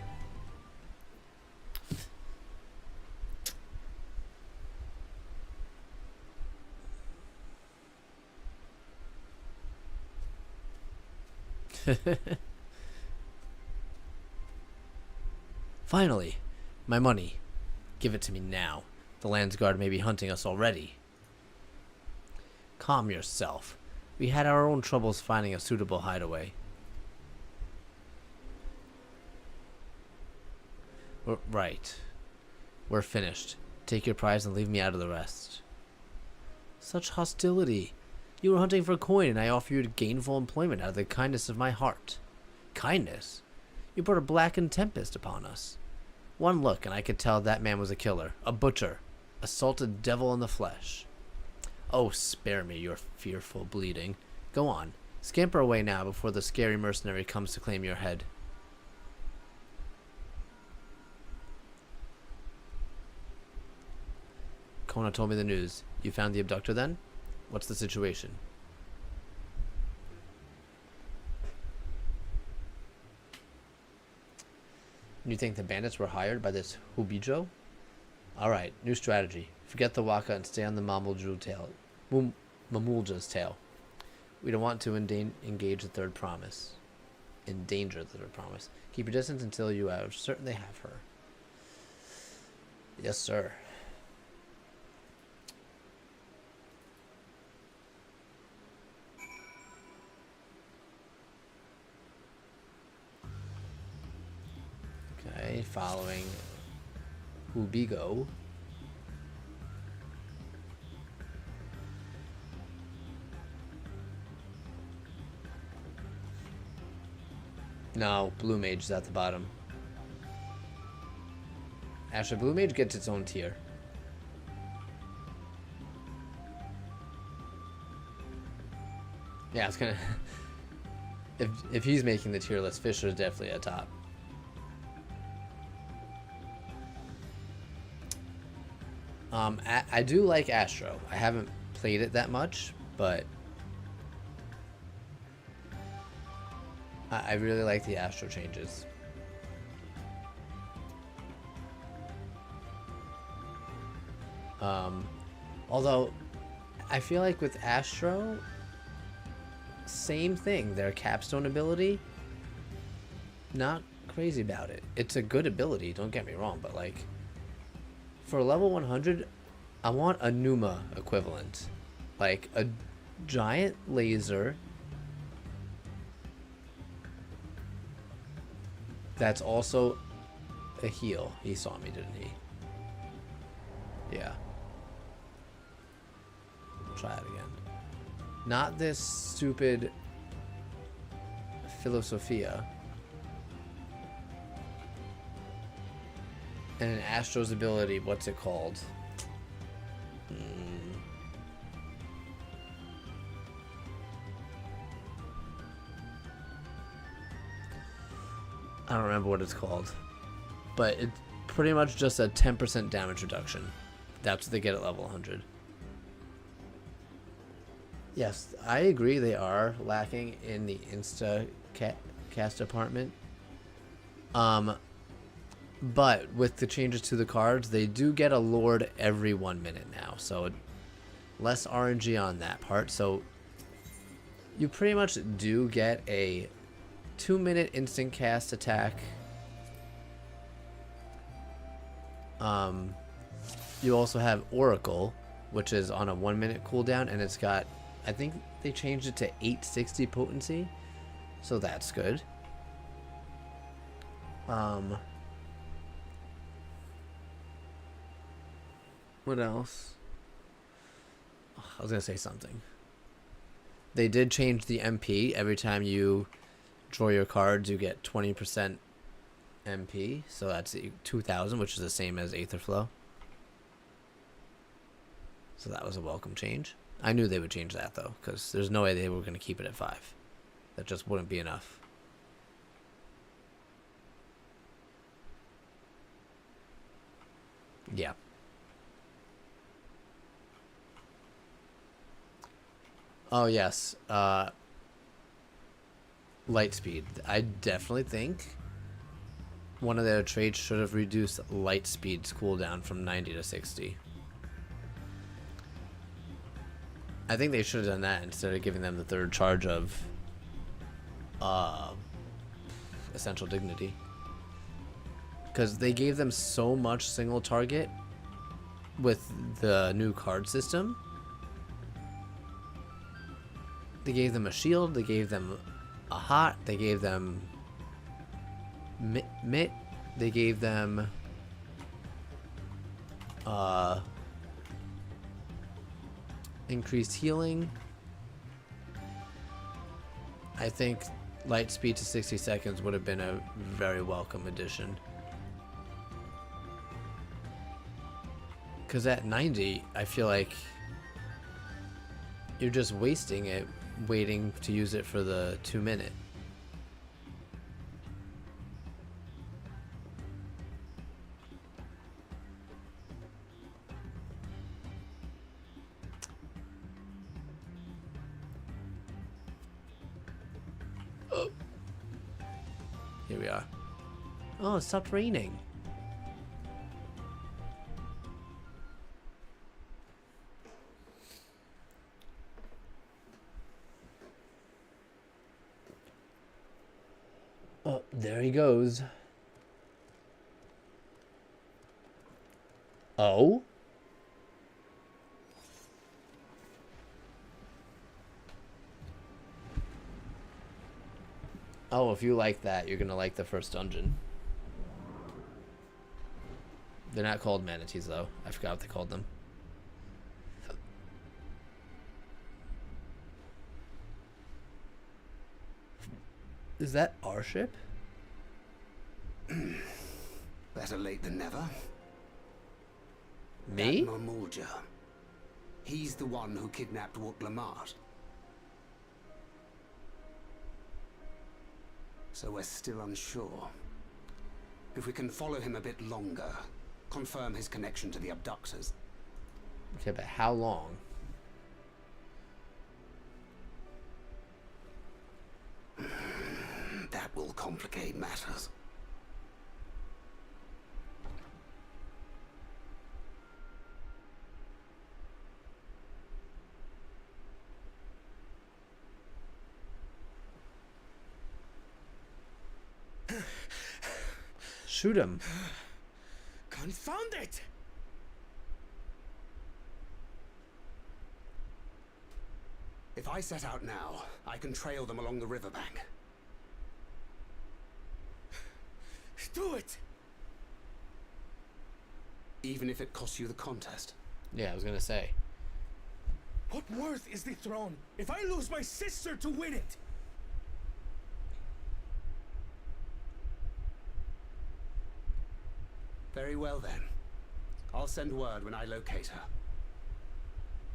Finally, my money. Give it to me now. The Landsguard may be hunting us already. Calm yourself. We had our own troubles finding a suitable hideaway. Right. We're finished. Take your prize and leave me out of the rest. Such hostility. You were hunting for coin and I offer you gainful employment out of the kindness of my heart. Kindness? You brought a blackened tempest upon us. One look and I could tell that man was a killer, a butcher, a salted devil in the flesh. Oh, spare me your fearful bleeding. Go on. Scamper away now before the scary mercenary comes to claim your head. Kona told me the news. You found the abductor then? What's the situation? You think the bandits were hired by this Hubijo? Alright, new strategy. Forget the Waka and stay on the Mamulja's tail. We don't want to engage the third promise. Endanger the third promise. Keep your distance until you are certain they have her. Yes, sir. Okay, following Hubigo. No, Blue Mage is at the bottom. Actually, Blue Mage gets its own tier. Yeah, it's gonna... if he's making the tier list, Fisher's definitely at top. I do like Astro. I haven't played it that much, but I really like the Astro changes. Although I feel like with Astro, same thing. Their capstone ability, not crazy about it. It's a good ability, don't get me wrong, but like for level 100, I want a Numa equivalent. Like a giant laser that's also a heal. He saw me, didn't he? Yeah. Try it again. Not this stupid Philosophia. And an Astro's ability, what's it called? I don't remember what it's called. But it's pretty much just a 10% damage reduction. That's what they get at level 100. Yes, I agree they are lacking in the cast department. But with the changes to the cards, they do get a Lord every 1 minute now. So less RNG on that part. So you pretty much do get a 2-minute instant cast attack. You also have Oracle, which is on a 1-minute cooldown, and it's got, I think they changed it to 860 potency, so that's good. What else? Oh, I was gonna say something. They did change the MP. Every time you draw your cards, you get 20% MP, so that's 2,000, which is the same as Aetherflow. So that was a welcome change. I knew they would change that though, because there's no way they were going to keep it at 5. That just wouldn't be enough. Yeah. Oh yes, light speed. I definitely think one of their traits should have reduced light speed's cooldown from 90 to 60. I think they should have done that instead of giving them the third charge of essential dignity. Because they gave them so much single target with the new card system. They gave them a shield, they gave them a hot, they gave them mit, they gave them increased healing. I think light speed to 60 seconds would have been a very welcome addition. Because at 90, I feel like you're just wasting it waiting to use it for the 2 minute. Here we are. Oh, it stopped raining. Oh, there he goes. Oh? Oh, if you like that, you're gonna like the first dungeon. They're not called manatees, though. I forgot what they called them. Is that our ship? Better late than never. Me? That Mamulja. He's the one who kidnapped Lamar. So we're still unsure. If we can follow him a bit longer, confirm his connection to the abductors. Okay, but how long? That will complicate matters. Shoot him. Confound it! If I set out now, I can trail them along the riverbank. Do it! Even if it costs you the contest. Yeah, I was gonna say. What worth is the throne if I lose my sister to win it? Very well then. I'll send word when I locate her.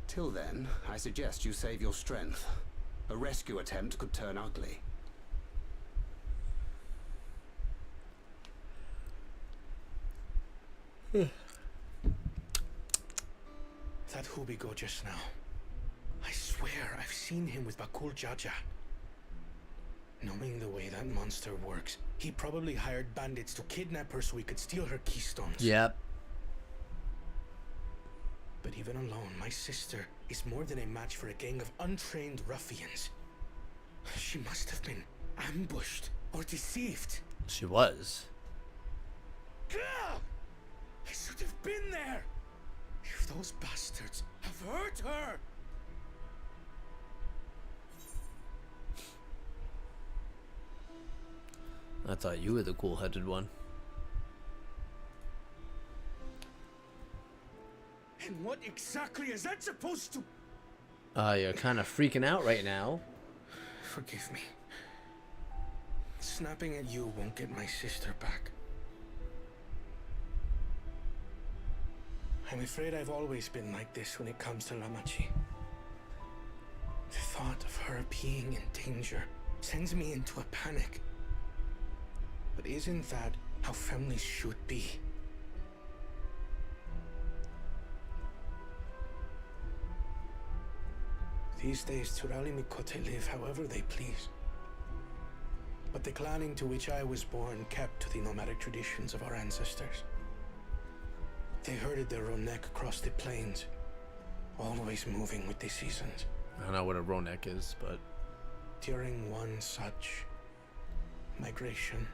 Till then, I suggest you save your strength. A rescue attempt could turn ugly. That Hubigo just now. I swear I've seen him with Bakul Jaja. Knowing the way that monster works, he probably hired bandits to kidnap her so he could steal her keystones. Yep. But even alone, my sister is more than a match for a gang of untrained ruffians. She must have been ambushed or deceived. She was. Gah! I should have been there! If those bastards have hurt her! I thought you were the cool-headed one. And what exactly is that supposed to... You're kind of freaking out right now. Forgive me. Snapping at you won't get my sister back. I'm afraid I've always been like this when it comes to Lamachi. The thought of her being in danger sends me into a panic. But isn't that how families should be? These days, Turali Mikote live however they please. But the clan into which I was born kept to the nomadic traditions of our ancestors. They herded their own neck across the plains, always moving with the seasons. I don't know what a Ronek is, but... During one such migration.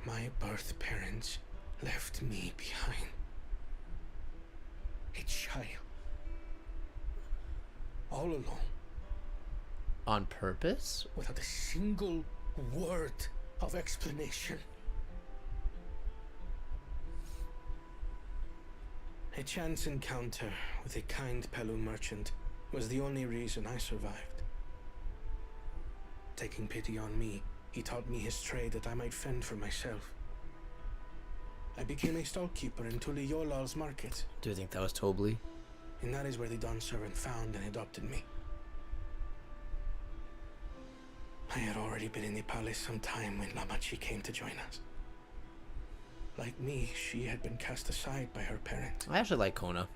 My birth parents left me behind. A child. All alone. On purpose? Without a single word of explanation. A chance encounter with a kind Pelu merchant was the only reason I survived. Taking pity on me, he taught me his trade that I might fend for myself. I became a stallkeeper in Tuliyolal's market. Do you think that was Tobli? And that is where the Dawn servant found and adopted me. I had already been in the palace some time when Lamachi came to join us. Like me, she had been cast aside by her parents. I actually like Kona.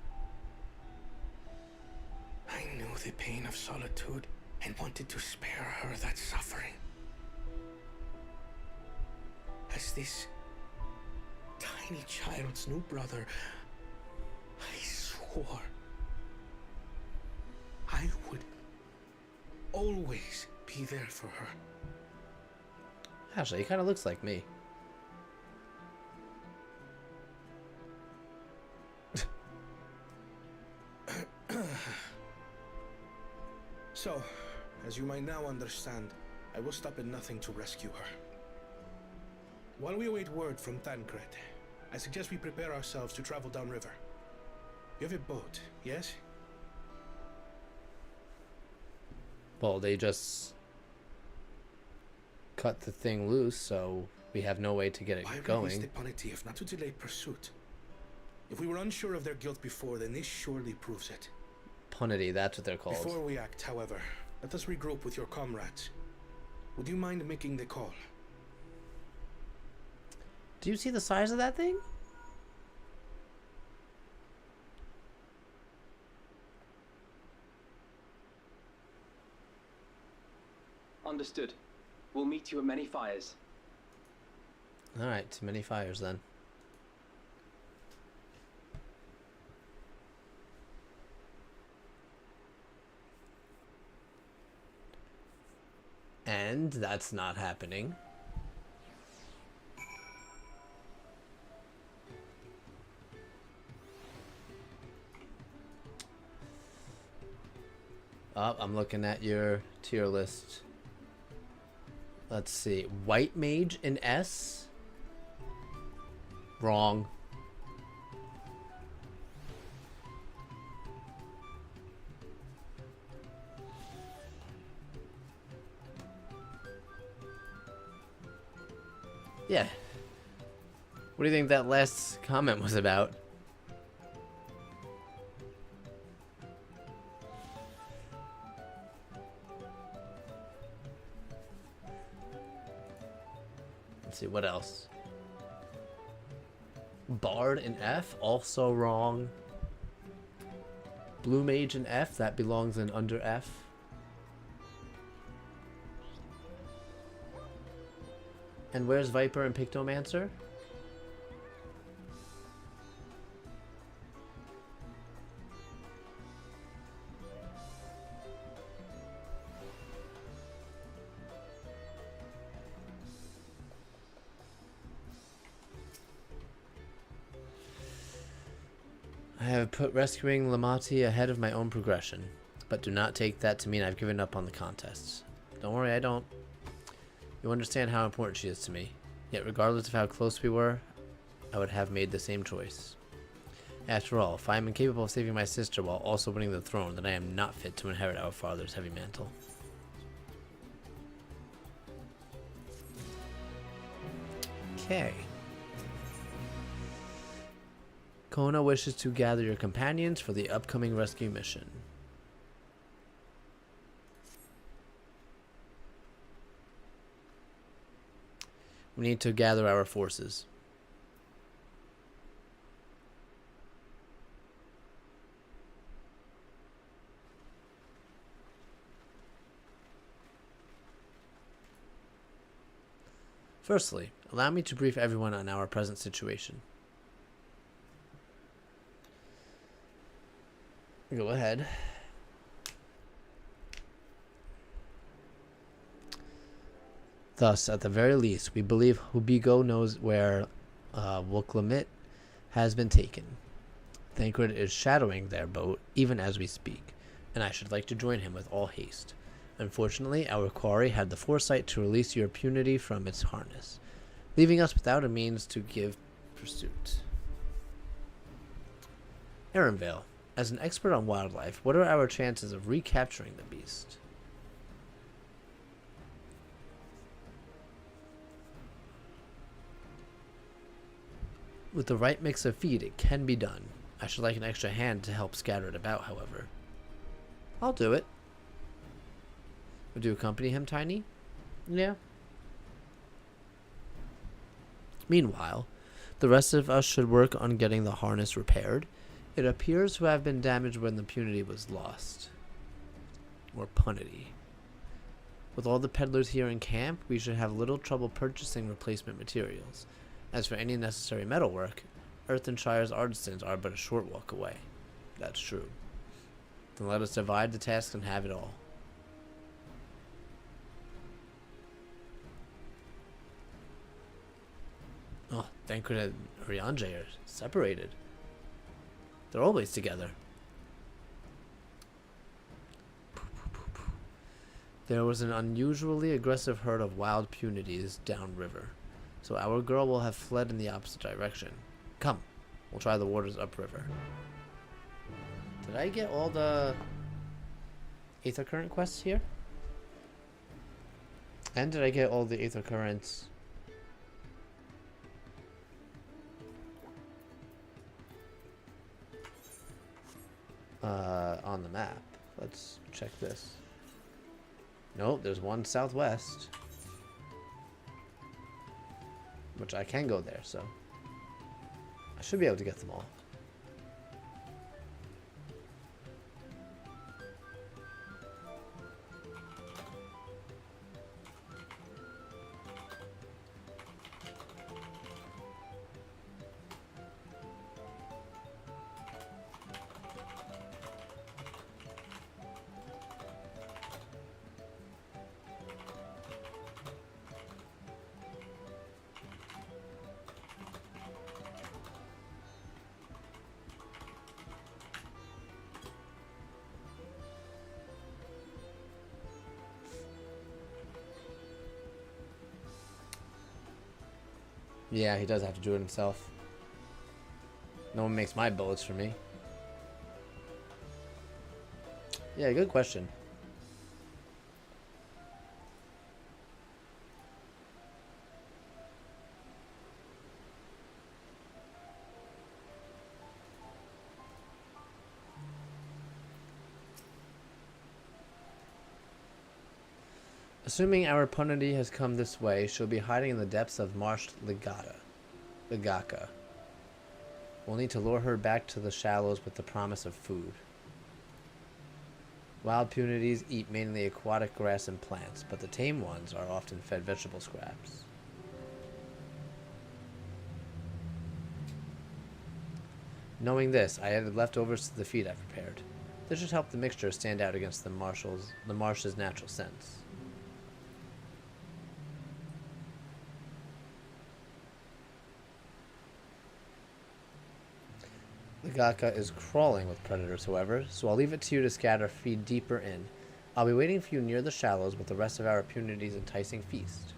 I knew the pain of solitude and wanted to spare her that suffering. As this tiny child's new brother, I swore I would always be there for her. Actually, he kind of looks like me. So, as you might now understand, I will stop at nothing to rescue her. While we await word from Tancred, I suggest we prepare ourselves to travel downriver. You have a boat, yes? Well, they just cut the thing loose, so we have no way to get it Why release going. the Panity if not to delay pursuit? If we were unsure of their guilt before, then this surely proves it. Punity, that's what they're called. Before we act, however, let us regroup with your comrades. Would you mind making the call? Do you see the size of that thing? Understood. We'll meet you at many fires. Alright, too many fires then. And that's not happening. Oh, I'm looking at your tier list. Let's see. White Mage in S? Wrong. Yeah. What do you think that last comment was about? Let's see, what else? Bard in F, also wrong. Blue Mage in F, that belongs in under F. And where's Viper and Pictomancer? I have put rescuing Lamati ahead of my own progression, but do not take that to mean I've given up on the contests. Don't worry, I don't. You understand how important she is to me. Yet regardless of how close we were, I would have made the same choice. After all, if I am incapable of saving my sister while also winning the throne, then I am not fit to inherit our father's heavy mantle. Okay. Kona wishes to gather your companions for the upcoming rescue mission. We need to gather our forces. Firstly, allow me to brief everyone on our present situation. Go ahead. Thus, at the very least, we believe Hubigo knows where Wuklamit has been taken. Thancred is shadowing their boat even as we speak, and I should like to join him with all haste. Unfortunately, our quarry had the foresight to release your punity from its harness, leaving us without a means to give pursuit. Erenvale, as an expert on wildlife, what are our chances of recapturing the beast? With the right mix of feed, it can be done. I should like an extra hand to help scatter it about, however. I'll do it. Would you accompany him, Tiny? Yeah. Meanwhile, the rest of us should work on getting the harness repaired. It appears to have been damaged when the punity was lost. Or punity. With all the peddlers here in camp, we should have little trouble purchasing replacement materials. As for any necessary metalwork, Earthenshire's artisans are but a short walk away. That's true. Then let us divide the tasks and have it all. Oh, Thancred and Urianger are separated. They're always together. There was an unusually aggressive herd of wild punities downriver, so our girl will have fled in the opposite direction. Come, we'll try the waters upriver. Did I get all the Aether Current quests here? And did I get all the Aether Currents on the map? Let's check this. Nope, there's one southwest, which I can go there, so I should be able to get them all. Yeah, he does have to do it himself. No one makes my bullets for me. Yeah, good question. Assuming our punity has come this way, she'll be hiding in the depths of Marsh Ligaka. We'll need to lure her back to the shallows with the promise of food. Wild punities eat mainly aquatic grass and plants, but the tame ones are often fed vegetable scraps. Knowing this, I added leftovers to the feed I prepared. This should help the mixture stand out against the marsh's natural scents. Ligaka is crawling with predators, however, so I'll leave it to you to scatter feed deeper in. I'll be waiting for you near the shallows with the rest of our punity's enticing feast.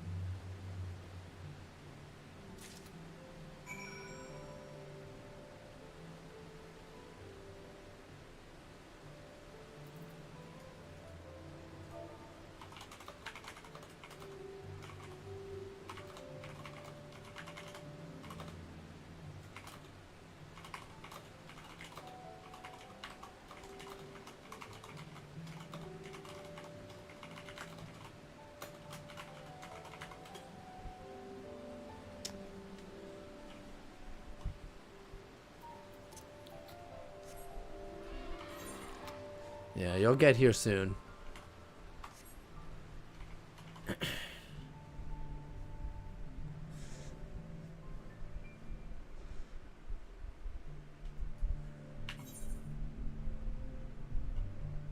Yeah, you'll get here soon.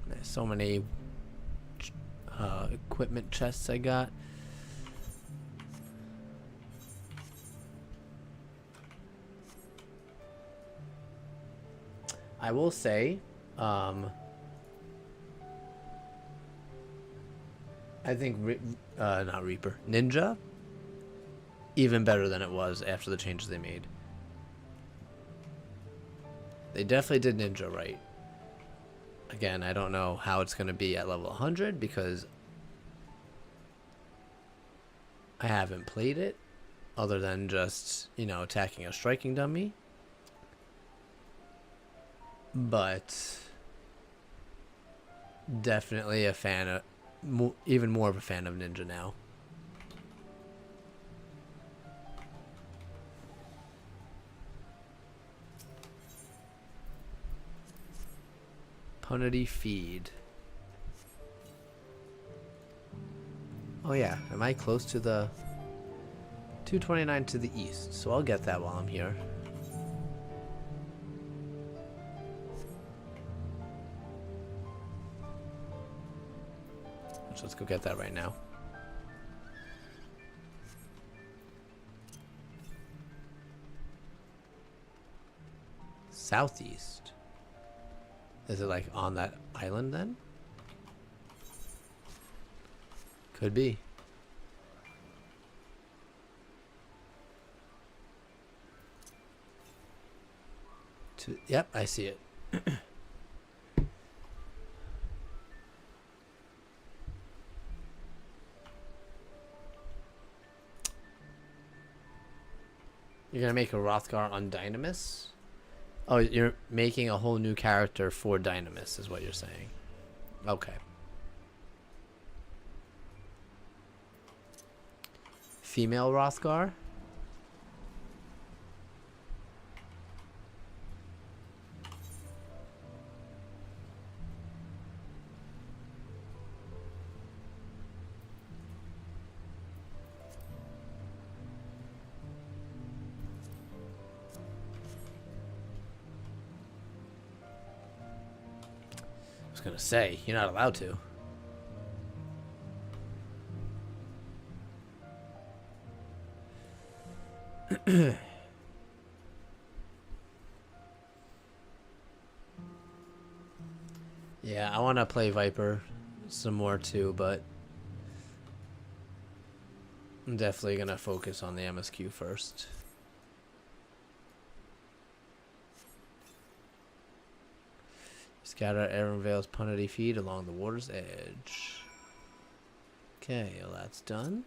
There's so many equipment chests I got. I will say, I think not Reaper, Ninja, even better than it was after the changes they made. They definitely did Ninja right. Again, I don't know how it's going to be at level 100 because I haven't played it other than just, you know, attacking a striking dummy. But definitely a fan of, even more of a fan of Ninja now. Punity feed. Oh yeah, am I close to the 229 to the east? So I'll get that while I'm here. So let's go get that right now. Southeast. Is it like on that island then? Could be. Yep, I see it. You're gonna make a Rothgar on Dynamis? Oh, you're making a whole new character for Dynamis, is what you're saying. Okay. Female Rothgar? I was gonna say, you're not allowed to. Yeah, I want to play Viper some more too, but I'm definitely gonna focus on the MSQ first. Scatter Aaronvale's punity feed along the water's edge. Okay, well that's done.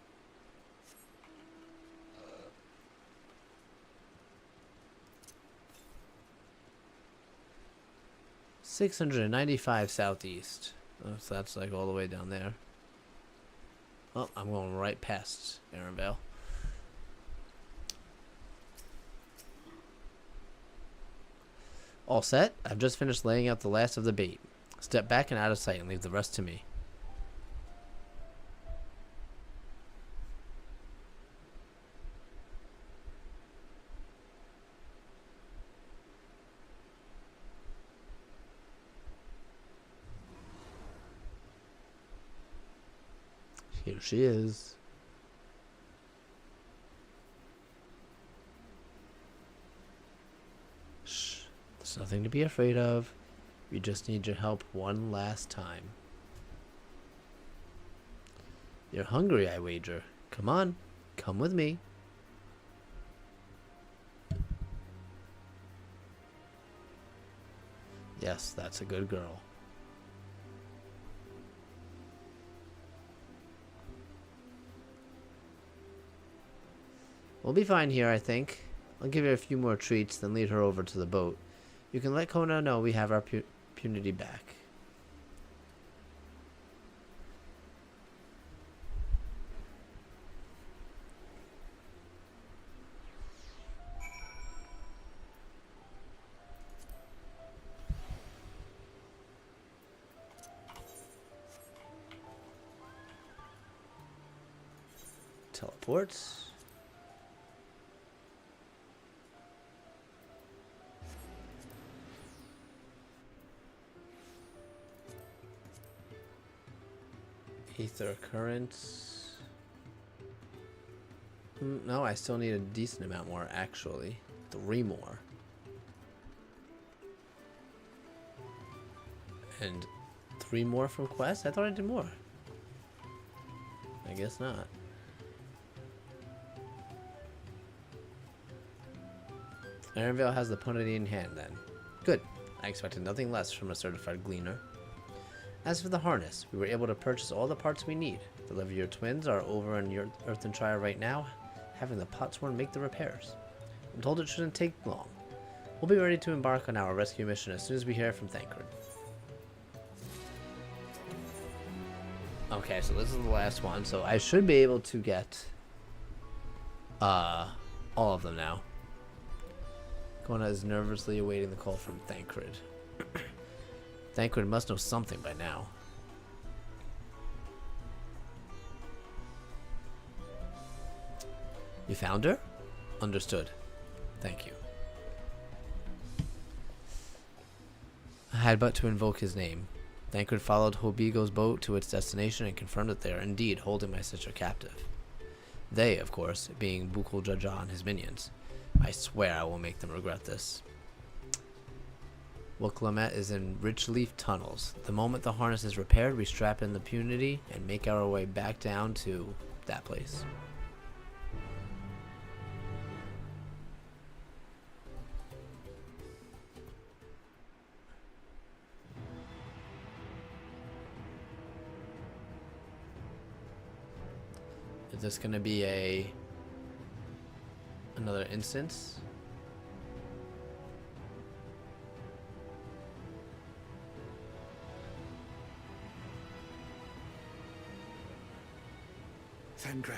$695 southeast. Oh, so that's like all the way down there. Oh, I'm going right past Aaronvale. All set. I've just finished laying out the last of the bait. Step back and out of sight and leave the rest to me. Here she is. Shh. There's nothing to be afraid of. We just need your help one last time. You're hungry, I wager. Come on. Come with me. Yes, that's a good girl. We'll be fine here, I think. I'll give her a few more treats, then lead her over to the boat. You can let Kona know we have our punity back. Teleports. Ether currents. No, I still need a decent amount more, actually. 3 more. And 3 more from quests? I thought I did more. I guess not. Ironvale has the punity in hand then. Good. I expected nothing less from a certified gleaner. As for the harness, we were able to purchase all the parts we need. The Levier twins are over in your Earthen Shire right now, having the Potsworn make the repairs. I'm told it shouldn't take long. We'll be ready to embark on our rescue mission as soon as we hear from Thancred. Okay, so this is the last one, so I should be able to get all of them now. Kona is nervously awaiting the call from Thancred. Thancred must know something by now. You found her? Understood. Thank you. I had but to invoke his name. Thancred followed Hobigo's boat to its destination and confirmed that they are indeed holding my sister captive. They, of course, being Bukul Jaja and his minions. I swear I will make them regret this. Wuklamet is in Rich Leaf tunnels. The moment the harness is repaired, we strap in the punity and make our way back down to that place. Is this gonna be another instance? Thancred.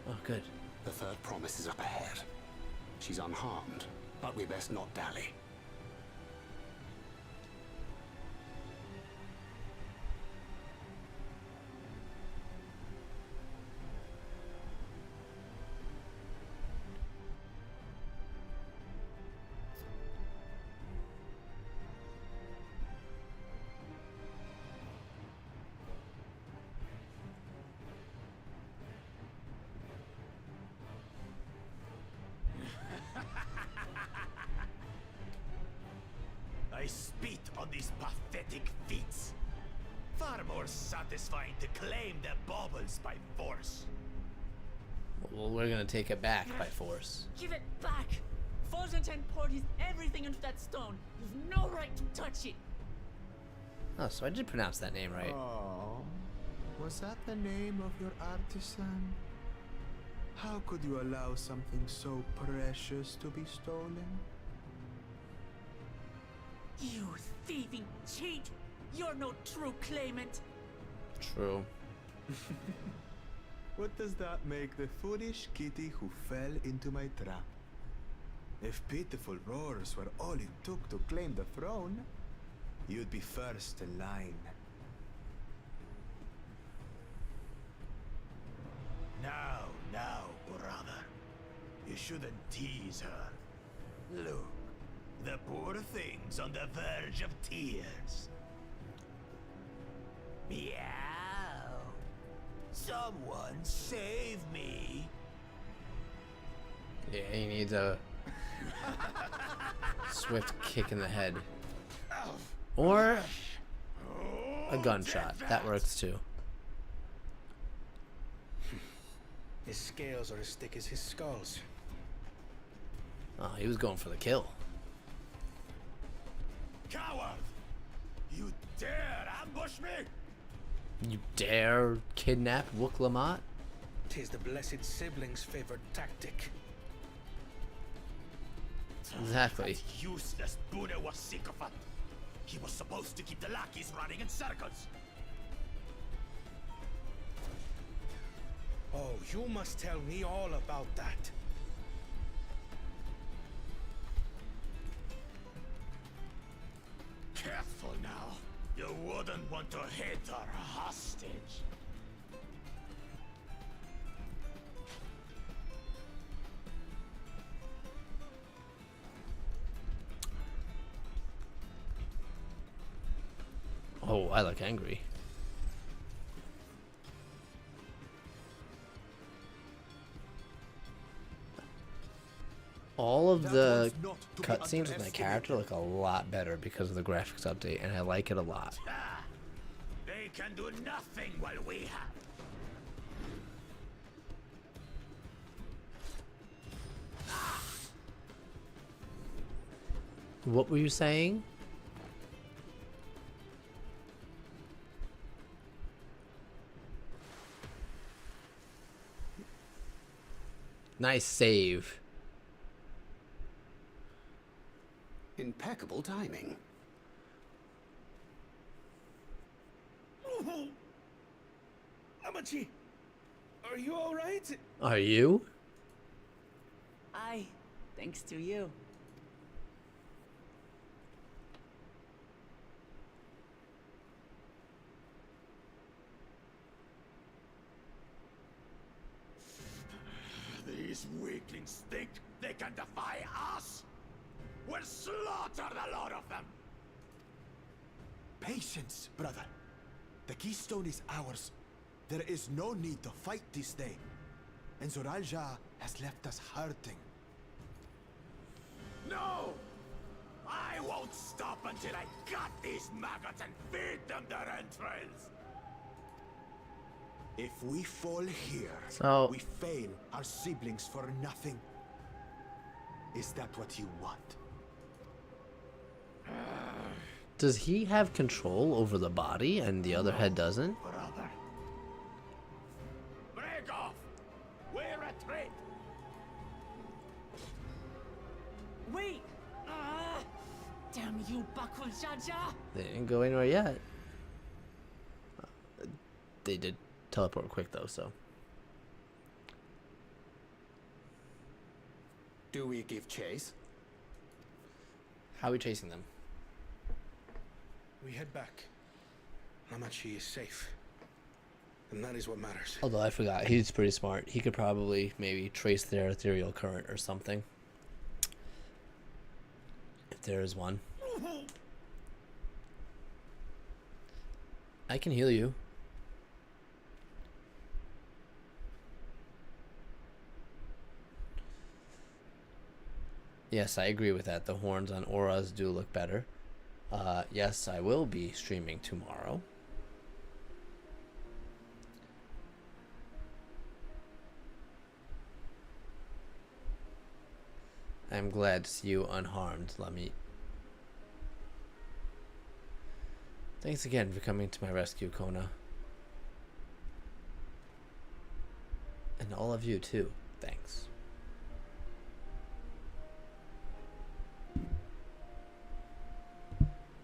Oh, good. The third promise is up ahead. She's unharmed, but we best not dally. I spit on these pathetic feats. Far more satisfying to claim the baubles by force. Well, we're gonna take it back by force. Give it back! Forzenten poured his everything into that stone. You've no right to touch it. Oh, so I did pronounce that name right. Oh, was that the name of your artisan? How could you allow something so precious to be stolen? You thieving cheat! You're no true claimant. True. What does that make the foolish kitty who fell into my trap? If pitiful roars were all it took to claim the throne, you'd be first in line. Now, brother. You shouldn't tease her. Look, the poor thing's on the verge of tears. Meow. Someone save me. Yeah, he needs a swift kick in the head. Or a gunshot. That works too. His scales are as thick as his skulls. Oh, he was going for the kill. Coward! You dare ambush me? You dare kidnap Wuklamat? 'Tis the blessed sibling's favorite tactic. Exactly. That useless Buddha was sycophant. He was supposed to keep the lackeys running in circles. Oh, you must tell me all about that. Careful now. You wouldn't want to hit her hostage. Oh, I look angry. All of That the one's not to be cutscenes with my character look underestimated. a lot better because of the graphics update, and I like it a lot. Ah, they can do nothing while we have. What were you saying? Nice save. Impeccable timing. Amachi, are you all right? Are you? Aye, thanks to you. These weaklings think they can defy us? We'll slaughter the lot of them! Patience, brother. The keystone is ours. There is no need to fight this day. And Zoralja has left us hurting. No! I won't stop until I gut these maggots and feed them their entrails! If we fall here, So- we fail our siblings for nothing. Is that what you want? Does he have control over the body and the other head doesn't? Brother. Break off! We retreat! Wait! Damn you, Bakul Jaja! They didn't go anywhere yet. They did teleport quick though, so. Do we give chase? How are we chasing them? We head back. Amachi is safe. And that is what matters. Although I forgot, he's pretty smart. He could probably maybe trace their ethereal current or something. If there is one. I can heal you. Yes, I agree with that. The horns on auras do look better. Yes, I will be streaming tomorrow. I'm glad to see you unharmed, Lamia. Thanks again for coming to my rescue, Kona. And all of you, too. Thanks.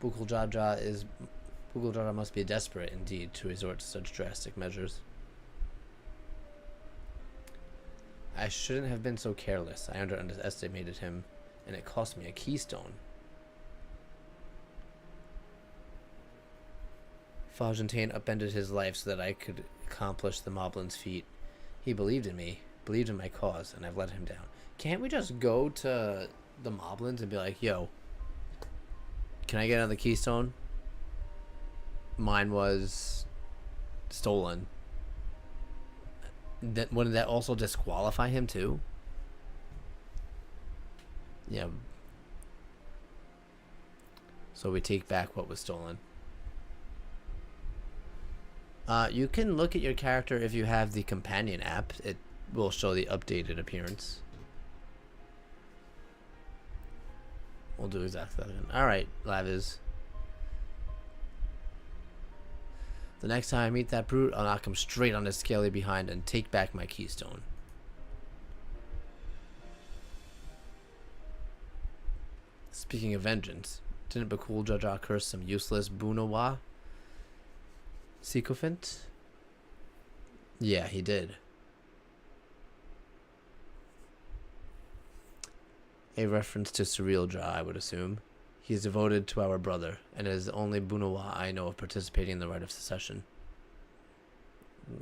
Bukul must be desperate indeed to resort to such drastic measures. I shouldn't have been so careless. I underestimated him, and it cost me a keystone. Fajentane upended his life so that I could accomplish the Moblin's feat. He believed in me, believed in my cause, and I've let him down. Can't we just go to the Moblins and be like, yo, can I get another keystone? Mine was stolen. Wouldn't that also disqualify him too? Yeah. So we take back what was stolen. You can look at your character if you have the companion app. It will show the updated appearance. We'll do exactly that again. Alright, Laviz. The next time I meet that brute, I'll knock him straight on his scaly behind and take back my keystone. Speaking of vengeance, didn't Bakul Jaja curse some useless Bunawa sycophant? Yeah, he did. A reference to Surreal Jaw, I would assume. He is devoted to our brother, and is the only Bunawa I know of participating in the rite of secession.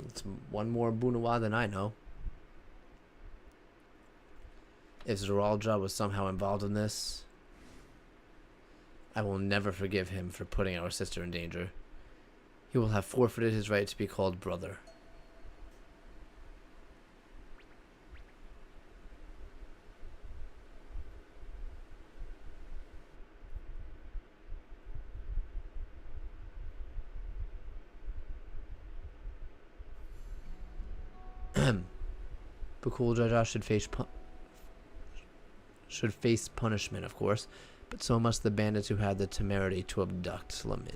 It's one more Bunawa than I know. If Zeralja was somehow involved in this, I will never forgive him for putting our sister in danger. He will have forfeited his right to be called brother. Bakul Jaja should face punishment, of course, but so must the bandits who had the temerity to abduct Lamia.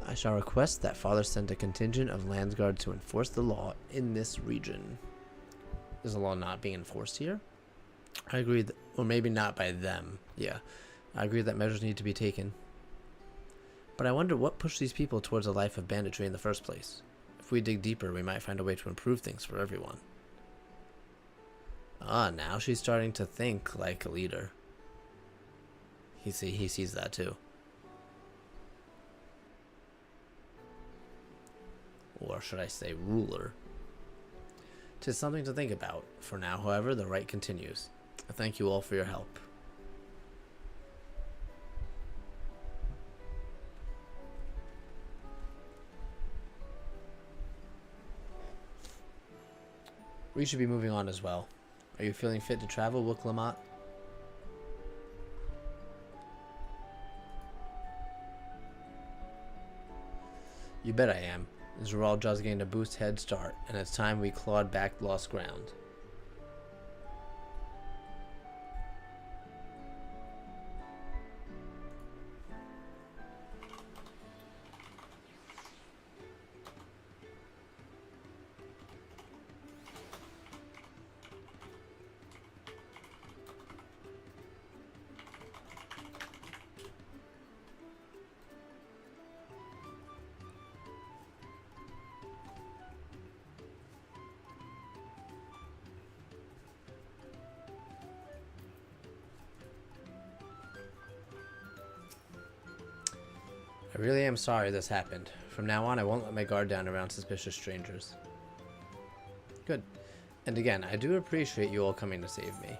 I shall request that Father send a contingent of Landsguard to enforce the law in this region. Is the law not being enforced here? I agree, or maybe not by them. Yeah, I agree that measures need to be taken. But I wonder what pushed these people towards a life of banditry in the first place. If we dig deeper, we might find a way to improve things for everyone. Ah, now she's starting to think like a leader. He sees that too. Or should I say ruler. 'Tis something to think about. For now, however, the rite continues. I thank you all for your help. We should be moving on as well. Are you feeling fit to travel, Wuklamat? You bet I am. Zeral just gained a boost head start, and it's time we clawed back lost ground. I really am sorry this happened. From now on, I won't let my guard down around suspicious strangers. Good. And again, I do appreciate you all coming to save me.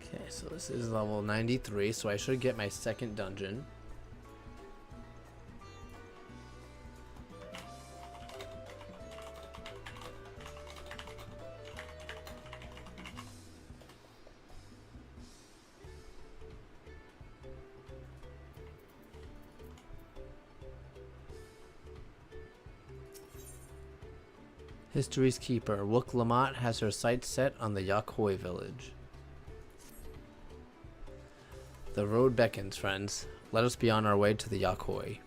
Okay, so this is level 93, so I should get my second dungeon. History's Keeper. Wook Lamont has her sights set on the Yakhoi village. The road beckons, friends. Let us be on our way to the Yakhoi.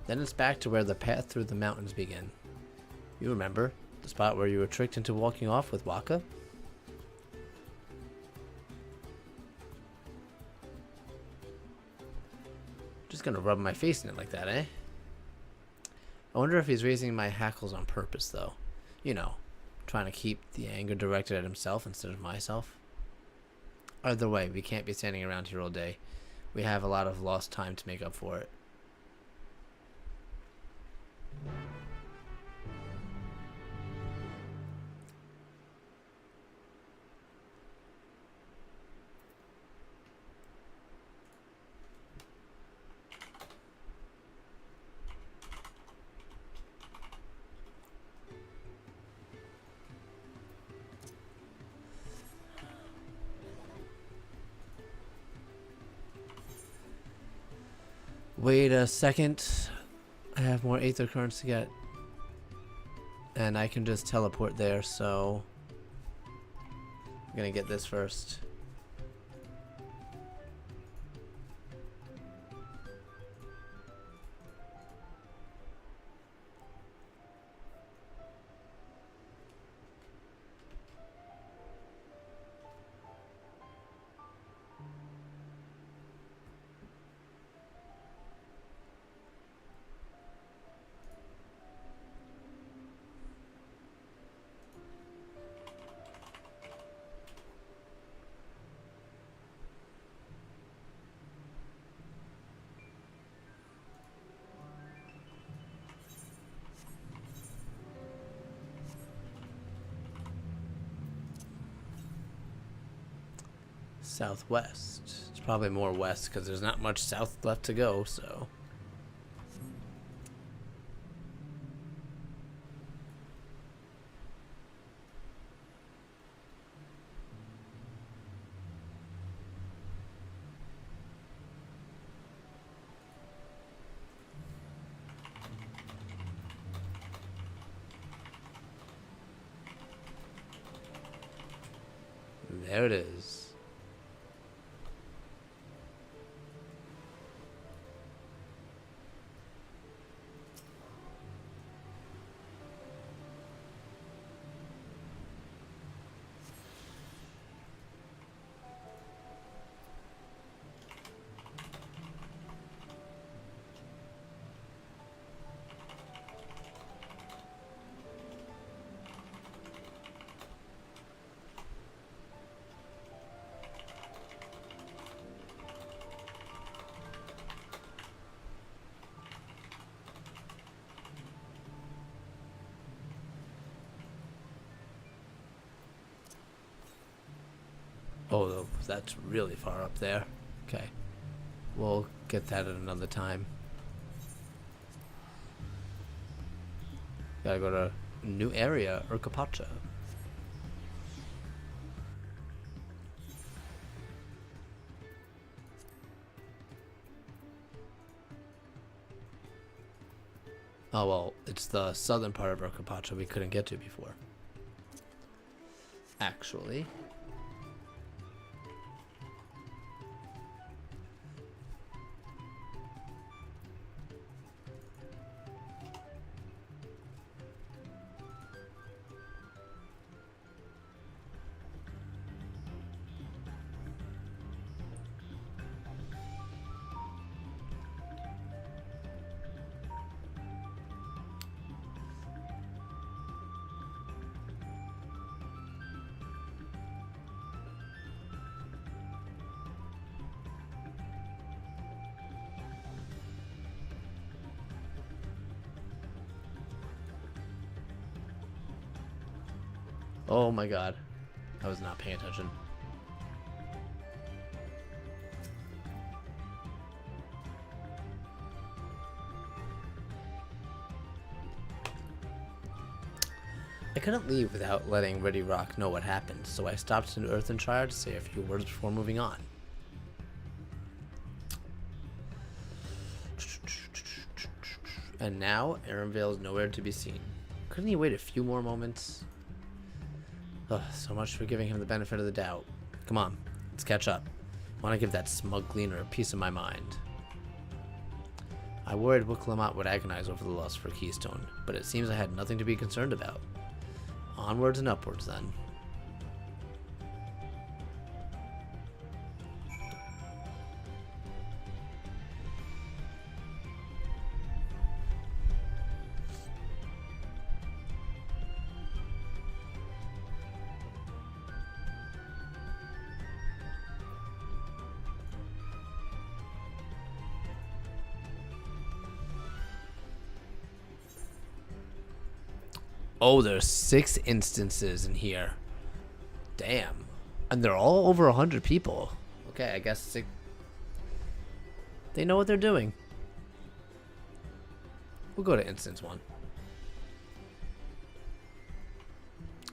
Then it's back to where the path through the mountains begin. You remember, the spot where you were tricked into walking off with Waka? Just gonna rub my face in it like that, eh? I wonder if he's raising my hackles on purpose, though. You know, trying to keep the anger directed at himself instead of myself. Either way, we can't be standing around here all day. We have a lot of lost time to make up for it. Wait a second. I have more Aether Currents to get. And I can just teleport there, so I'm gonna get this first. Southwest. It's probably more west because there's not much south left to go, so. There it is. Oh, that's really far up there. Okay. We'll get that at another time. Gotta go to a new area, Urkapacha. Oh, well, it's the southern part of Urkapacha we couldn't get to before. Actually. Oh my god. I was not paying attention. I couldn't leave without letting Ready Rock know what happened, so I stopped in Earthenshire to say a few words before moving on. And now, Aaronvale is nowhere to be seen. Couldn't he wait a few more moments? Ugh, so much for giving him the benefit of the doubt. Come on, let's catch up. I want to give that smug gleaner a piece of my mind. I worried Lamia would agonize over the lust for Keystone, but it seems I had nothing to be concerned about. Onwards and upwards, then. Oh, there's 6 instances in here. Damn. And they're all over 100 people. Okay, I guess they know what they're doing. We'll go to instance 1.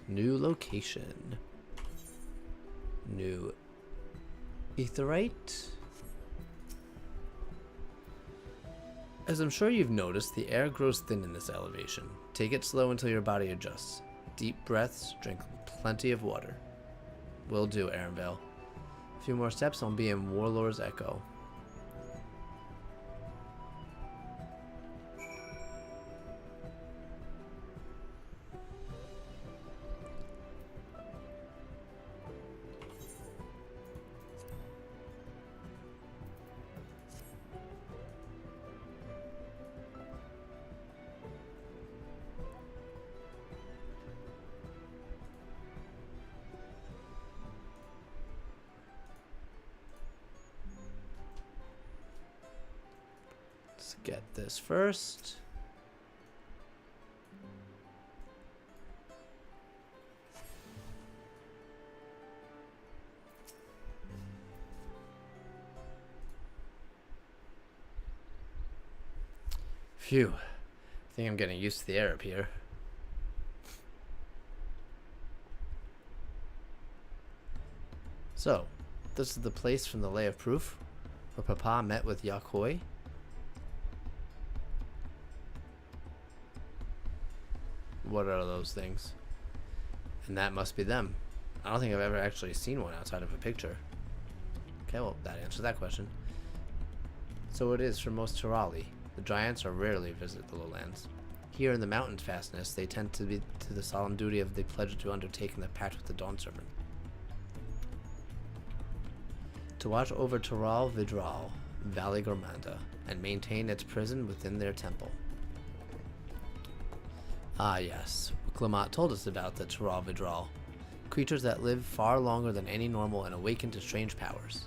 New location. New Aetheryte. As I'm sure you've noticed, the air grows thin in this elevation. Take it slow until your body adjusts. Deep breaths, drink plenty of water. Will do, Arenvale. A few more steps, I'll be in Warlord's Echo. Let's get this first. Phew. I think I'm getting used to the air up here. So, this is the place from the Lay of Proof, where Papa met with Yakoi. What are those things? And that must be them. I don't think I've ever actually seen one outside of a picture. Okay, well, that answers that question. So it is for most Turali. The giants are rarely visit the lowlands. Here in the mountain fastness, they tend to be to the solemn duty of the pledge to undertake in the pact with the Dawn Servant. To watch over Tural Vidral, Valley Gormanda, and maintain its prison within their temple. Ah yes, Lamia told us about the Tural Vidral, creatures that live far longer than any normal and awaken to strange powers.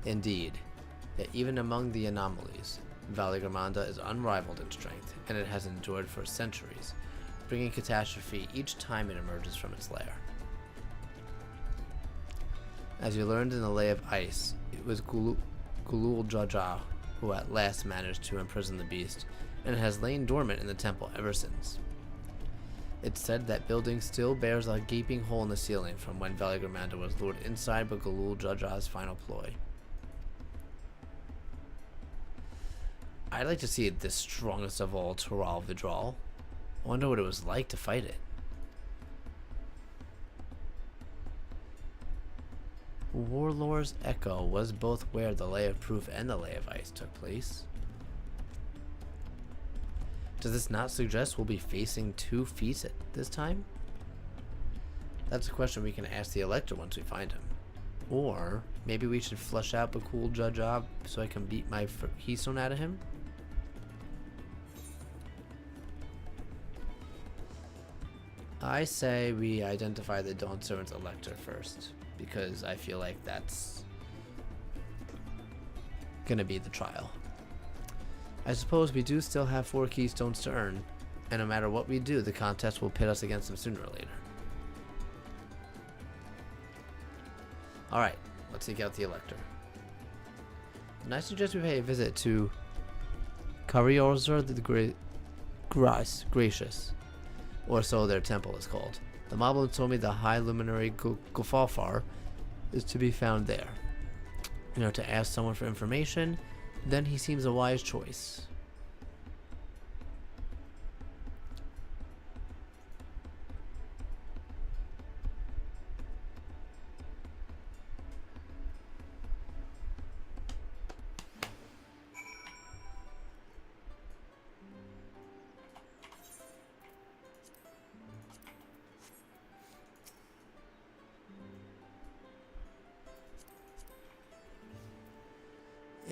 Indeed, yet even among the anomalies, Valley Gormanda is unrivaled in strength, and it has endured for centuries, bringing catastrophe each time it emerges from its lair. As you learned in the Lay of Ice, it was Gulul Jaja who at last managed to imprison the beast, and it has lain dormant in the temple ever since. It's said that building still bears a gaping hole in the ceiling from when Valley Gormanda was lured inside by Gulul Jaja's final ploy. I'd like to see the strongest of all Tural Vidral. I wonder what it was like to fight it. Warlord's Echo was both where the Lay of Proof and the Lay of Ice took place. Does this not suggest we'll be facing 2 feats at this time? That's a question we can ask the Elector once we find him. Or maybe we should flush out Bakul Jajab so I can beat my Keystone out of him? I say we identify the Dawn Servant's Elector first, because I feel like that's gonna be the trial. I suppose we do still have 4 Keystones to earn, and no matter what we do, the contest will pit us against them sooner or later. Alright, let's seek out the Elector. And I suggest we pay a visit to Kariorzer the Gracious, or so their temple is called. The Moblin told me the High Luminary Gufalfar is to be found there. To ask someone for information, then he seems a wise choice.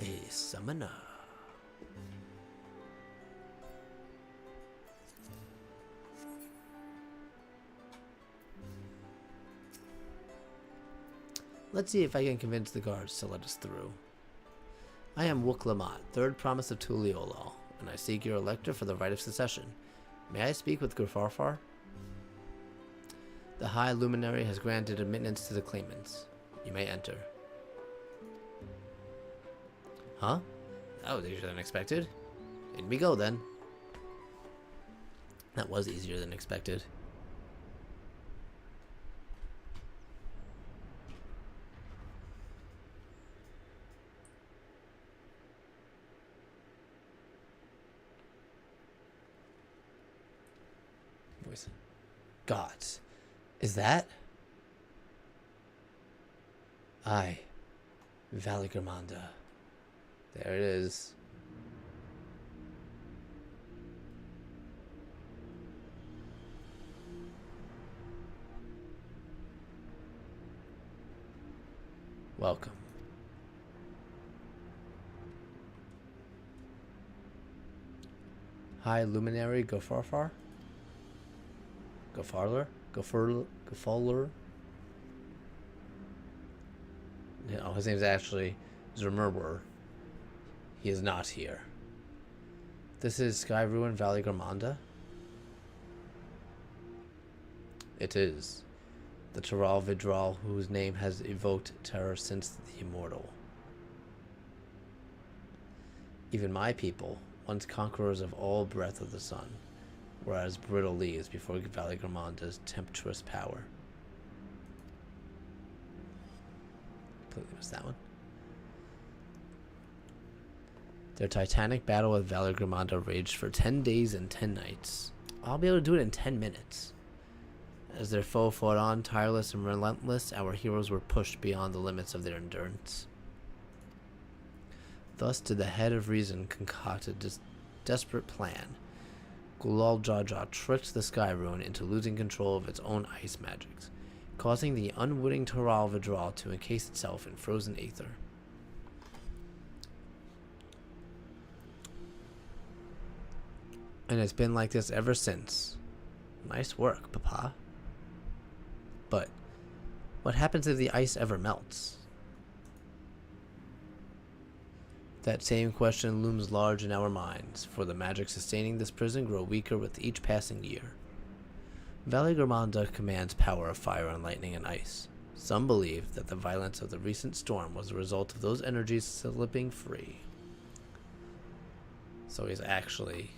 A summoner. Let's see if I can convince the guards to let us through. I am Wook Lamont, third promise of Tuliolal, and I seek your elector for the right of succession. May I speak with Gurfarfar? The High Luminary has granted admittance to the claimants. You may enter. Huh? That was easier than expected. In we go then. That was easier than expected. Voice. Gods. Is that? Aye. Valigermanda. There it is. Welcome. High Luminary Gurfarfar? Gaffarler? No, his name's actually Zermurwer. He is not here. This is Sky Ruin Valley Garmanda? It is. The Taral Vidral, whose name has evoked terror since the immortal. Even my people, once conquerors of all breath of the sun, were as brittle leaves before Valley Garmanda's tempestuous power. Completely missed that one. Their titanic battle with Valley Garmanda raged for 10 days and 10 nights. I'll be able to do it in 10 minutes. As their foe fought on, tireless and relentless, our heroes were pushed beyond the limits of their endurance. Thus did the head of reason concoct a desperate plan. Gulal Jaja tricked the Sky Ruin into losing control of its own ice magics, causing the unwitting Taral Vidral to encase itself in frozen aether. And it's been like this ever since. Nice work, Papa. But what happens if the ice ever melts? That same question looms large in our minds, for the magic sustaining this prison grow weaker with each passing year. Valley Garmanda commands power of fire and lightning and ice. Some believe that the violence of the recent storm was a result of those energies slipping free. So he's actually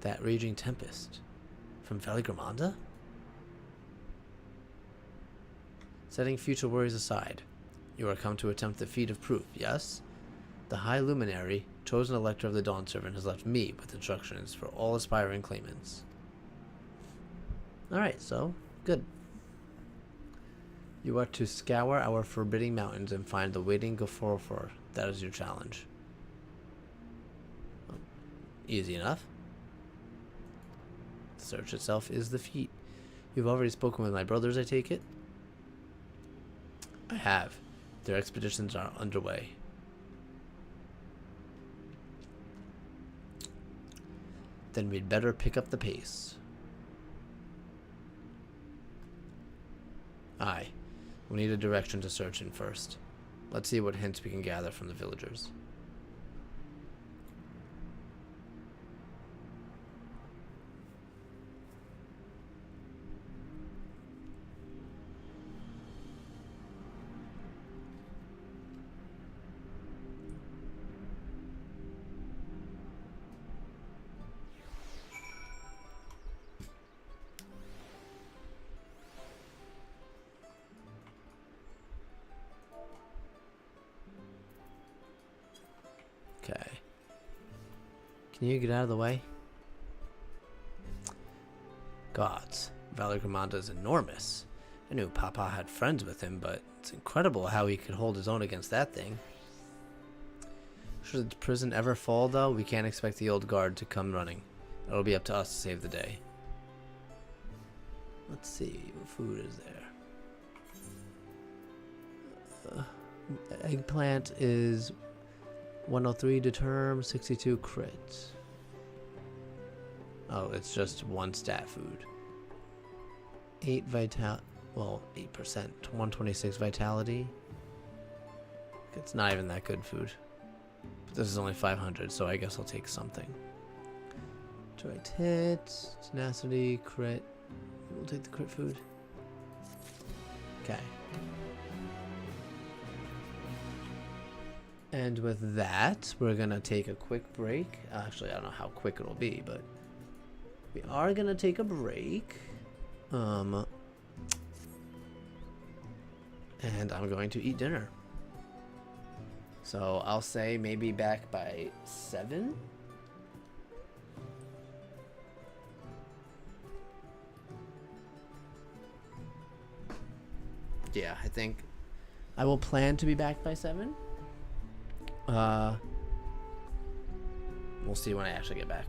that raging tempest from Valley Garmanda? Setting future worries aside, you are come to attempt the feat of proof, yes? The High Luminary, chosen elector of the Dawn Servant, has left me with instructions for all aspiring claimants. Alright, so, good. You are to scour our forbidding mountains and find the waiting Gaffarfar. That is your challenge. Easy enough. The search itself is the feat. You've already spoken with my brothers, I take it? I have. Their expeditions are underway. Then we'd better pick up the pace. Aye. We need a direction to search in first. Let's see what hints we can gather from the villagers. Okay. Can you get out of the way? Gods, Valor Gramanda is enormous. I knew Papa had friends with him, but it's incredible how he could hold his own against that thing. Should the prison ever fall, though, we can't expect the old guard to come running. It'll be up to us to save the day. Let's see, what food is there? Eggplant is 103 determ, 62 crit. Oh, it's just one stat food. 8 8%, 126 vitality. It's not even that good food. But this is only 500, so I guess I'll take something. Direct hit, tenacity, crit. We'll take the crit food. Okay. And with that, we're gonna take a quick break. Actually, I don't know how quick it'll be, but we are gonna take a break. And I'm going to eat dinner. So I'll say maybe back by 7. Yeah, I think I will plan to be back by 7. We'll see when I actually get back.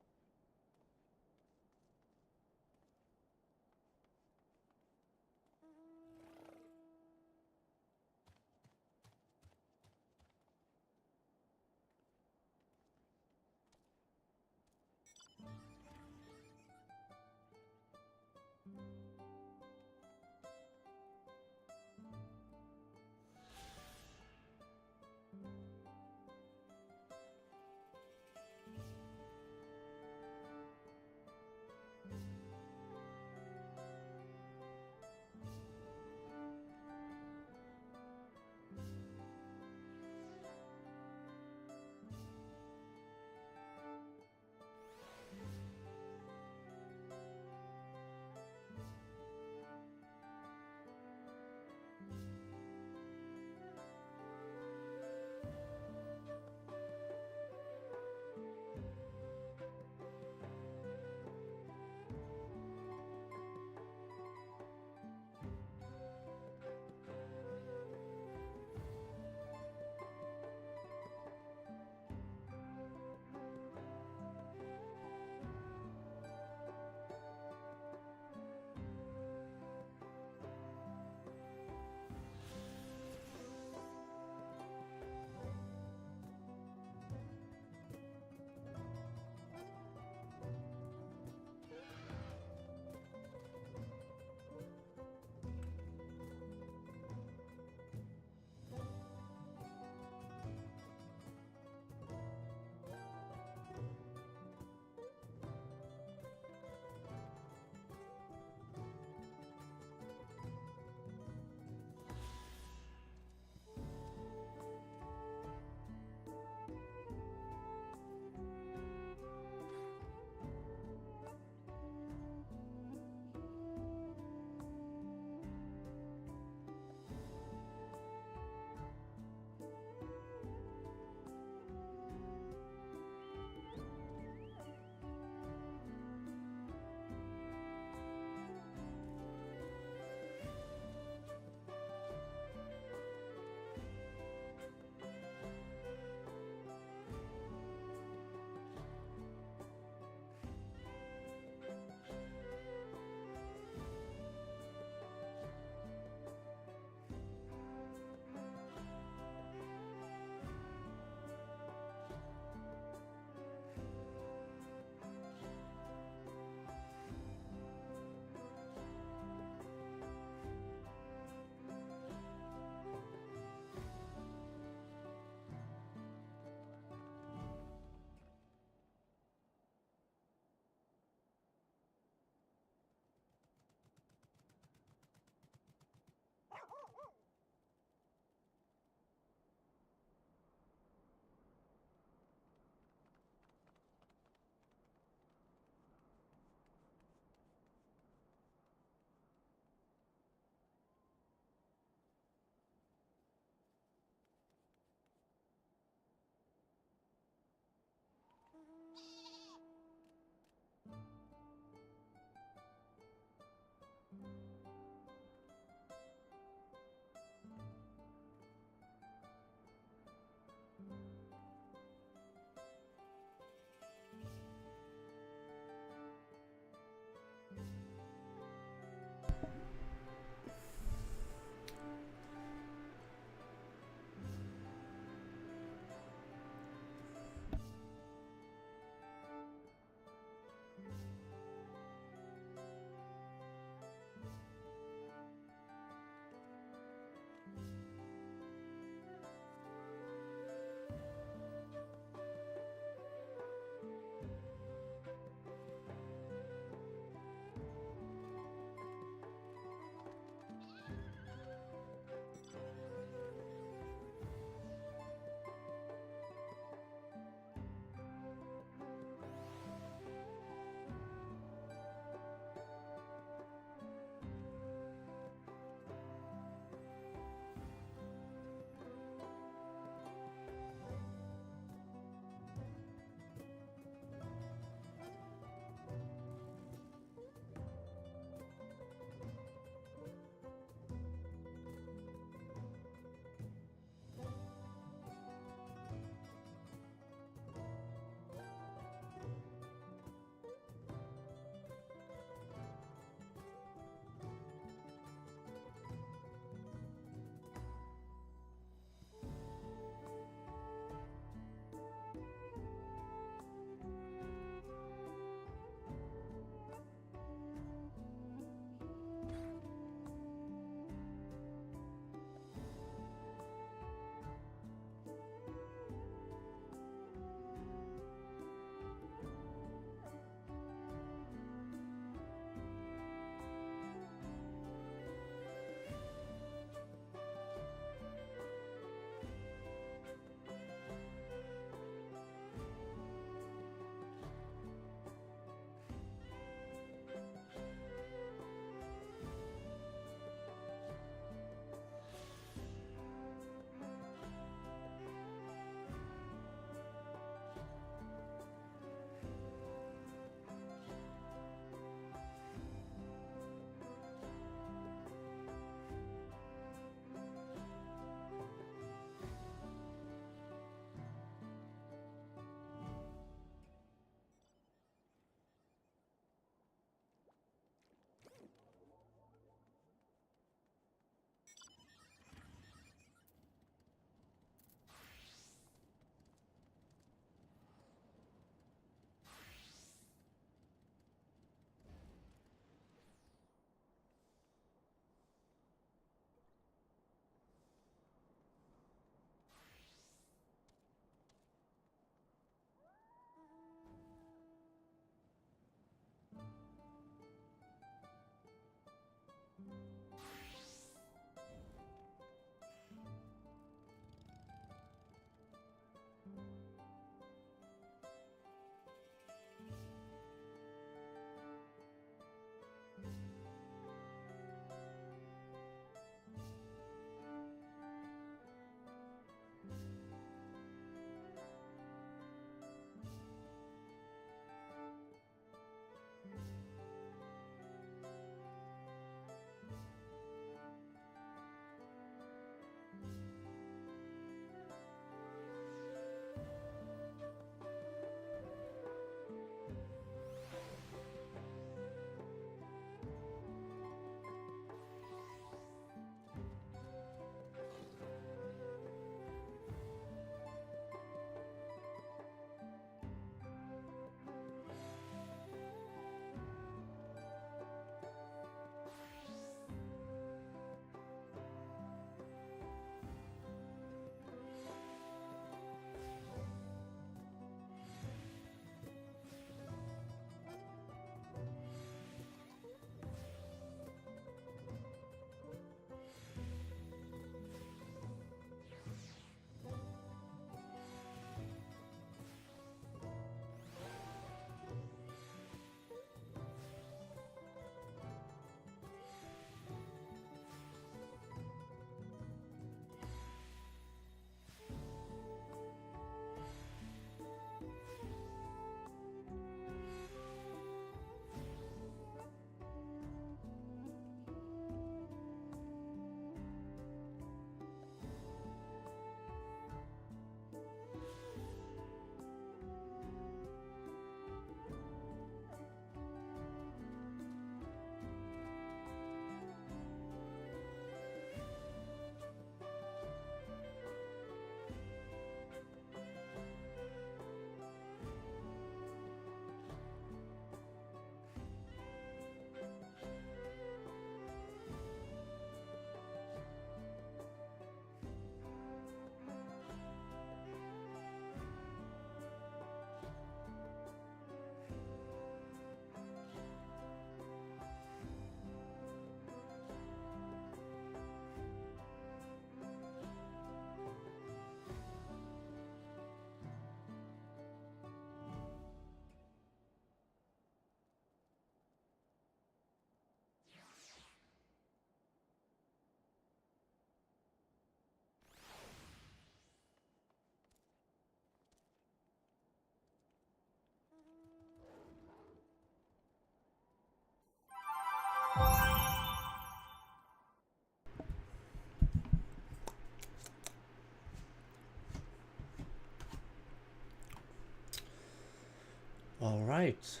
Alright.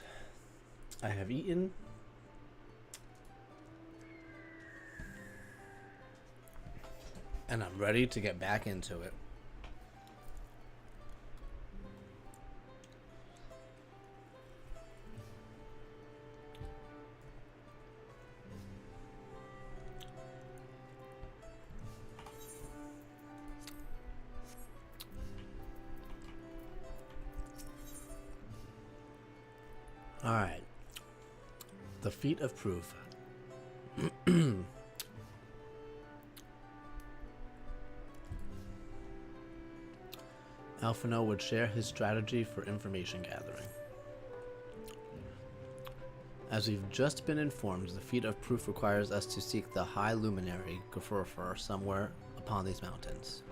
I have eaten. And I'm ready to get back into it. Alright. The feat of proof. Alphino would share his strategy for information gathering. As we've just been informed, the feat of proof requires us to seek the High Luminary Gafurfur somewhere upon these mountains.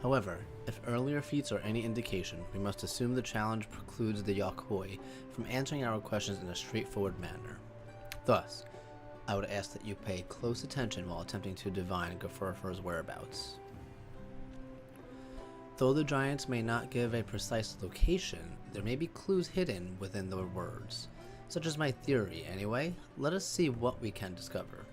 However, if earlier feats are any indication, we must assume the challenge precludes the Yakhoi from answering our questions in a straightforward manner. Thus, I would ask that you pay close attention while attempting to divine Gafurfur's whereabouts. Though the giants may not give a precise location, there may be clues hidden within the words. Such is my theory, anyway. Let us see what we can discover.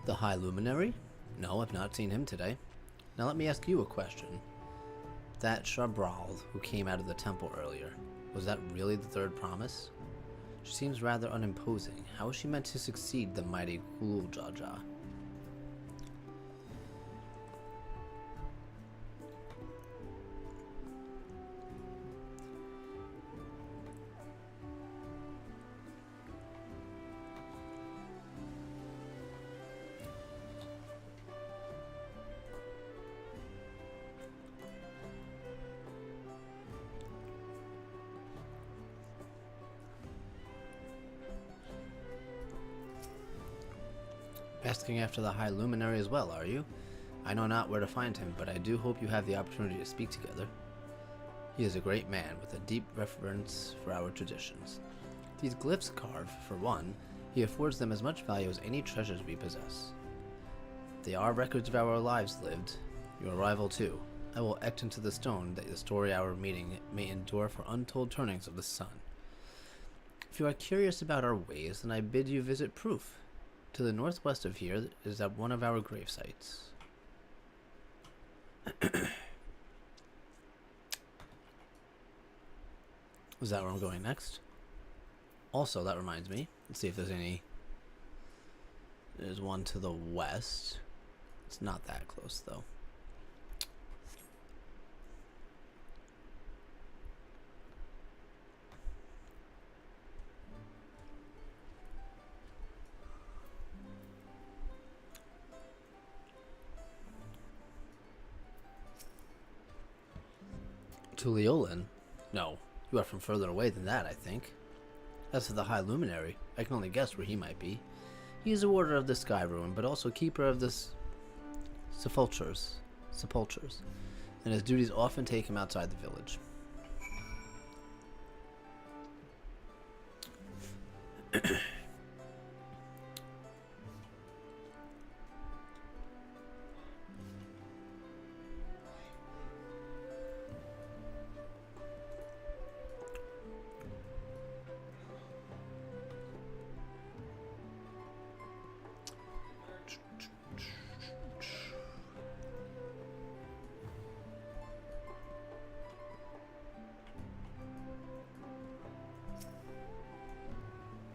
The High Luminary? No, I've not seen him today. Now let me ask you a question. That Shabral who came out of the temple earlier, was that really the third promise? She seems rather unimposing. How is she meant to succeed the mighty Guljaja? Asking after the High Luminary as well, are you? I know not where to find him, but I do hope you have the opportunity to speak together. He is a great man with a deep reverence for our traditions. These glyphs carve, for one, he affords them as much value as any treasures we possess. They are records of our lives lived, your arrival too. I will etch into the stone that the story of our meeting may endure for untold turnings of the sun. If you are curious about our ways, then I bid you visit Proof. To the northwest of here is at one of our grave sites. Is that where I'm going next? Also, that reminds me. Let's see if there's any. There's one to the west. It's not that close, though. To Leolin? No, you are from further away than that, I think. As for the High Luminary, I can only guess where he might be. He is a warder of the Sky Ruin, but also keeper of the sepulchres, and his duties often take him outside the village.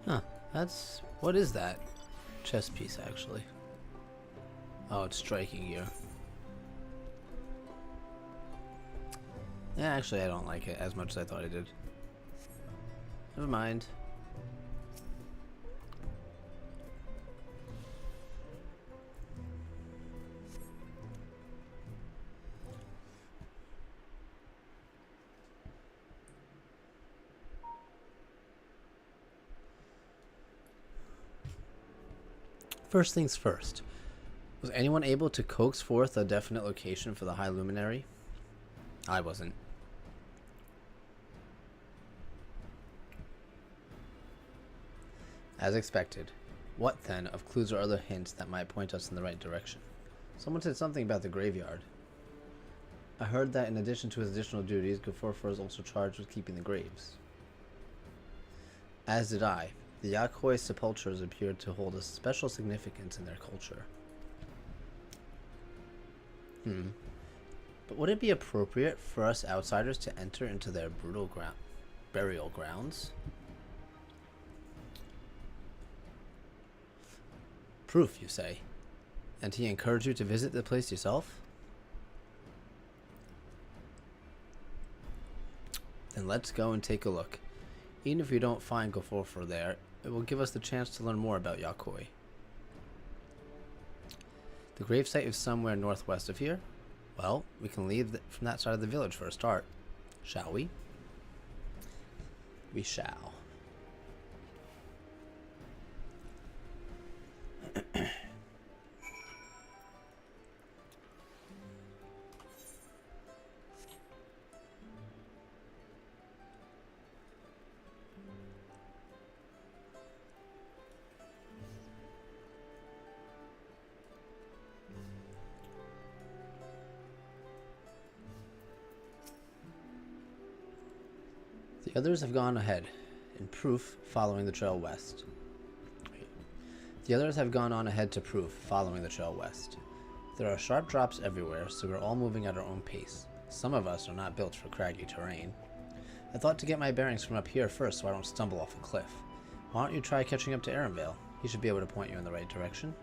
Huh, what is that? Chess piece, actually. Oh, it's striking gear. Yeah, actually I don't like it as much as I thought I did. Never mind. First things first. Was anyone able to coax forth a definite location for the High Luminary? I wasn't. As expected. What, then, of clues or other hints that might point us in the right direction? Someone said something about the graveyard. I heard that in addition to his additional duties, Gaforfor is also charged with keeping the graves. As did I. The Yakoi sepulchres appeared to hold a special significance in their culture. But would it be appropriate for us outsiders to enter into their brutal burial grounds? Proof, you say? And he encouraged you to visit the place yourself? Then let's go and take a look. Even if we don't find Gaforfor there, it will give us the chance to learn more about Yakoi. The gravesite is somewhere northwest of here. Well, we can leave from that side of the village for a start. Shall we? We shall. The others have gone ahead, in Proof, following the trail west. The others have gone on ahead to Proof, following the trail west. There are sharp drops everywhere, so we're all moving at our own pace. Some of us are not built for craggy terrain. I thought to get my bearings from up here first so I don't stumble off a cliff. Why don't you try catching up to Aaronvale? He should be able to point you in the right direction.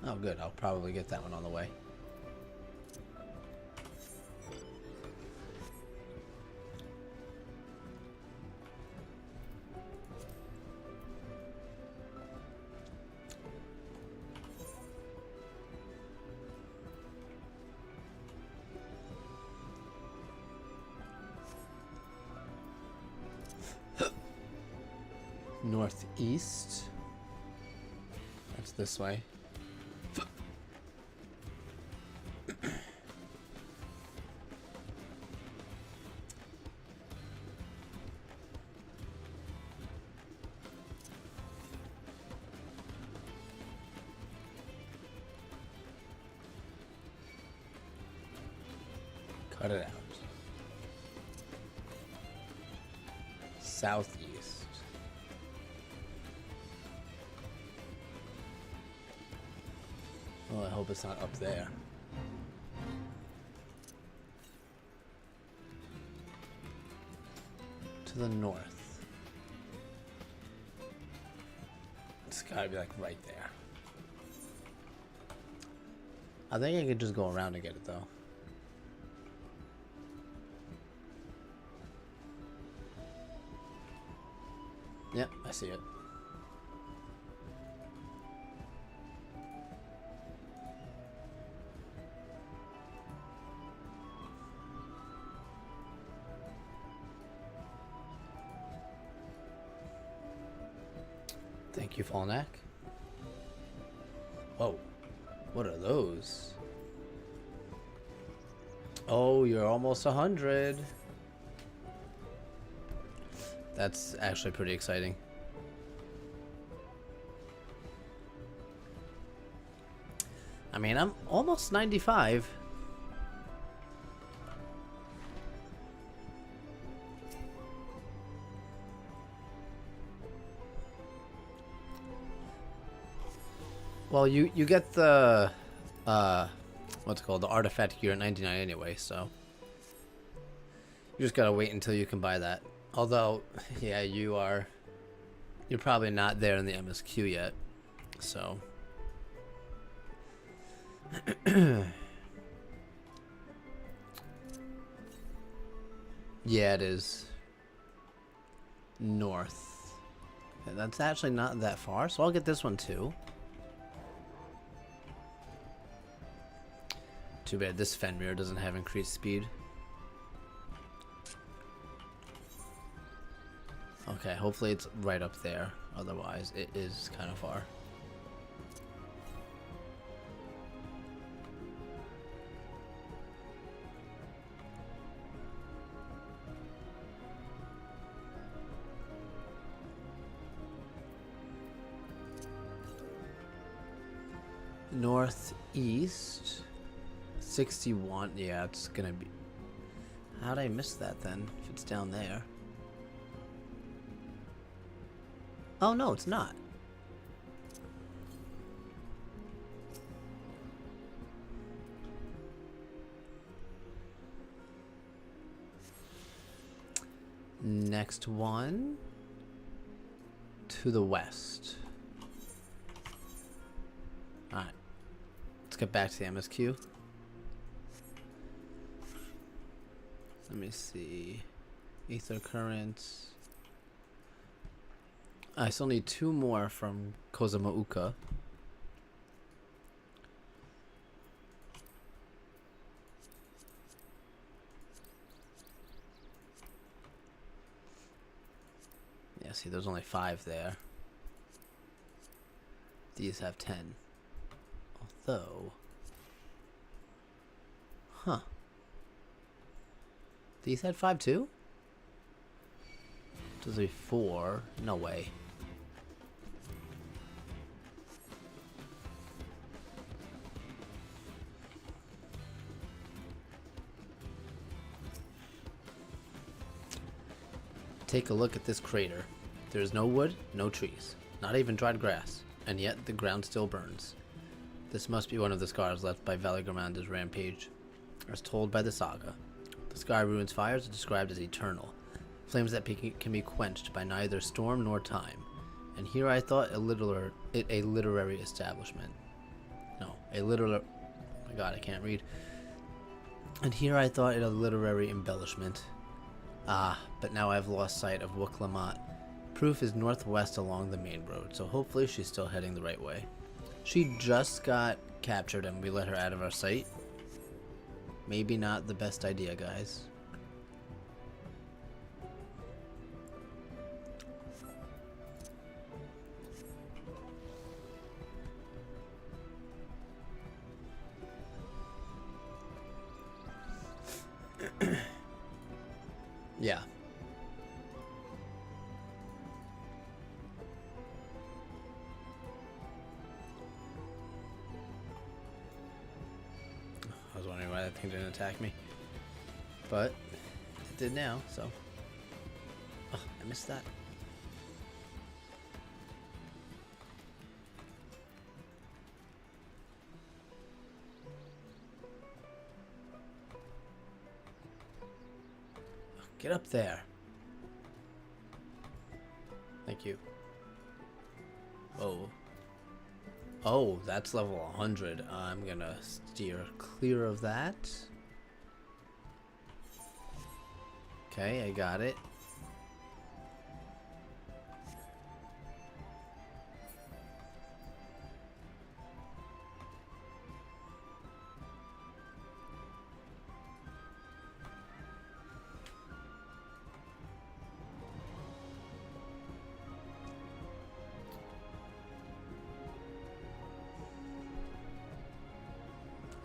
Oh good, I'll probably get that one on the way. Northeast. That's this way. Cut it out. Southeast. Well, I hope it's not up there. To the north. It's gotta be like right there. I think I could just go around and get it though. Yep, I see it. Thank you, Fallnack. Whoa, what are those? Oh, you're almost 100. That's actually pretty exciting. I mean, I'm almost 95. Well, you get the what's it called, the artifact gear at 99 anyway, so you just gotta wait until you can buy that. Although, yeah, you're probably not there in the MSQ yet, so yeah, it is north. Okay, that's actually not that far, so I'll get this one too. Too bad this Fenrir doesn't have increased speed. Okay, hopefully it's right up there. Otherwise, it is kind of far. northeast. 61. Yeah, it's gonna be. How'd I miss that then? If it's down there. Oh no, it's not. Next one to the west. Alright. Let's get back to the MSQ. Let me see. Ether currents. I still need 2 more from Kozamauka. Yeah, see, there's only 5 there. These have 10. Although... Huh. These had 5 too? Does be 4? No way. Take a look at this crater. There is no wood, no trees, not even dried grass, and yet the ground still burns. This must be one of the scars left by Valigramanda's rampage, as told by the saga. The sky ruins fires are described as eternal, flames that can be quenched by neither storm nor time. And here I thought a literary establishment. No, a literal. Oh my God, I can't read. And here I thought it a literary embellishment. Ah, but now I've lost sight of Wuklamat. Proof is northwest along the main road, so hopefully she's still heading the right way. She just got captured and we let her out of our sight. Maybe not the best idea, guys. Yeah. I was wondering why that thing didn't attack me. But it did now, so. Oh, I missed that. Get up there. Thank you. Oh. Oh, that's level 100. I'm gonna steer clear of that. Okay, I got it.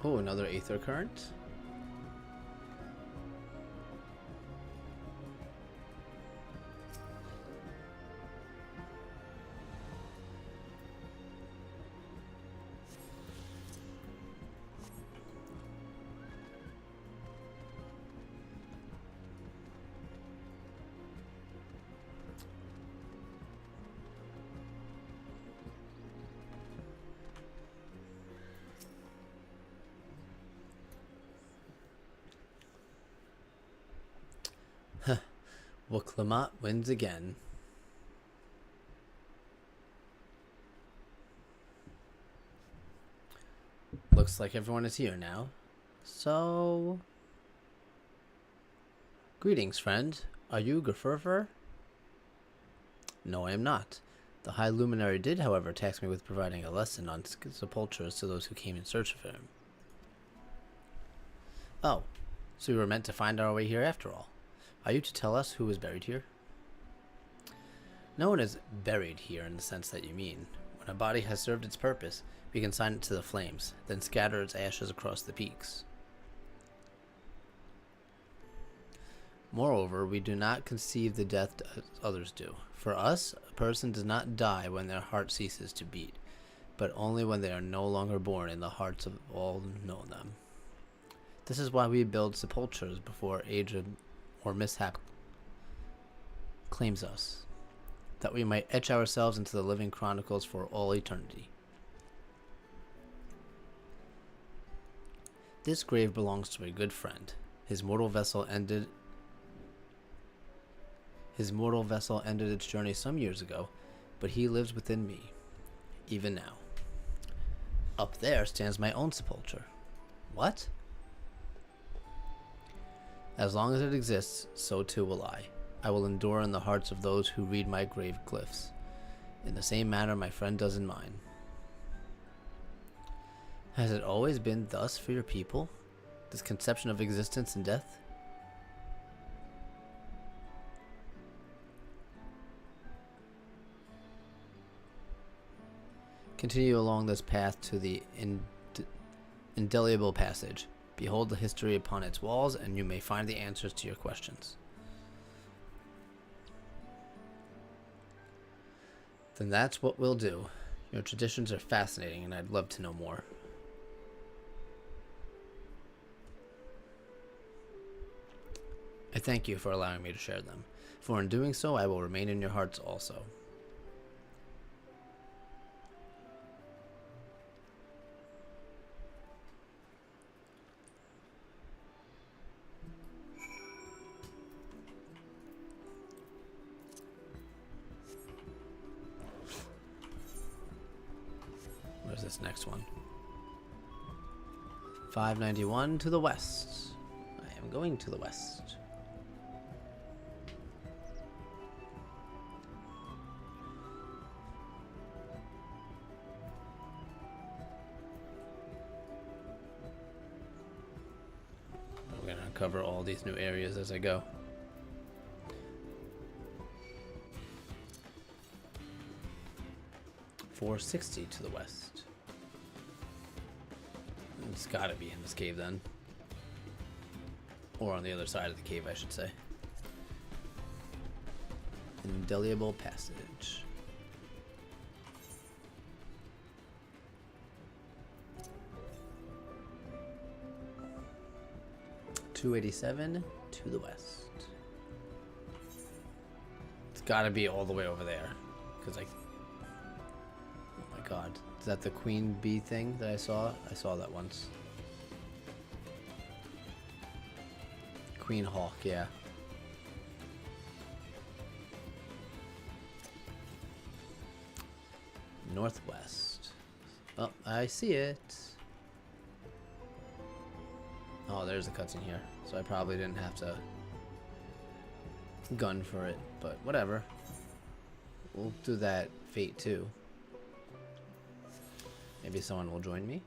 Oh, another aether current. Wuklamat wins again. Looks like everyone is here now. So... Greetings, friend. Are you Gefurfer? No, I am not. The High Luminary did, however, task me with providing a lesson on sepultures to those who came in search of him. Oh, so we were meant to find our way here after all. Are you to tell us who is buried here? No one is buried here in the sense that you mean. When a body has served its purpose, we consign it to the flames, then scatter its ashes across the peaks. Moreover, we do not conceive the death as others do. For us, a person does not die when their heart ceases to beat. but only when they are no longer born in the hearts of all who know them. This is why we build sepulchres before age or mishap claims us, that we might etch ourselves into the living chronicles for all eternity. This grave belongs to a good friend. His mortal vessel ended its journey some years ago, but he lives within me, even now. Up there stands my own sepulchre. What? As long as it exists, so too will I. I will endure in the hearts of those who read my grave glyphs, in the same manner my friend does in mine. Has it always been thus for your people? This conception of existence and death? Continue along this path to the indelible passage. Behold the history upon its walls, and you may find the answers to your questions. Then that's what we'll do. Your traditions are fascinating, and I'd love to know more. I thank you for allowing me to share them, for in doing so I will remain in your hearts also. Where's this next one? 591 to the west. I am going to the west. We're going to cover all these new areas as I go. $460 to the west. It's gotta be in this cave then. Or on the other side of the cave, I should say. Indelible passage. $287 to the west. It's gotta be all the way over there. Because oh my god. Is that the queen bee thing that I saw? I saw that once. Queen hawk, yeah. Northwest. Oh, I see it. Oh, there's a cutscene here. So I probably didn't have to gun for it, but whatever. We'll do that fate too. Maybe someone will join me.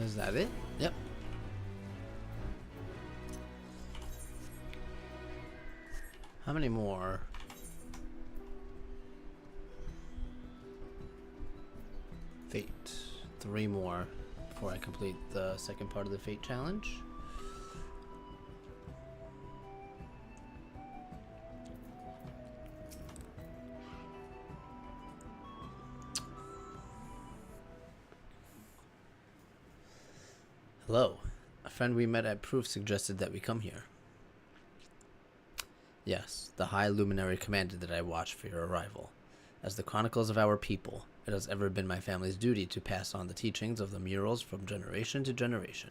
Is that it? Yep. How many more? Fate. 3 more before I complete the second part of the Fate Challenge. Hello. A friend we met at Proof suggested that we come here. Yes, the High Luminary commanded that I watch for your arrival. As the chronicles of our people, it has ever been my family's duty to pass on the teachings of the murals from generation to generation.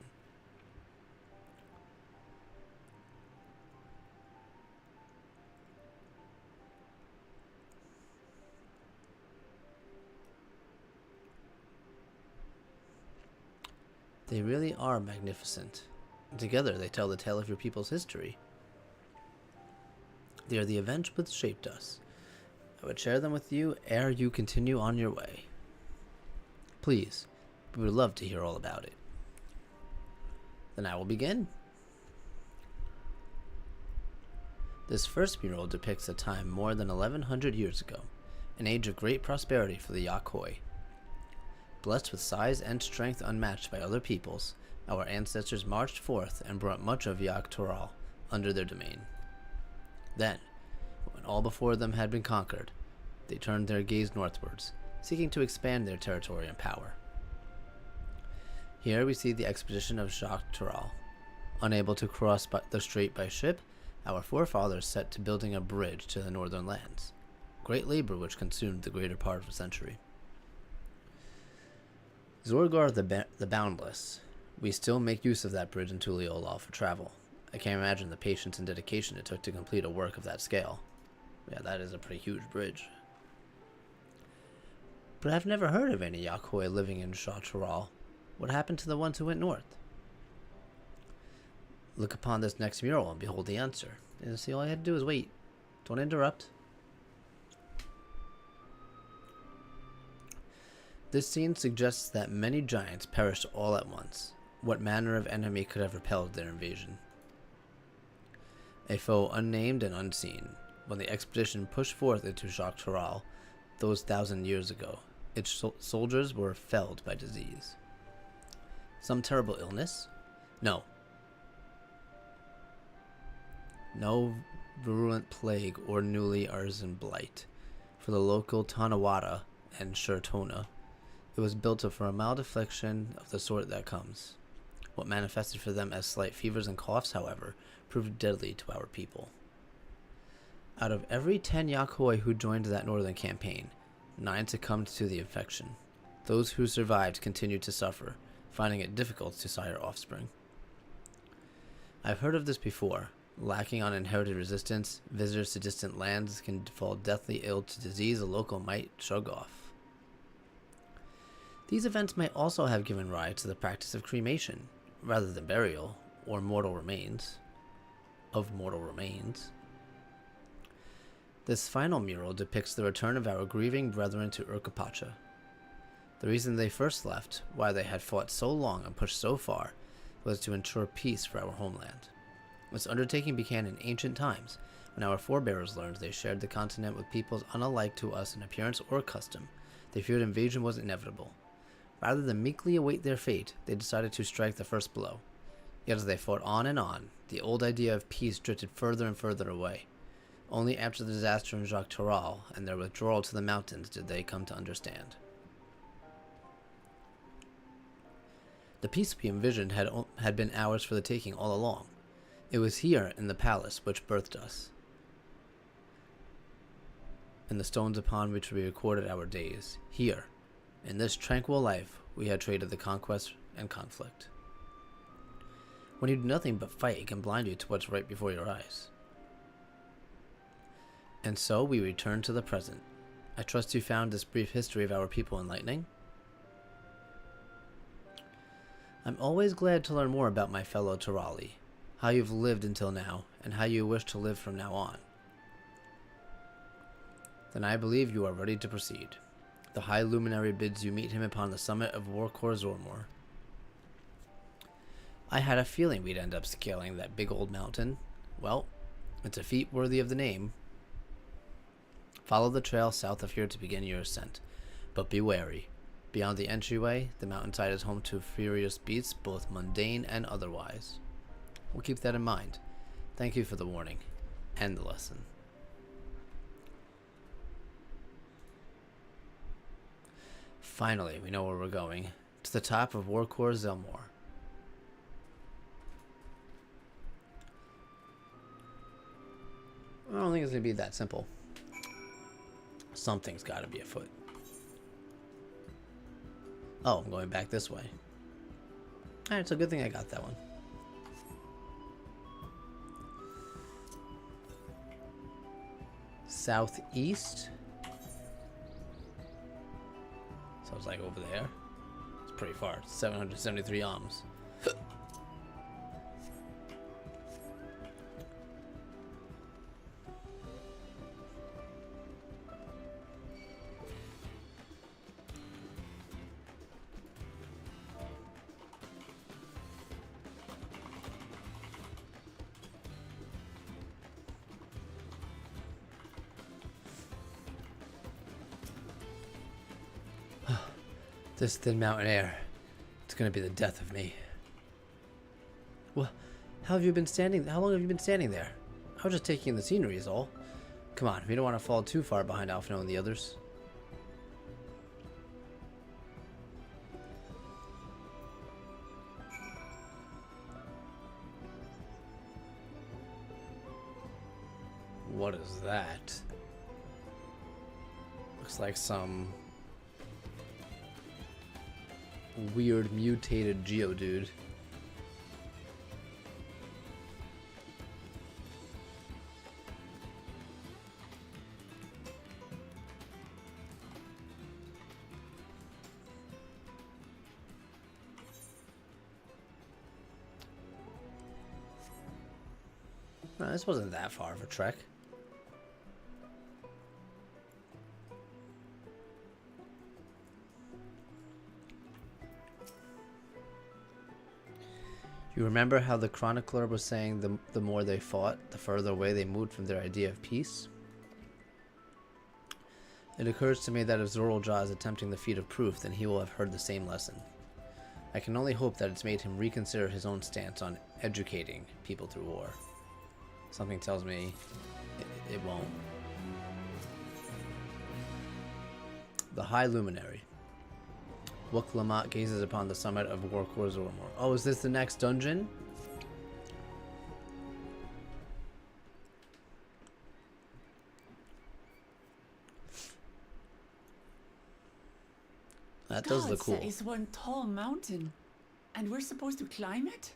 They really are magnificent. Together they tell the tale of your people's history. They are the events which shaped us. I would share them with you ere you continue on your way. Please, we would love to hear all about it. Then I will begin. This first mural depicts a time more than 1100 years ago, an age of great prosperity for the Yakoi. Blessed with size and strength unmatched by other peoples, our ancestors marched forth and brought much of Dawntrail under their domain. Then, when all before them had been conquered, they turned their gaze northwards, seeking to expand their territory and power. Here we see the expedition of Dawntrail. Unable to cross the strait by ship, our forefathers set to building a bridge to the northern lands, great labor which consumed the greater part of a century. Zorgar the Boundless. We still make use of that bridge in Tuliolal for travel. I can't imagine the patience and dedication it took to complete a work of that scale. Yeah, that is a pretty huge bridge. But I've never heard of any Yakoi living in Dawntrail. What happened to the ones who went north? Look upon this next mural and behold the answer. And see, all I had to do is wait. Don't interrupt. This scene suggests that many giants perished all at once. What manner of enemy could have repelled their invasion? A foe unnamed and unseen. When the expedition pushed forth into Dawntrail those 1,000 years ago, its soldiers were felled by disease. Some terrible illness? No. No virulent plague or newly arisen blight. For the local Tanawara and Shurtona, it was built up for a mild affliction of the sort that comes. What manifested for them as slight fevers and coughs, however, proved deadly to our people. Out of every 10 Yakoi who joined that northern campaign, 9 succumbed to the infection. Those who survived continued to suffer, finding it difficult to sire offspring. I've heard of this before. Lacking on inherited resistance, visitors to distant lands can fall deathly ill to disease a local might shrug off. These events might also have given rise to the practice of cremation, rather than burial, or mortal remains. This final mural depicts the return of our grieving brethren to Urkapacha. The reason they first left, why they had fought so long and pushed so far, was to ensure peace for our homeland. This undertaking began in ancient times, when our forebears learned they shared the continent with peoples unalike to us in appearance or custom. They feared invasion was inevitable. Rather than meekly await their fate, they decided to strike the first blow. Yet as they fought on, the old idea of peace drifted further and further away. Only after the disaster in Dawntrail and their withdrawal to the mountains did they come to understand. The peace we envisioned had been ours for the taking all along. It was here in the palace which birthed us, in the stones upon which we recorded our days. Here, in this tranquil life, we had traded the conquest and conflict. When you do nothing but fight, it can blind you to what's right before your eyes. And so we return to the present. I trust you found this brief history of our people enlightening. I'm always glad to learn more about my fellow Tirali, how you've lived until now, and how you wish to live from now on. Then I believe you are ready to proceed. The High Luminary bids you meet him upon the summit of Warkor Zormor. I had a feeling we'd end up scaling that big old mountain. Well, it's a feat worthy of the name. Follow the trail south of here to begin your ascent, but be wary. Beyond the entryway, the mountainside is home to furious beasts, both mundane and otherwise. We'll keep that in mind. Thank you for the warning and the lesson. Finally, we know where we're going. To the top of Warkor Zelmor. I don't think it's going to be that simple. Something's got to be afoot. Oh, I'm going back this way. Alright, it's a good thing I got that one. Southeast. So it's like over there. It's pretty far. 773 alms. This thin mountain air, it's gonna be the death of me. Well, how long have you been standing there? I was just taking in the scenery is all. Come on, we don't want to fall too far behind Alphino and the others. What is that? Looks like some weird mutated Geodude. No, this wasn't that far of a trek. You remember how the chronicler was saying the more they fought, the further away they moved from their idea of peace? It occurs to me that if Zoraljaw is attempting the feat of proof, then he will have heard the same lesson. I can only hope that it's made him reconsider his own stance on educating people through war. Something tells me it won't. The High Luminary. Wuk-Lamat gazes upon the summit of Warkor Zormor. Oh, is this the next dungeon? That does look cool. That is one tall mountain, and we're supposed to climb it?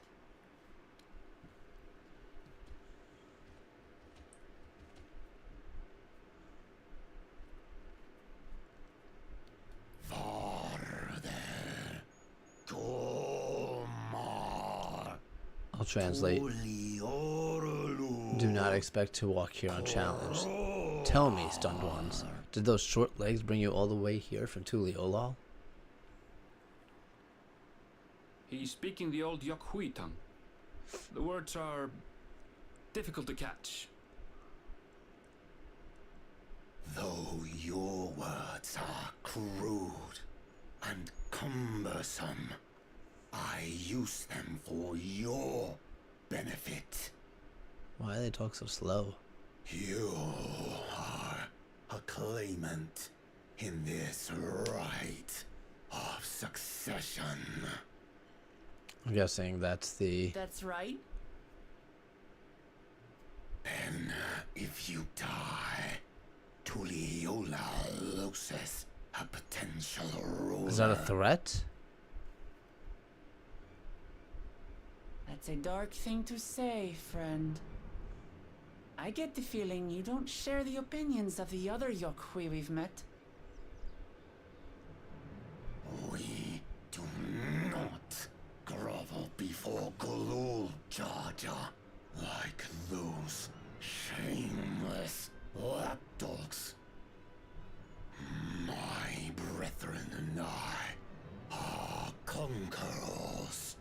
I'll translate. Do not expect to walk here unchallenged. Tell me, stunned ones, did those short legs bring you all the way here from Tuliolal? He's speaking the old Yokhui tongue. The words are difficult to catch. Though your words are crude and cumbersome, I use them for your benefit. Why do they talk so slow? You are a claimant in this right of succession. I'm guessing that's the... That's right. Then, if you die, Tuliolal loses a potential ruler. Is that a threat? That's a dark thing to say, friend. I get the feeling you don't share the opinions of the other Yokhui we've met. We do not grovel before Gulul, Jar Jar, like those shameless lapdogs. My brethren and I are conquerors,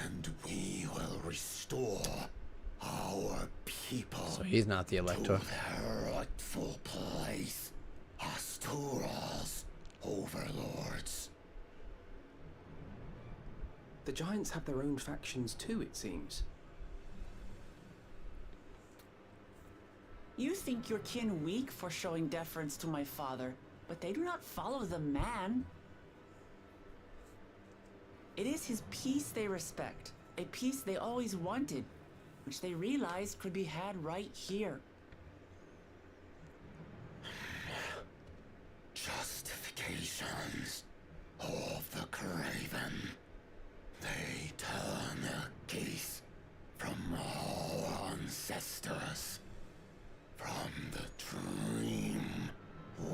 and we will restore our people. So he's not the Elector. To their rightful place as Tura's overlords. giants have their own factions too, it seems. You think your kin weak for showing deference to my father, but they do not follow the man. It is his peace they respect, a peace they always wanted, which they realized could be had right here. Justifications of the craven. They turn their gaze from our ancestors, from the dream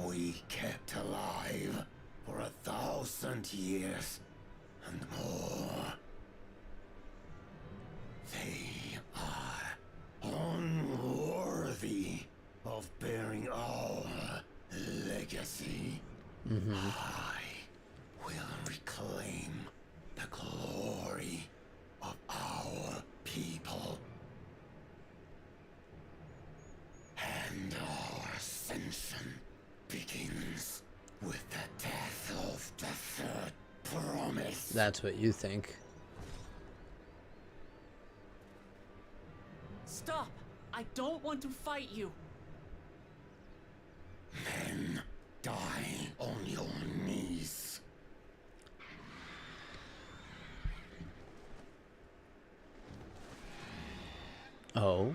we kept alive for 1,000 years and more. They are unworthy of bearing our legacy. I will reclaim the glory of our people. And our ascension begins with the death of the third promise. That's what you think. Stop! I don't want to fight you. Men die on your knees. Oh.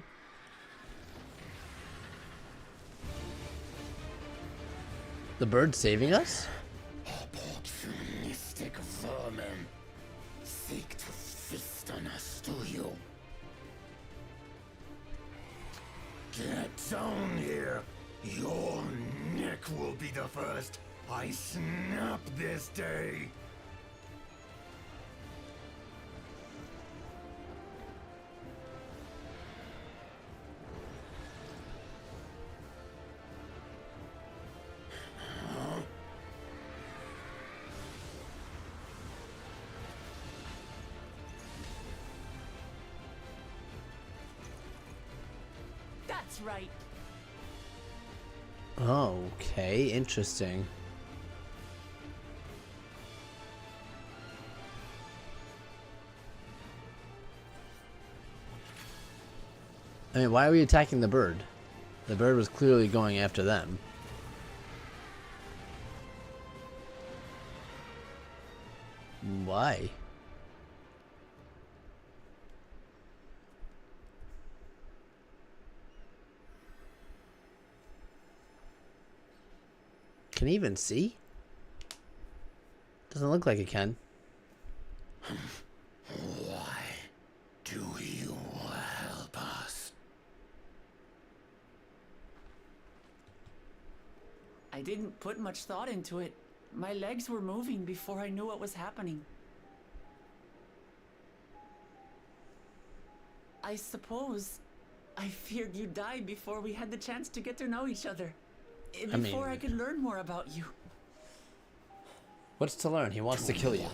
The bird saving us? Opportunistic vermin seek to feast on us, do you? Get down here. Your neck will be the first I snap this day. That's right. Okay, interesting. I mean, why are we attacking the bird? The bird was clearly going after them. Why? Can he even see? Doesn't look like it can. Why do you help us? I didn't put much thought into it. My legs were moving before I knew what was happening. I suppose I feared you'd die before we had the chance to get to know each other. Before I could learn more about you. What's to learn? He wants to kill you.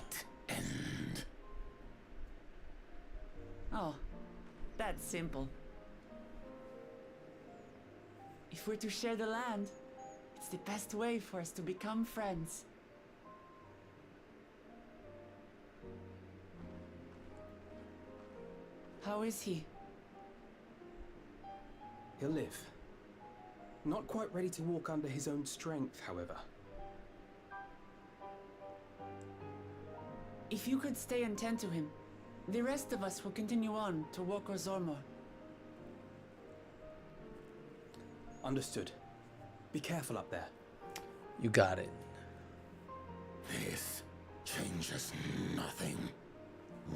End. Oh, that's simple. If we're to share the land, it's the best way for us to become friends. How is he? He'll live. Not quite ready to walk under his own strength, however. If you could stay and tend to him, the rest of us will continue on to Woko Zormor. Understood. Be careful up there. You got it. This changes nothing.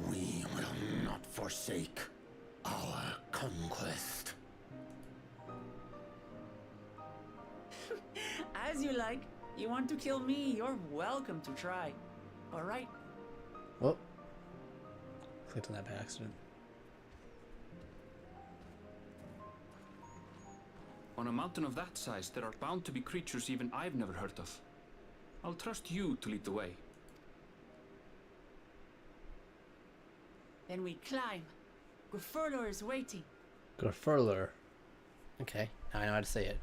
We will not forsake our conquest. As you like. You want to kill me, you're welcome to try. All right. Oh. Clicked on that by accident. On a mountain of that size, there are bound to be creatures even I've never heard of. I'll trust you to lead the way. Then we climb. Grufurler is waiting. Grufurler. Okay, now I know how to say it.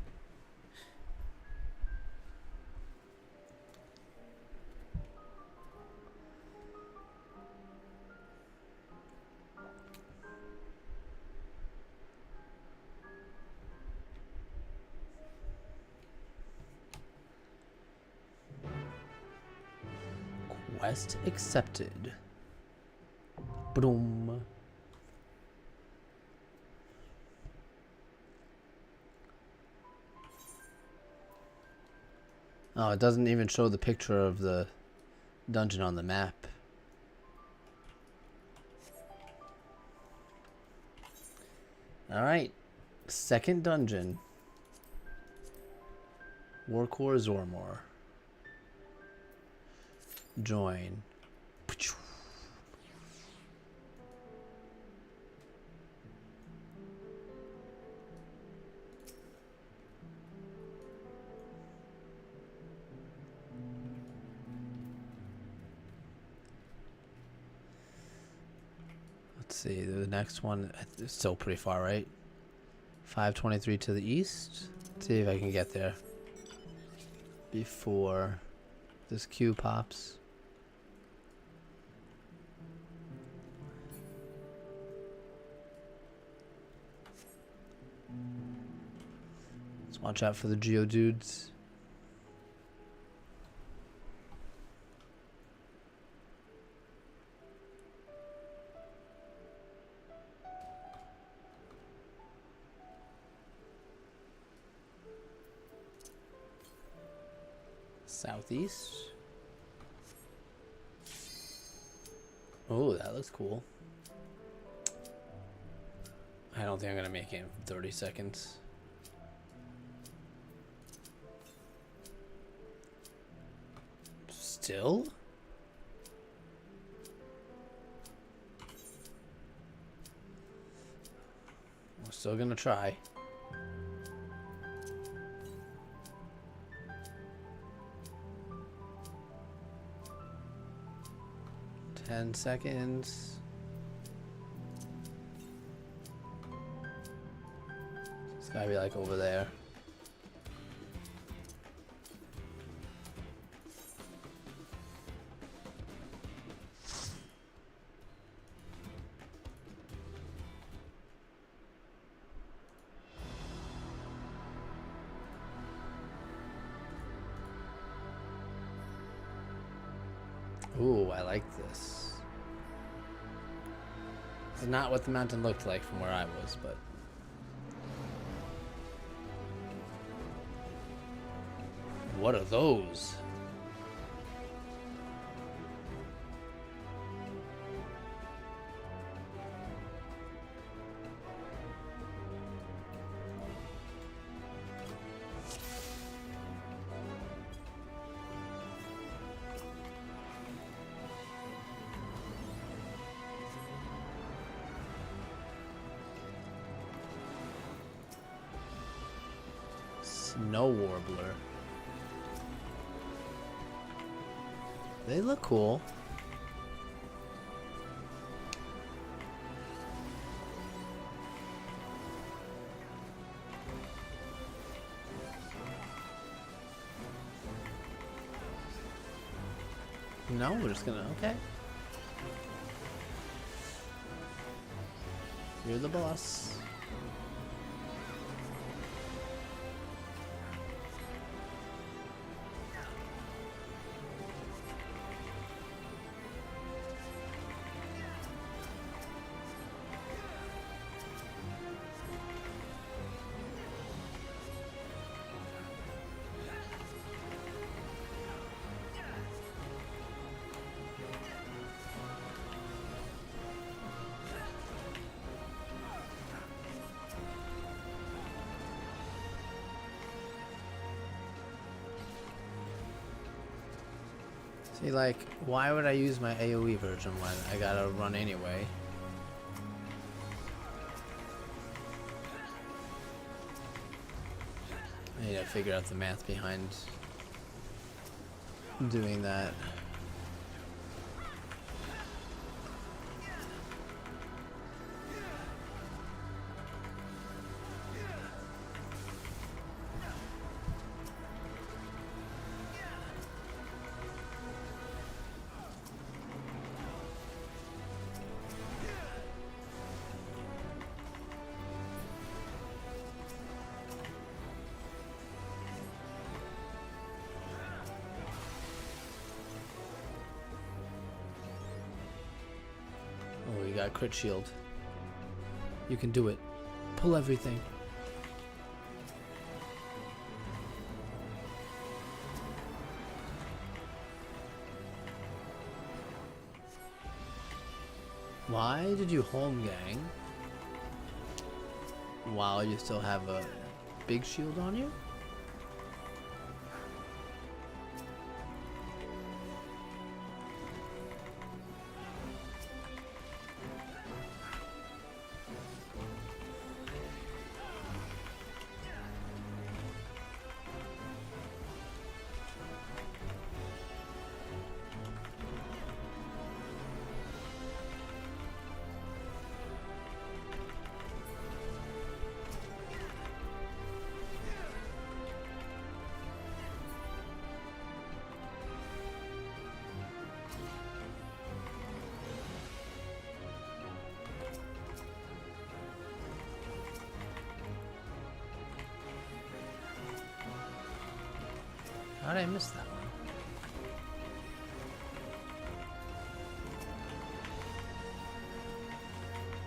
Quest accepted. Boom. Oh, it doesn't even show the picture of the dungeon on the map. Alright. Second dungeon. Warcore Zormor. Join. Let's see, the next one is still pretty far, right? 523 to the east. Let's see if I can get there before this queue pops. Let's watch out for the Geodudes. Southeast. Oh, that looks cool. I don't think I'm gonna make it in 30 seconds. Still? We're still gonna try. Ten seconds. It's gotta be like over there. Ooh, I like this. It's not what the mountain looked like from where I was, but... What are those? Snow Warbler. They look cool. No, we're just gonna, okay. You're the boss. See, like, why would I use my AoE version when I gotta run anyway? I need to figure out the math behind doing that. you got crit shield. You can do it. Pull everything. Why did you home gang while you still have a big shield on you? How did I miss that one?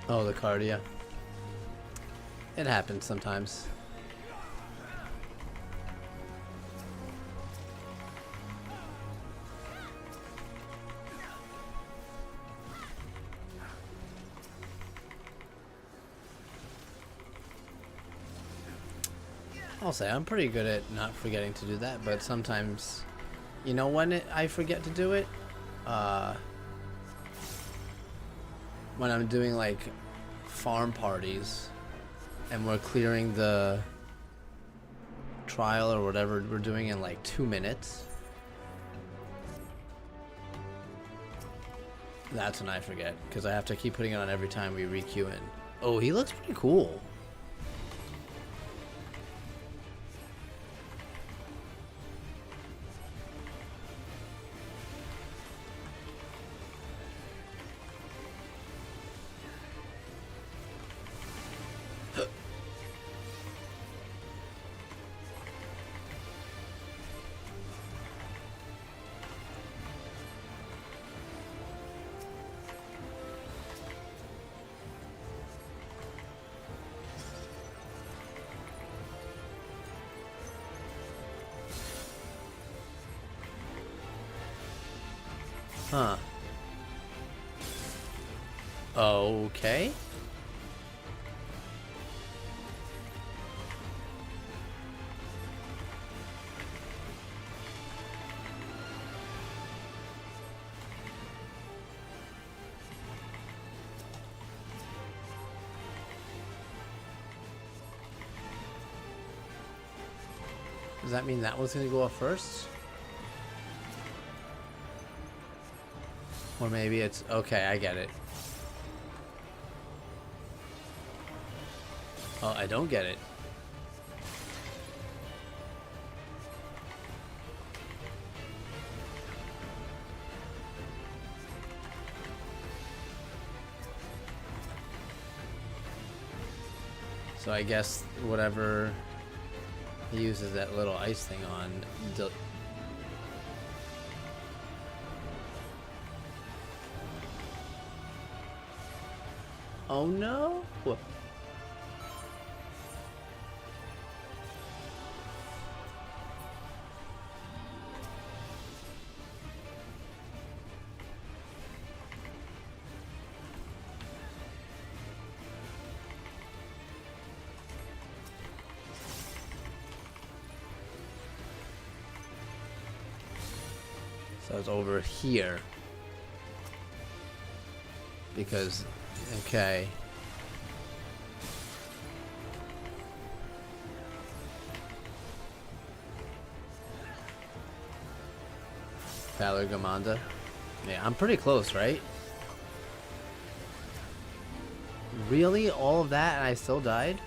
Oh, the cardia. It happens sometimes. I'll say I'm pretty good at not forgetting to do that, but sometimes, you know when I forget to do it? When I'm doing like farm parties and we're clearing the trial or whatever we're doing in like 2 minutes. That's when I forget, because I have to keep putting it on every time we re-queue in. Oh, he looks pretty cool. Huh. Okay. Does that mean that one's gonna go up first? Or maybe it's... Okay, I get it. Oh, I don't get it. So I guess whatever he uses that little ice thing on... Oh no! So it's over here. Because... Okay. Valor Gamanda. Yeah, I'm pretty close, right? Really? All of that and I still died?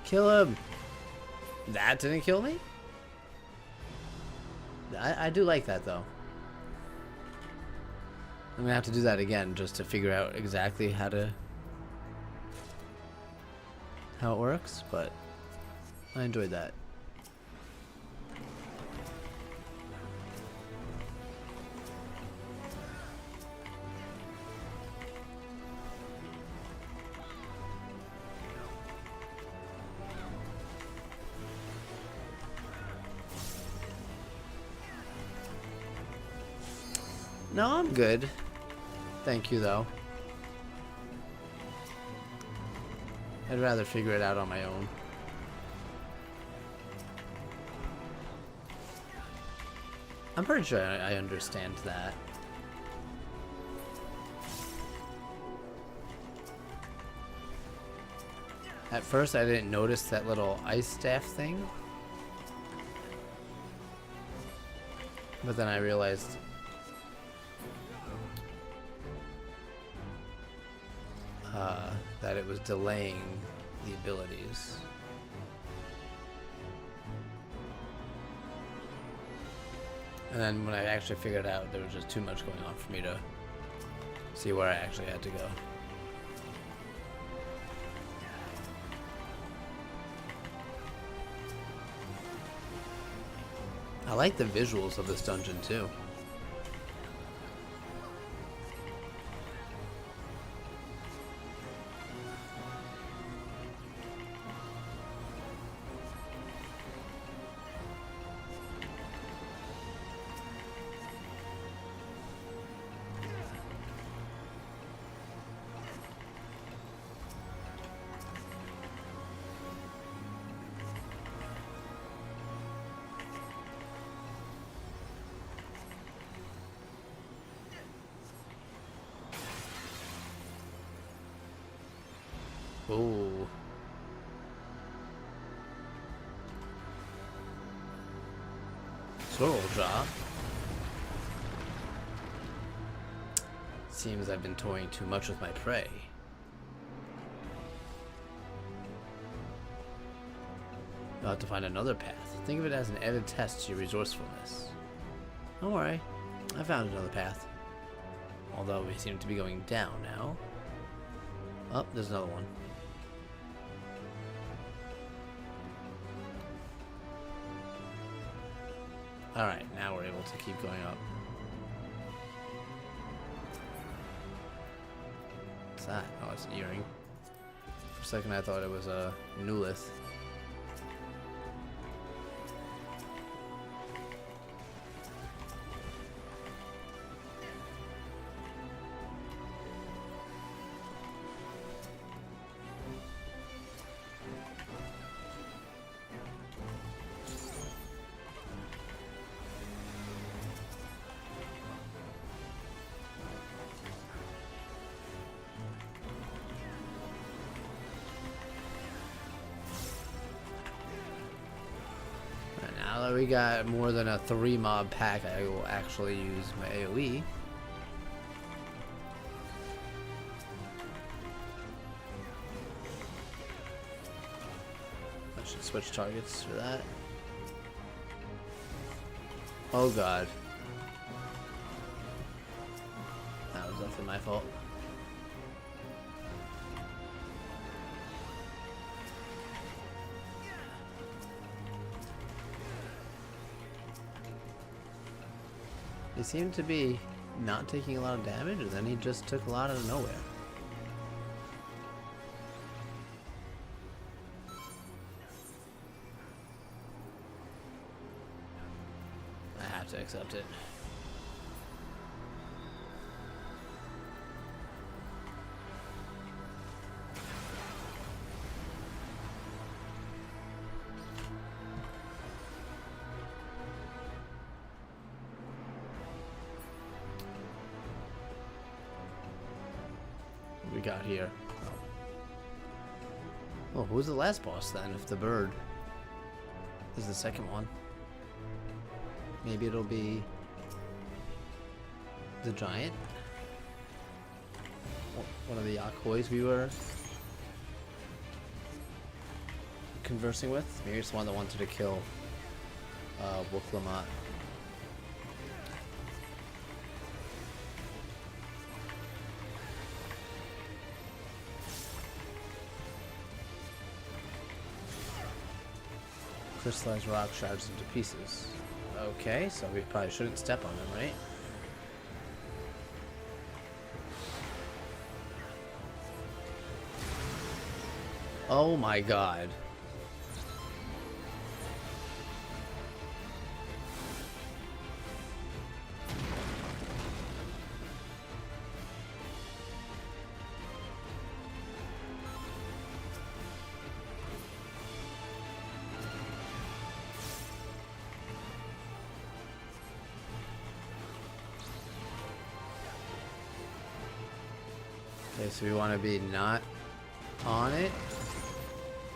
Kill him! That didn't kill me? I do like that though. I'm gonna have to do that again just to figure out exactly how it works, but I enjoyed that. No, I'm good. Thank you, though. I'd rather figure it out on my own. I'm pretty sure I understand that. At first, I didn't notice that little ice staff thing. But then I realized that it was delaying the abilities. And then when I actually figured it out, there was just too much going on for me to see where I actually had to go. I like the visuals of this dungeon too. Ooh. Swirl jaw. Seems I've been toying too much with my prey. I'll have to find another path. Think of it as an added test to your resourcefulness. Don't worry, I found another path. Although we seem to be going down now. Oh, there's another one. Alright, now we're able to keep going up. What's that? Oh, it's an earring. For a second I thought it was a newlith. Now that we got more than a 3 mob pack, I will actually use my AoE. I should switch targets for that. Oh god. That was definitely my fault. He seemed to be not taking a lot of damage, and then he just took a lot out of nowhere. I have to accept it. We got here. Oh, who's the last boss then? If the bird is the second one, maybe it'll be the giant, one of the Yakois we were conversing with. Maybe it's the one that wanted to kill Lamia. crystallized rock shards into pieces. Okay, so we probably shouldn't step on them, right? Oh my god. Okay, so we want to be not on it.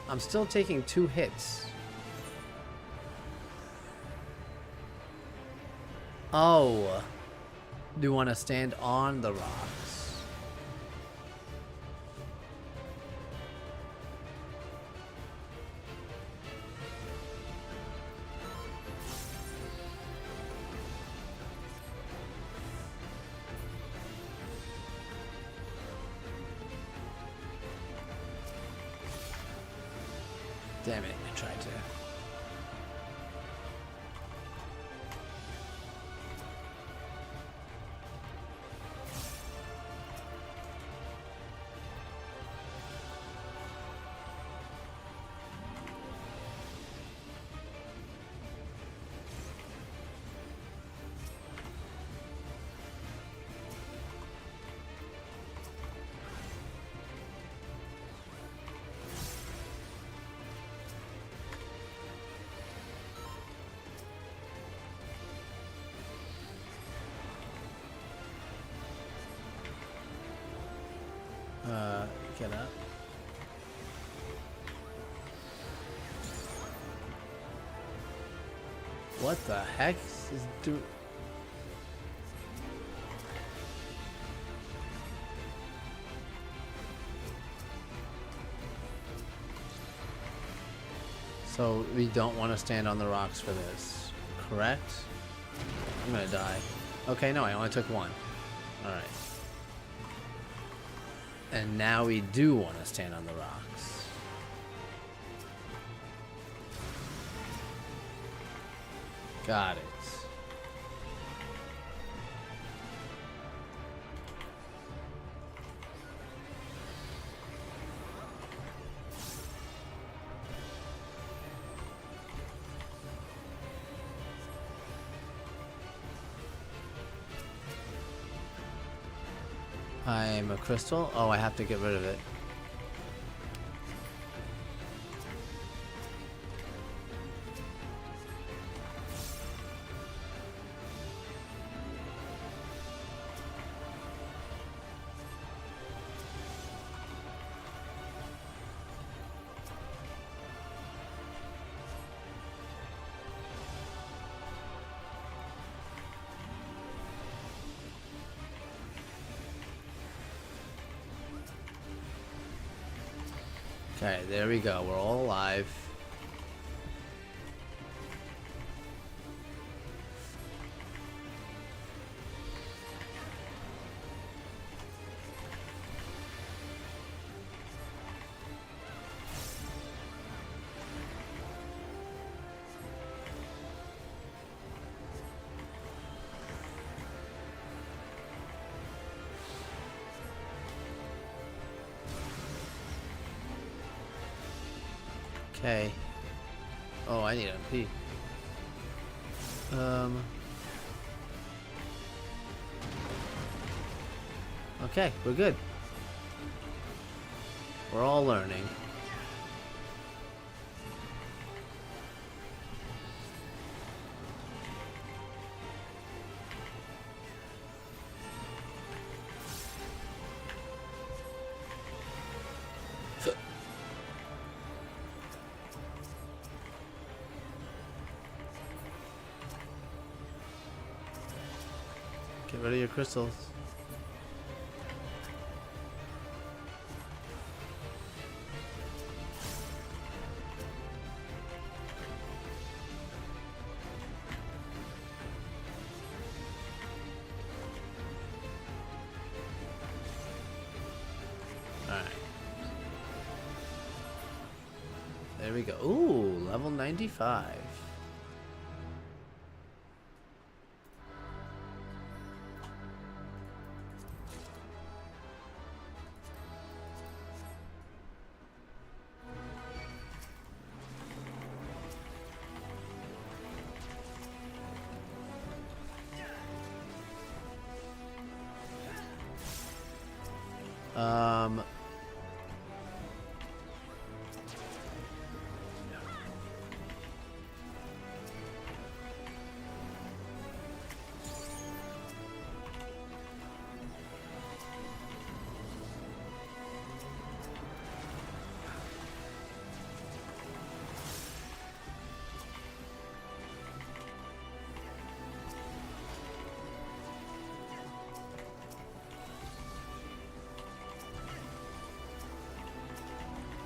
I'm still taking 2 hits. Oh. Do you want to stand on the rocks? Damn it, I tried to. Get up. What the heck is do? So we don't want to stand on the rocks for this, correct? I'm gonna die. Okay, no, I only took 1. All right. And now we do want to stand on the rocks. Got it. I'm a crystal. Oh, I have to get rid of it. Okay, there we go. We're all alive. Okay. Oh, I need MP. Okay, we're good. We're all learning. Get rid of your crystals. There we go. Ooh, level 95.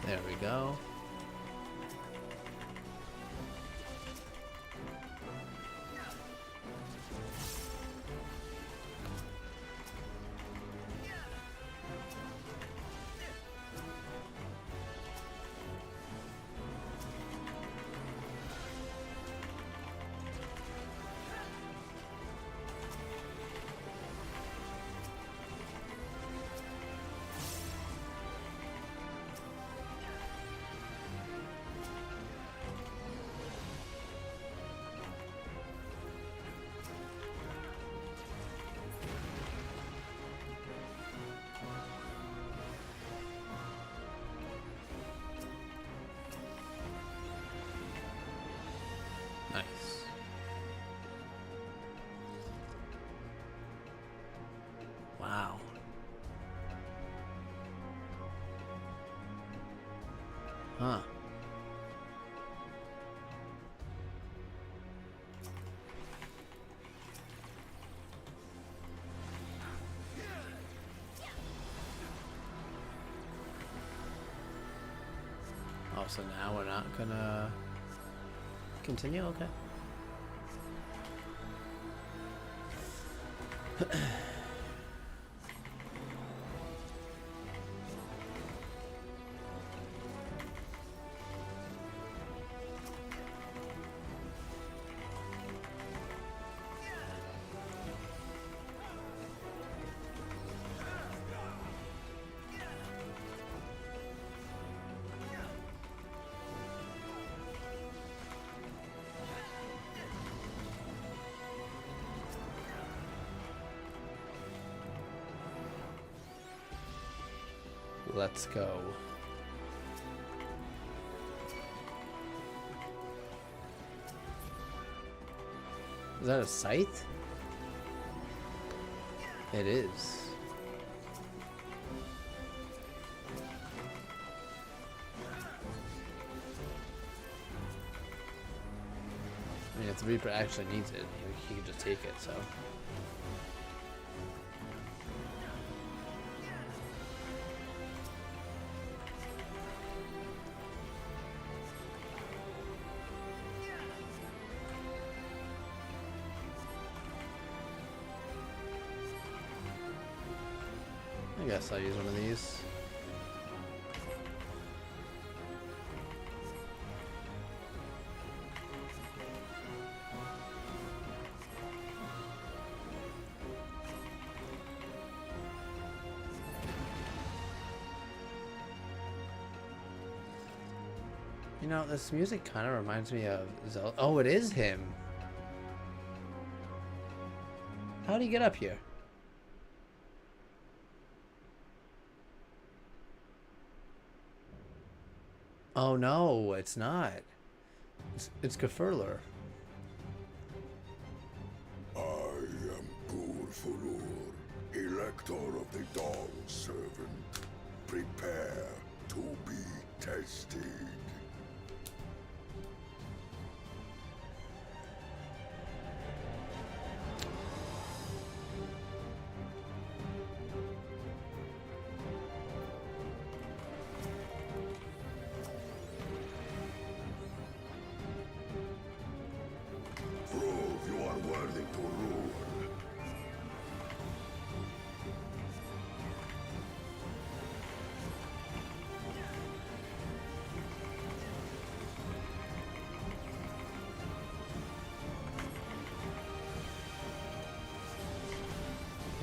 There we go. Nice. Wow. Huh. Oh, so now we're not gonna continue? Okay. Let's go. Is that a scythe? It is. I mean, if the Reaper actually needs it, he can just take it, so. I guess I'll use one of these. You know, this music kind of reminds me of Zelda. Oh, it is him. How do you get up here? Oh no, it's not. It's Gefurler. I am Gulfurur, Elector of the Dawn Servant. Prepare to be tested.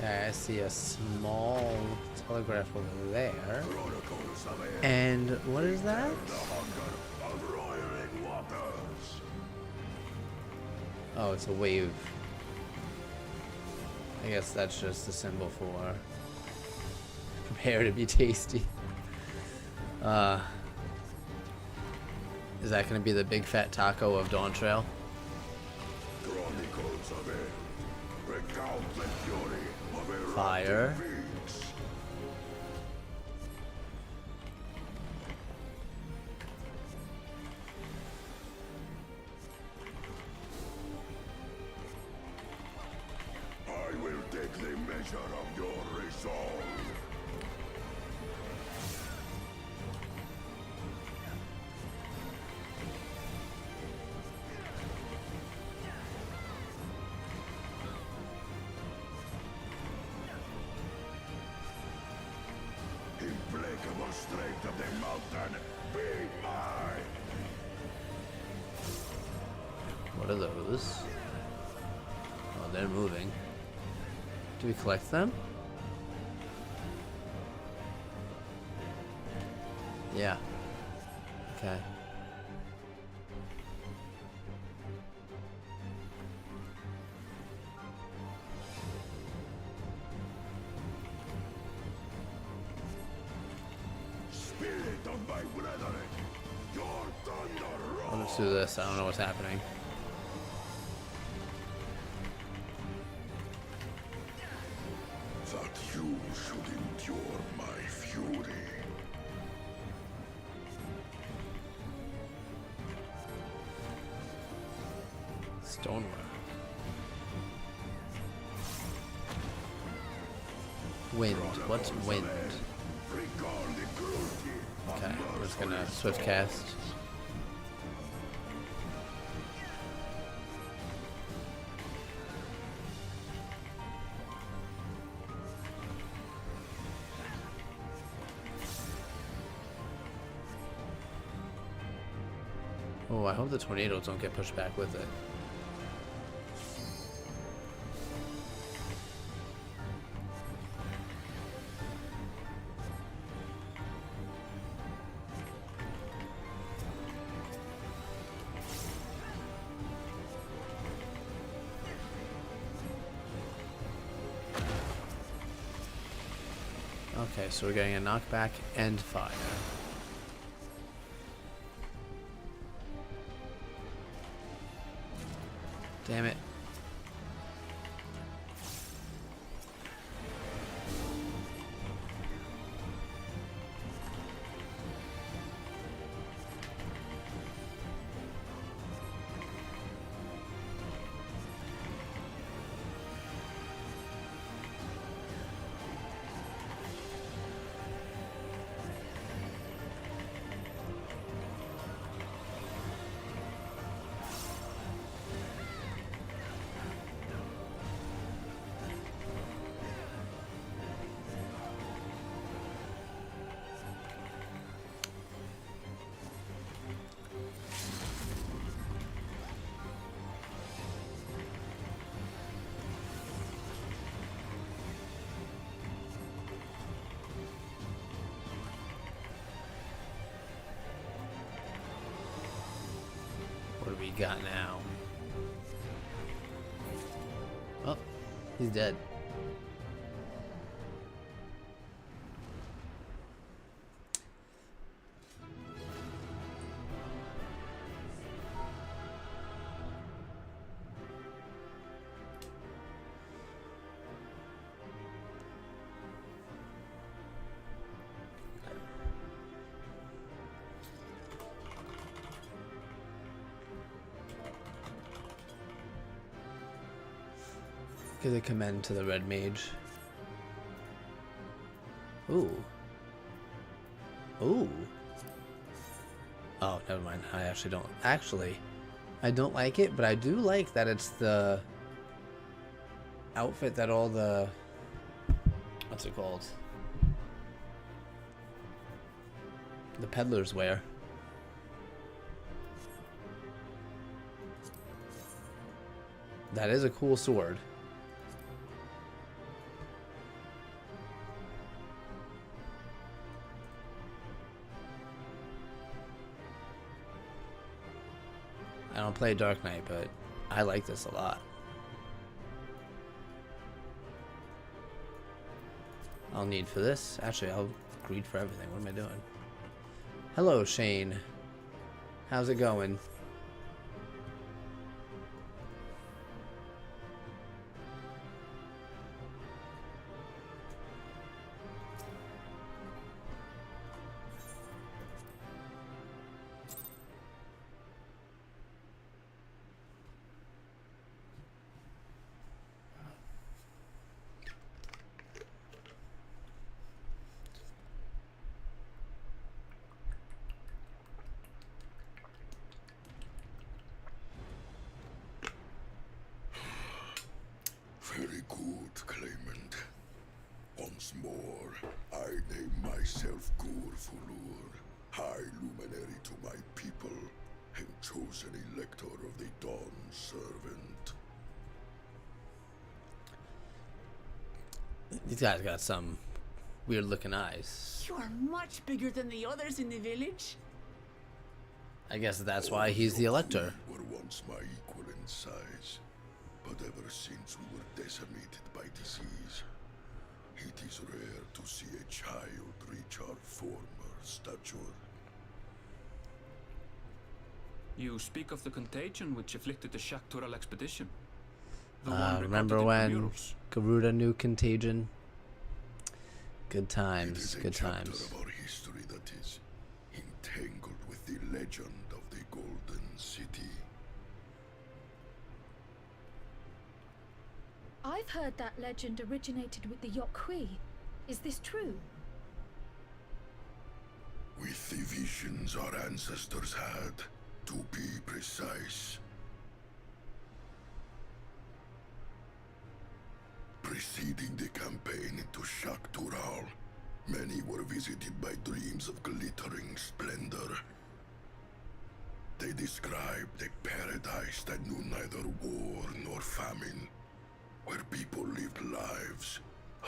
Okay, I see a small telegraph over there. And what is that? Oh, it's a wave. I guess that's just a symbol for prepare to be tasty. Is that going to be the big fat taco of Dawntrail? Fire. I will take the measure of your resolve. Implacable strength of the mountain, be mine! What are those? Oh, they're moving. Do we collect them? Yeah. Okay. Spirit of my brethren, your thunder roars! Let's do this. I don't know what's happening. That you should endure my fury. Stonework. Wind. What's wind? Okay, we're just gonna swift cast. Oh, I hope the tornadoes don't get pushed back with it. Okay, so we're getting a knockback and fire. Damn it. What do we got now? Oh, he's dead. Give a commend to the red mage. Ooh. Ooh. Oh, never mind. I actually don't. Actually, I don't like it, but I do like that it's the outfit that all the... What's it called? The peddlers wear. That is a cool sword. I don't play Dark Knight, but I like this a lot. I'll need for this. Actually, I'll greet for everything. What am I doing? Hello, Shane. How's it going? Very good, Claimant. Once more, I name myself Gur Fulur, High Luminary to my people, and chosen Elector of the Dawn Servant. These guys got some weird looking eyes. You are much bigger than the others in the village. I guess that's why he's the Elector. Were once my equal in size, but ever since we were decimated by disease, it is rare to see a child reach our former stature. You speak of the contagion which afflicted the Shaktural expedition. The one Remember recorded in the when murals. Garuda knew Contagion? Good It times, is a good chapter times. of our history that is entangled with the legend of the Golden City. I've heard that legend originated with the Yokhui. Is this true? With the visions our ancestors had, to be precise. Preceding the campaign into Shaktural, many were visited by dreams of glittering splendor. They described a paradise that knew neither war nor famine, where people lived lives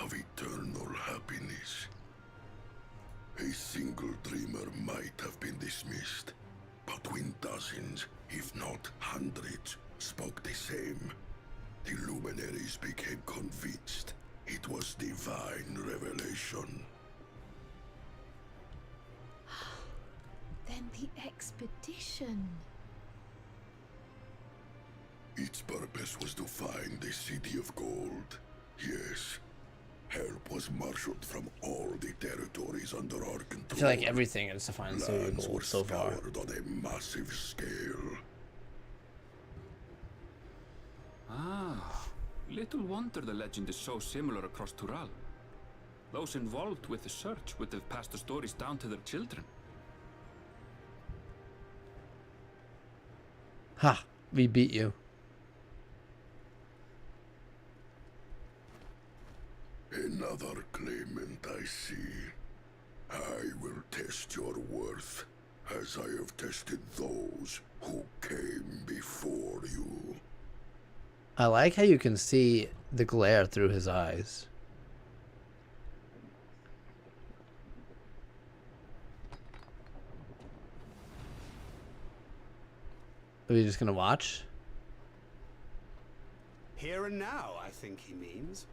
of eternal happiness. A single dreamer might have been dismissed, but when dozens, if not hundreds, spoke the same, the luminaries became convinced it was divine revelation. Then the expedition. Its purpose was to find the City of Gold. Yes, help was marshaled from all the territories under our control. I feel like everything is to find the City of Lands were Gold so far. scoured on a massive scale. Ah, little wonder the legend is so similar across Tural. Those involved with the search would have passed the stories down to their children. Ha! We beat you. Another claimant I see. I will test your worth, as I have tested those who came before you. I like how you can see the glare through his eyes. Are you just gonna watch? Here and now, I think he means.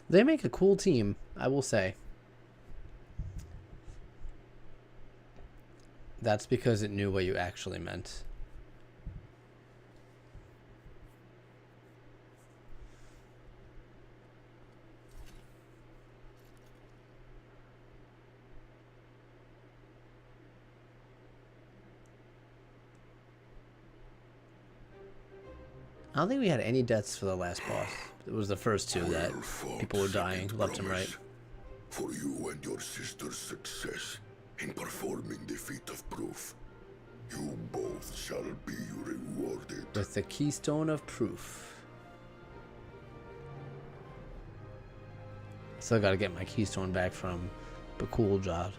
They make a cool team, I will say. That's because it knew what you actually meant. I don't think we had any deaths for the last boss. It was the first two that people were dying left and right. For you and your sister's success in performing the feat of proof, you both shall be rewarded. With the Keystone of Proof. Still gotta get my keystone back from Bakul Jod.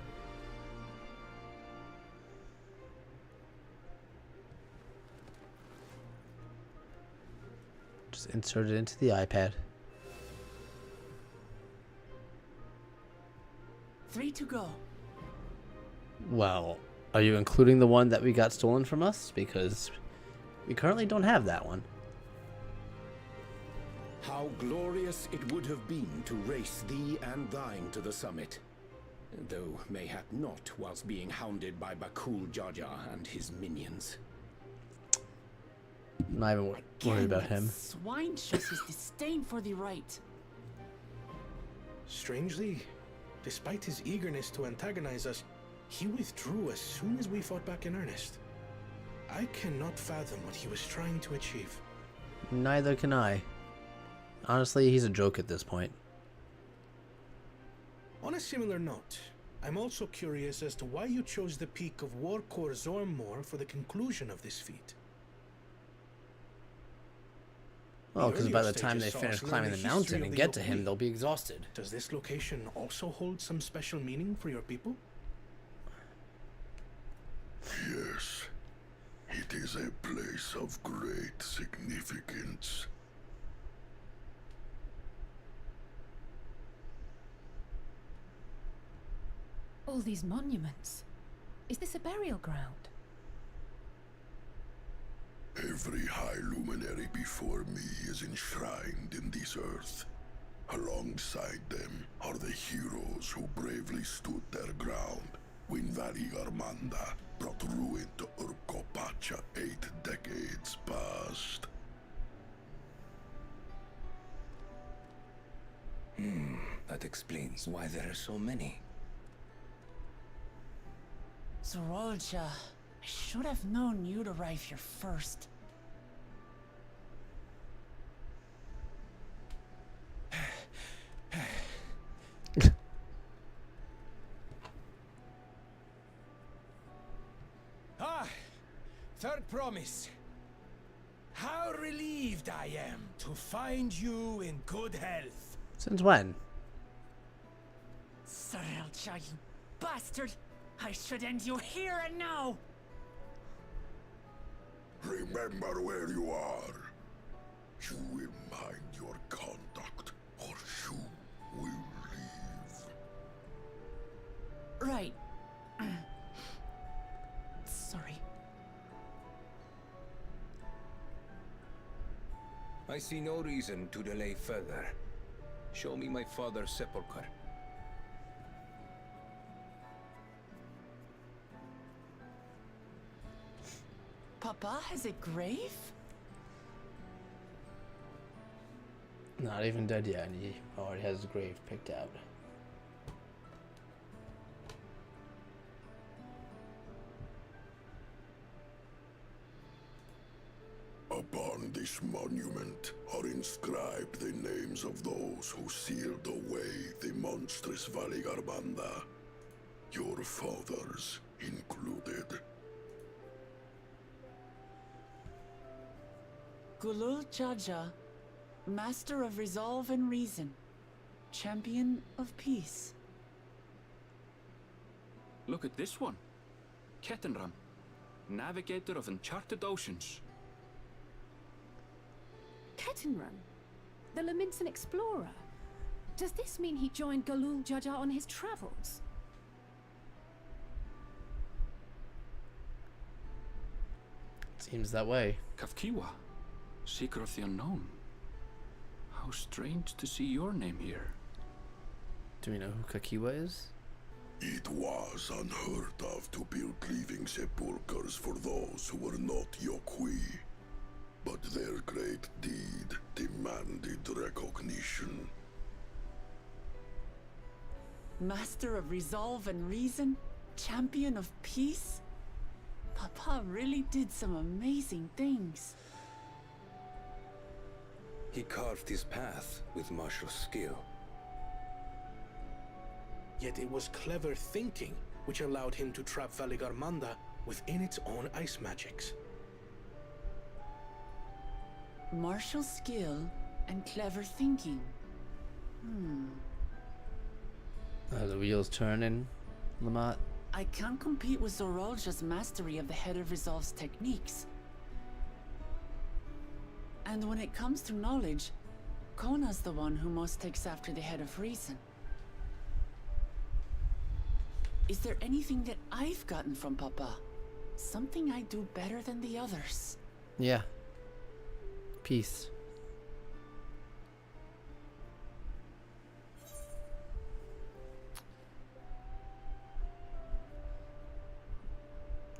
Just insert it into the iPad. to go. Well, are you including the one that we got stolen from us? Because we currently don't have that one. How glorious it would have been to race thee and thine to the summit. Though mayhap not whilst being hounded by Bakul Jaja and his minions. I'm not even worried about him. Swine shows his disdain for the right. Strangely, despite his eagerness to antagonize us, he withdrew as soon as we fought back in earnest. I cannot fathom what he was trying to achieve. Neither can I. Honestly, he's a joke at this point. On a similar note, I'm also curious as to why you chose the peak of Warkor Zormor for the conclusion of this feat. Well, because by the time they finish climbing the mountain and get to him, they'll be exhausted. Does this location also hold some special meaning for your people? Yes. It is a place of great significance. All these monuments. Is this a burial ground? Every high luminary before me is enshrined in this earth. Alongside them are the heroes who bravely stood their ground when Valigarmanda brought ruin to Urkopacha 8 decades past. That explains why there are so many. Zorolja, I should have known you'd arrive here first. Third promise. How relieved I am to find you in good health. Since when? Zorolja, you bastard! I should end you here and now! Remember where you are. You will mind your conduct, or you will leave. Right. Sorry. I see no reason to delay further. Show me my father's sepulchre. Papa has a grave? Not even dead yet, and he already has his grave picked out. Upon this monument are inscribed the names of those who sealed away the monstrous Valigarmanda, your fathers included. Gulul Jaja, Master of Resolve and Reason, Champion of Peace. Look at this one. Kettenram, Navigator of Uncharted Oceans. Kettenrun, the Laminsan explorer. Does this mean he joined Galul Jaja on his travels? Seems that way. Kafkiwa, Seeker of the Unknown. How strange to see your name here. Do we know who Kakiwa is? It was unheard of to build living sepulchres for those who were not Yokwi. But their great deed demanded recognition. Master of Resolve and Reason, Champion of Peace? Papa really did some amazing things. He carved his path with martial skill. Yet it was clever thinking which allowed him to trap Valigarmanda within its own ice magics. Martial skill and clever thinking. The wheels turning, Lamont. I can't compete with Zorolja's mastery of the Head of Resolve's techniques. And when it comes to knowledge, Kona's the one who most takes after the Head of Reason. Is there anything that I've gotten from Papa? Something I do better than the others? Yeah. Peace.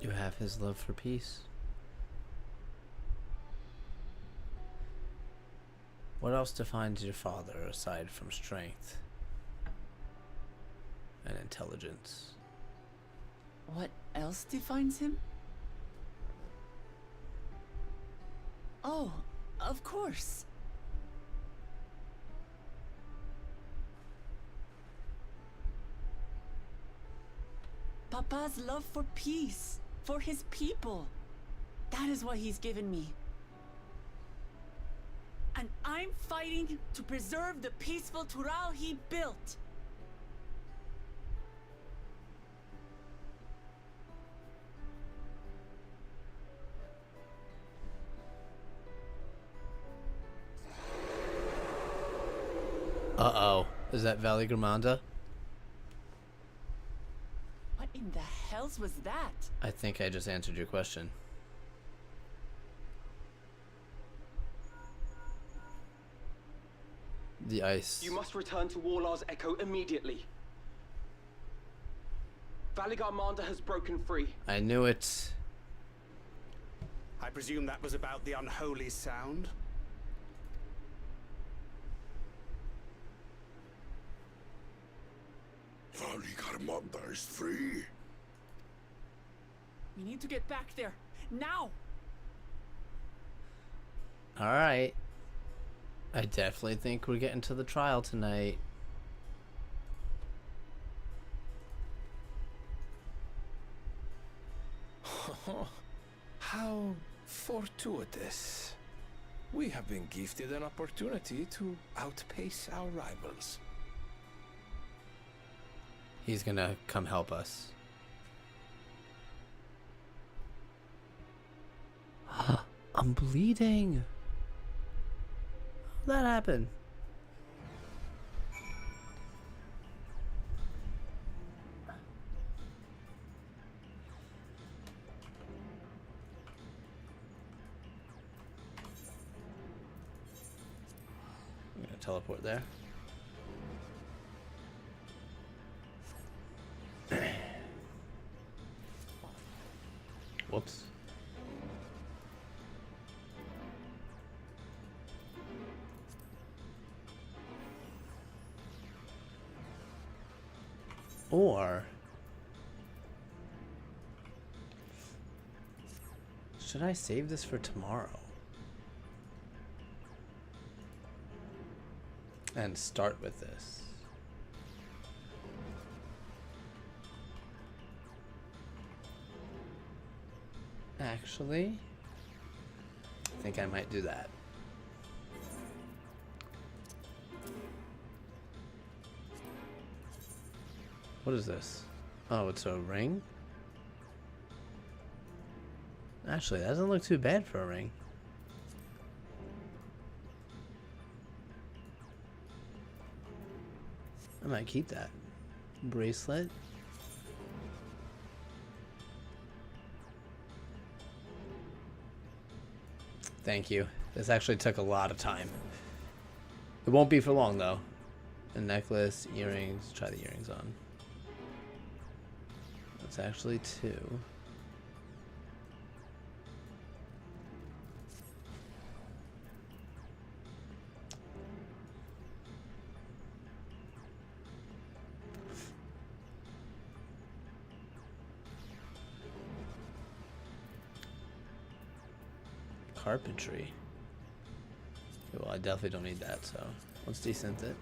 You have his love for peace. What else defines your father aside from strength and intelligence? What else defines him? Oh, of course. Papa's love for peace, for his people. That is what he's given me. And I'm fighting to preserve the peaceful Tural he built. Uh-oh. Is that Valley Gramanda? What in the hells was that? I think I just answered your question. The ice. You must return to Warlar's Echo immediately. Valigarmanda has broken free. I knew it. I presume that was about the unholy sound? Valigarmanda is free. We need to get back there. Now! Alright. I definitely think we're getting to the trial tonight. How fortuitous. We have been gifted an opportunity to outpace our rivals. He's gonna come help us. I'm bleeding. How'd that happen? I'm gonna teleport there. Whoops. Or should I save this for tomorrow and start with this? Actually, I think I might do that. What is this? Oh, it's a ring? Actually, that doesn't look too bad for a ring. I might keep that. Bracelet. Thank you. This actually took a lot of time. It won't be for long though. A necklace, earrings. Try the earrings on. That's actually 2. Carpentry. Okay, well, I definitely don't need that, so let's desynth it.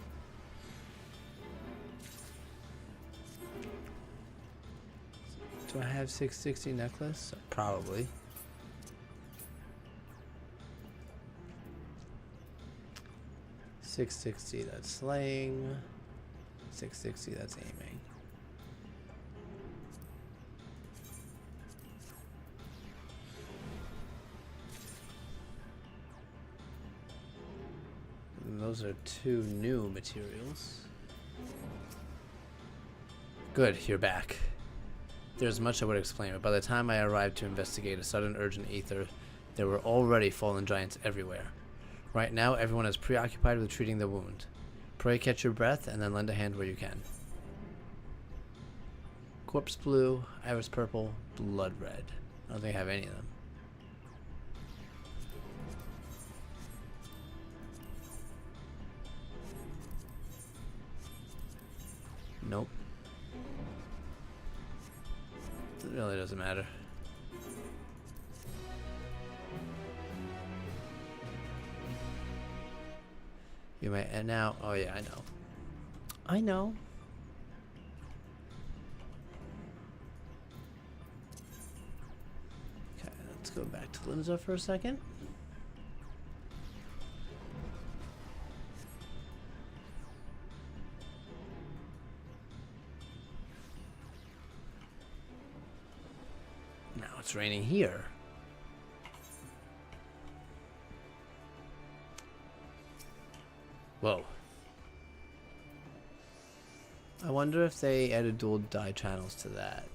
Do I have 660 necklace? Probably. $660, that's slaying. $660, that's aiming. And those are 2 new materials. Good, you're back. There's much I would explain, but by the time I arrived to investigate a sudden urgent ether, there were already fallen giants everywhere. Right now, everyone is preoccupied with treating the wound. Pray catch your breath, and then lend a hand where you can. Corpse blue, iris purple, blood red. I don't think I have any of them. Nope. It really doesn't matter. You may, and now, oh yeah, I know. I know. Okay, let's go back to Linza for a second. Now it's raining here. Whoa. I wonder if they added dual dye channels to that.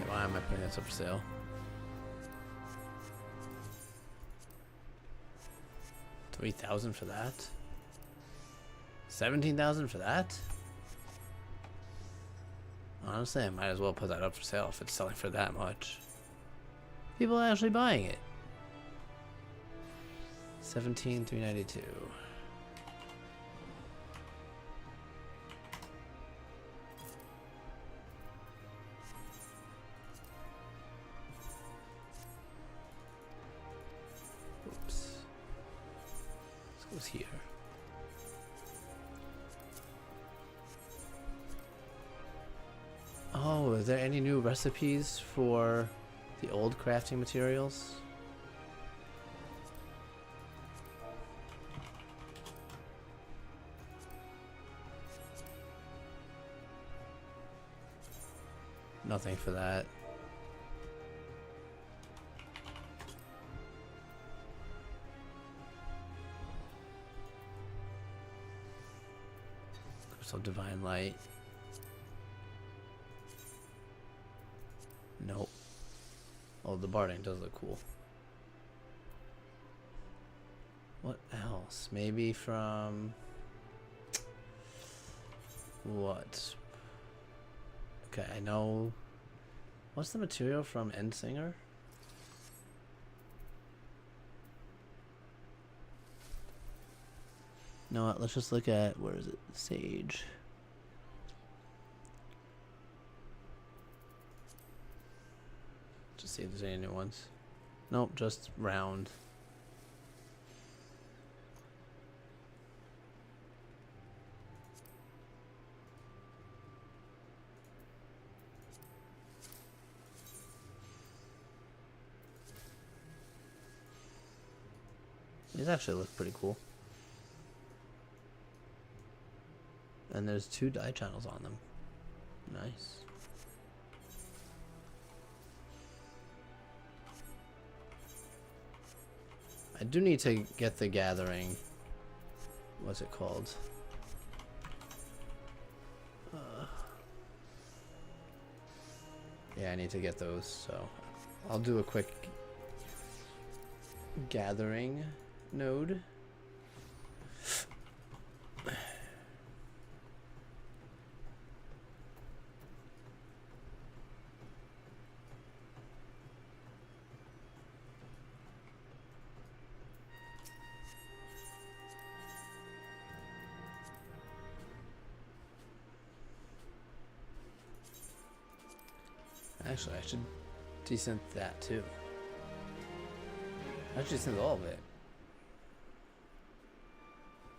Why am I putting this up for sale? $3,000 for that? $17,000 for that? Honestly, I might as well put that up for sale if it's selling for that much. People are actually buying it. $17,392. Here. Oh, are there any new recipes for the old crafting materials? Nothing for that. Crystal Divine Light. Nope. Oh, the barding does look cool. What else? Maybe from... what? Okay, I know... what's the material from Endsinger? You know what, let's just look at, where is it? Sage. Just see if there's any new ones. Nope, just round. These actually look pretty cool. And there's 2 dye channels on them. Nice. I do need to get the gathering. What's it called? Yeah, I need to get those, so I'll do a quick gathering node. Actually, I should desynth that too. I actually think all of it.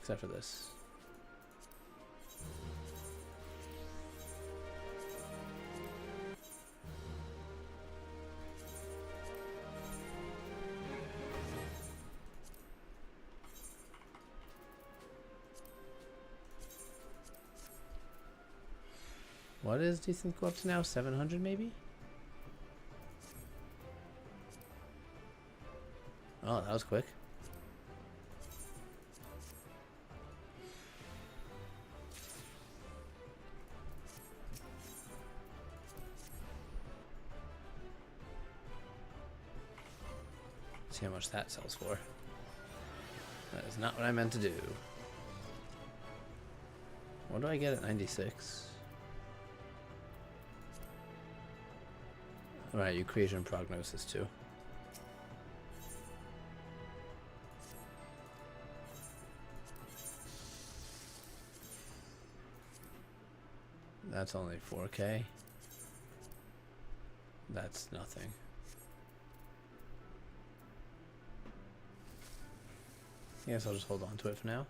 Except for this. What is, do you think, go up to now? 700 maybe? Oh, that was quick. See how much that sells for. That is not what I meant to do. What do I get at 96? Alright, you creation prognosis too. That's only 4K. That's nothing. I guess I'll just hold on to it for now.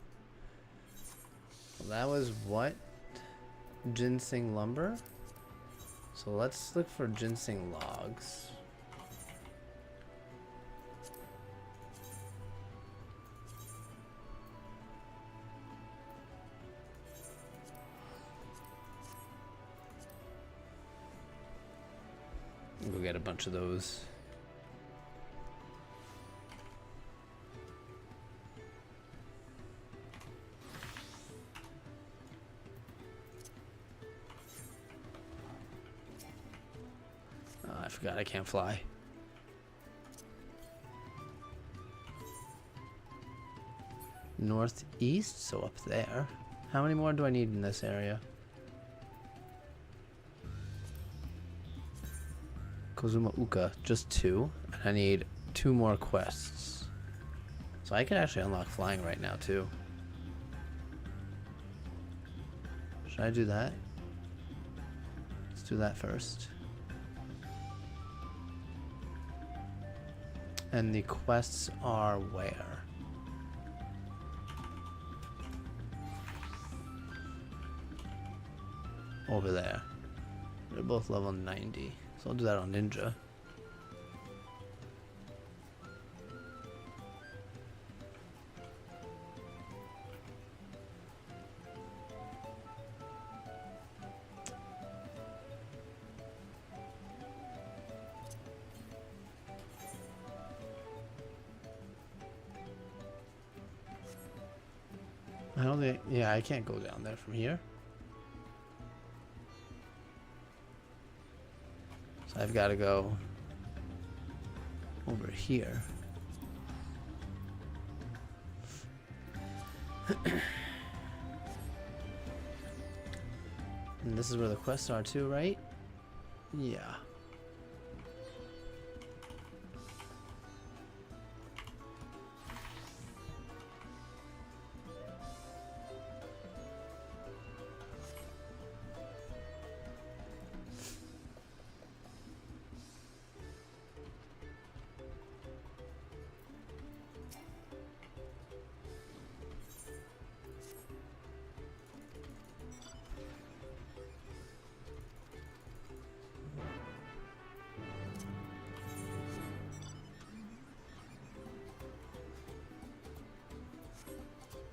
Well, that was what? Ginseng lumber? So let's look for ginseng logs. Go get a bunch of those. Oh, I forgot I can't fly. Northeast, so up there. How many more do I need in this area? Kozuma Uka, just 2. And I need 2 more quests. So I could actually unlock flying right now too. Should I do that? Let's do that first. And the quests are where? Over there. They're both level 90. So I'll do that on Ninja. I don't think, yeah, I can't go down there from here. So I've got to go over here. And this is where the quests are too, right? Yeah.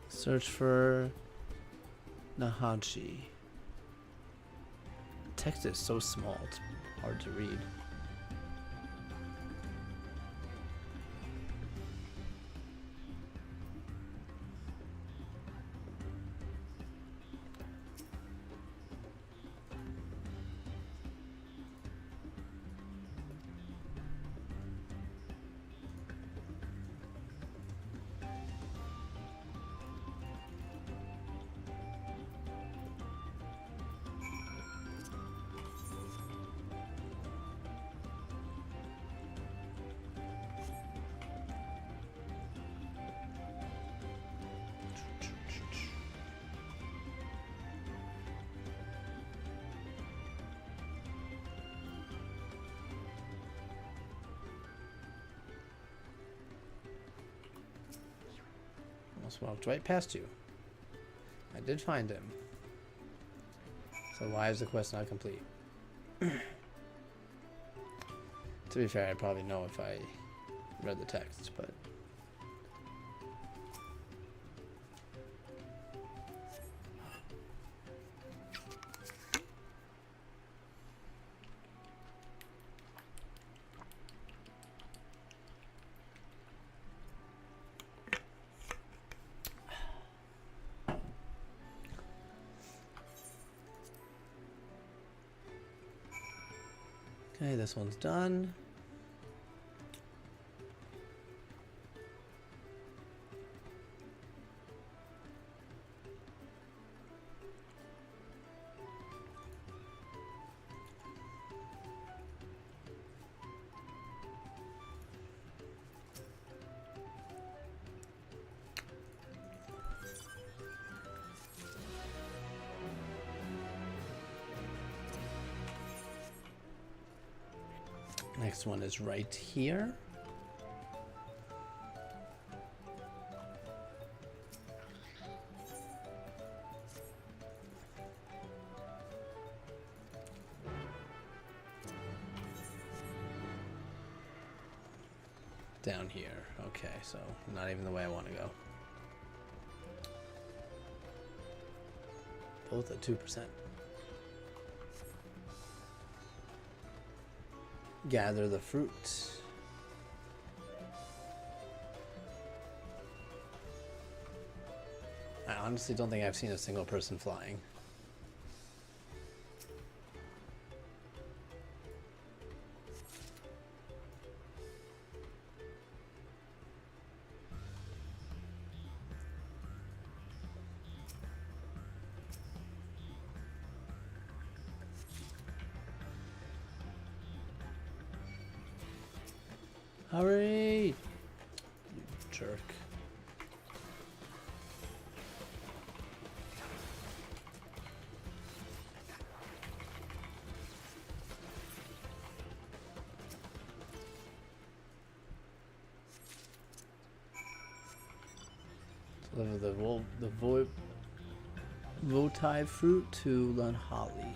Search for Nahachi. Text is so small, it's hard to read. Almost walked right past you. I did find him. So why is the quest not complete? To be fair, I'd probably know if I read the text, but... Okay, this one's done. Next one is right here. Down here. Okay, so not even the way I want to go. Both at 2%. Gather the fruit. I honestly don't think I've seen a single person flying. Hurry! You jerk. Deliver the Votai fruit to Lunholly.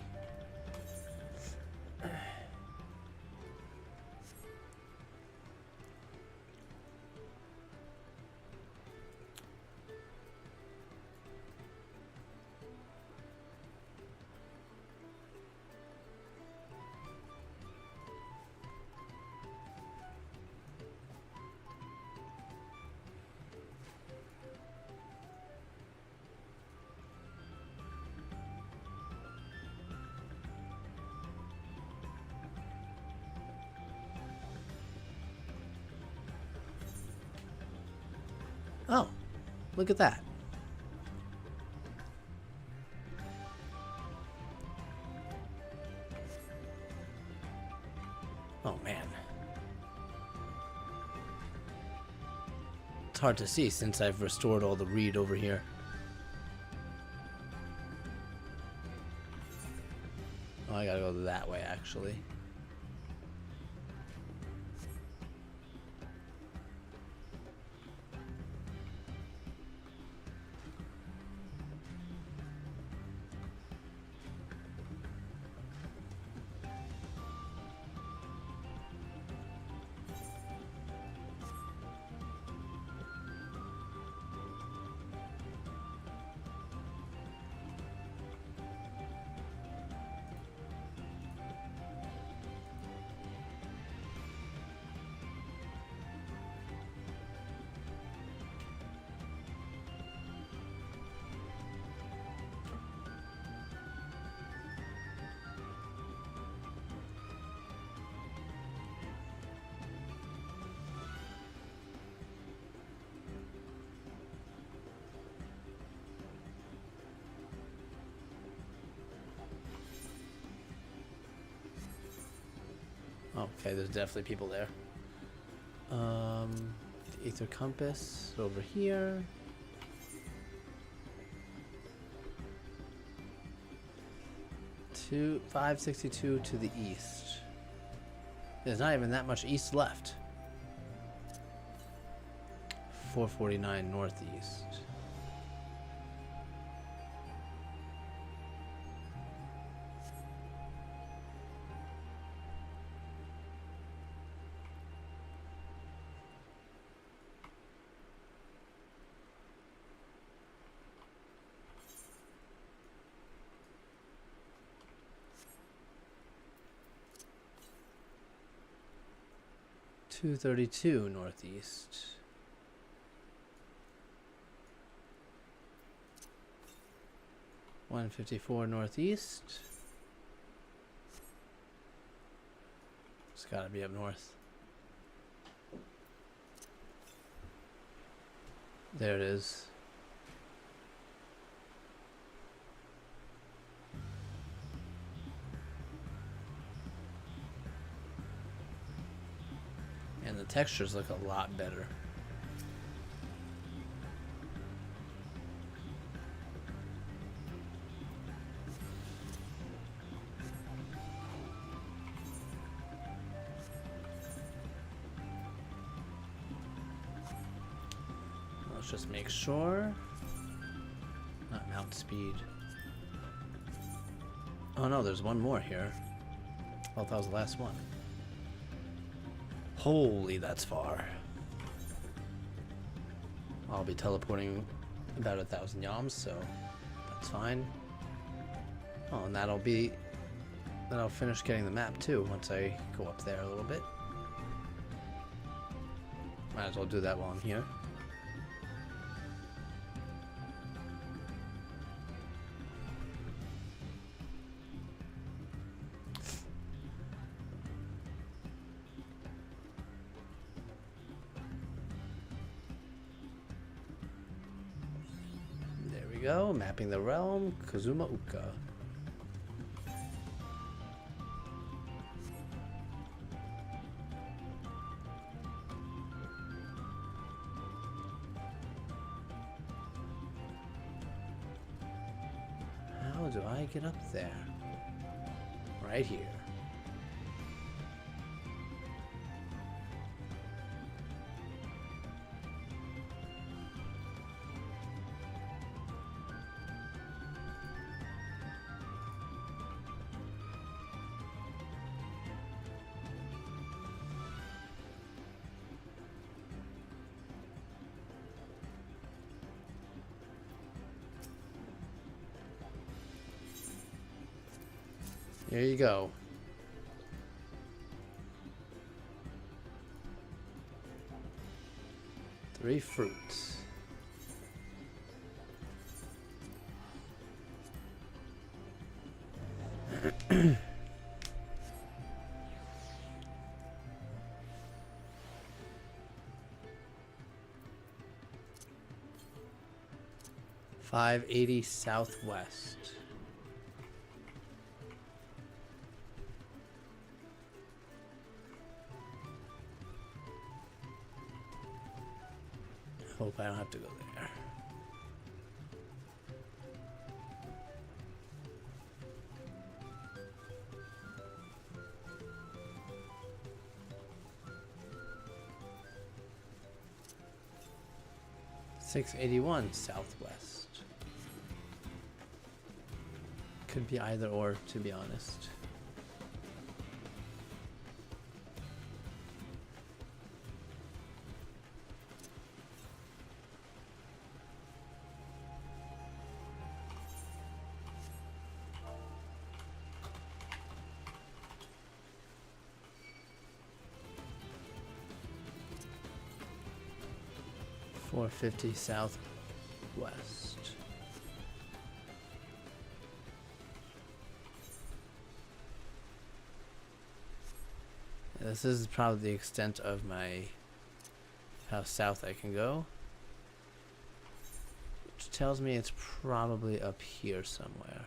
Oh, look at that. Oh man. It's hard to see since I've restored all the reed over here. Oh, I gotta go that way actually. Okay, there's definitely people there. The Aether Compass over here. To 562 to the east. There's not even that much east left. 449 northeast. 232 northeast. $154 northeast. It's gotta be up north. There it is. And the textures look a lot better. Let's just make sure. Not mount speed. Oh no, there's one more here. I thought that was the last one. Holy, that's far. I'll be teleporting about 1,000 yams, so that's fine. Oh, and that'll finish getting the map too once I go up there a little bit. Might as well do that while I'm here. Go, mapping the realm, Kazuma Uka. How do I get up there? Right here. There you go. Three fruits. $580 southwest. Hope I don't have to go there. $681 southwest. Could be either or, to be honest. $450 southwest. This is probably the extent of how south I can go, which tells me it's probably up here somewhere.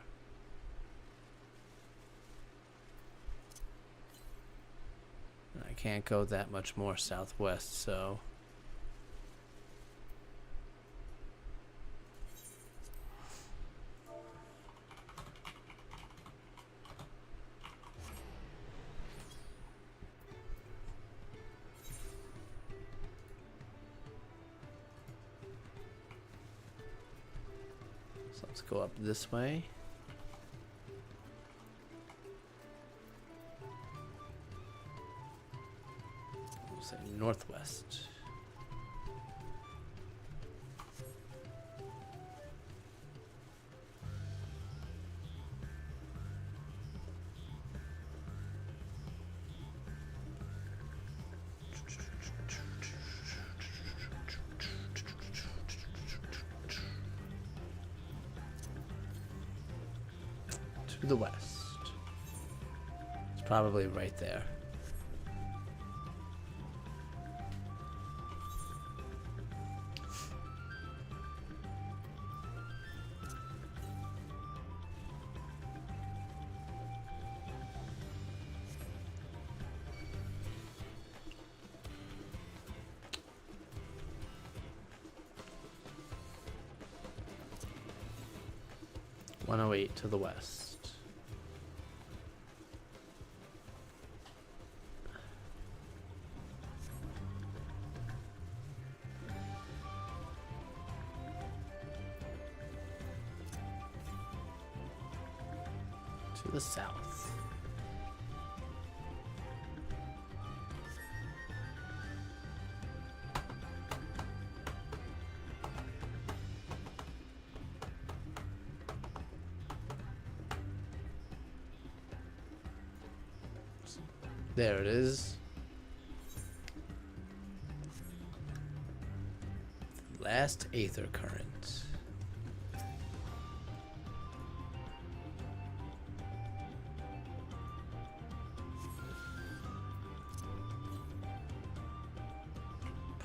And I can't go that much more southwest, so let's go up this way. We'll say northwest. to the west. It's probably right there. To the west. To the south. There it is. Last aether current.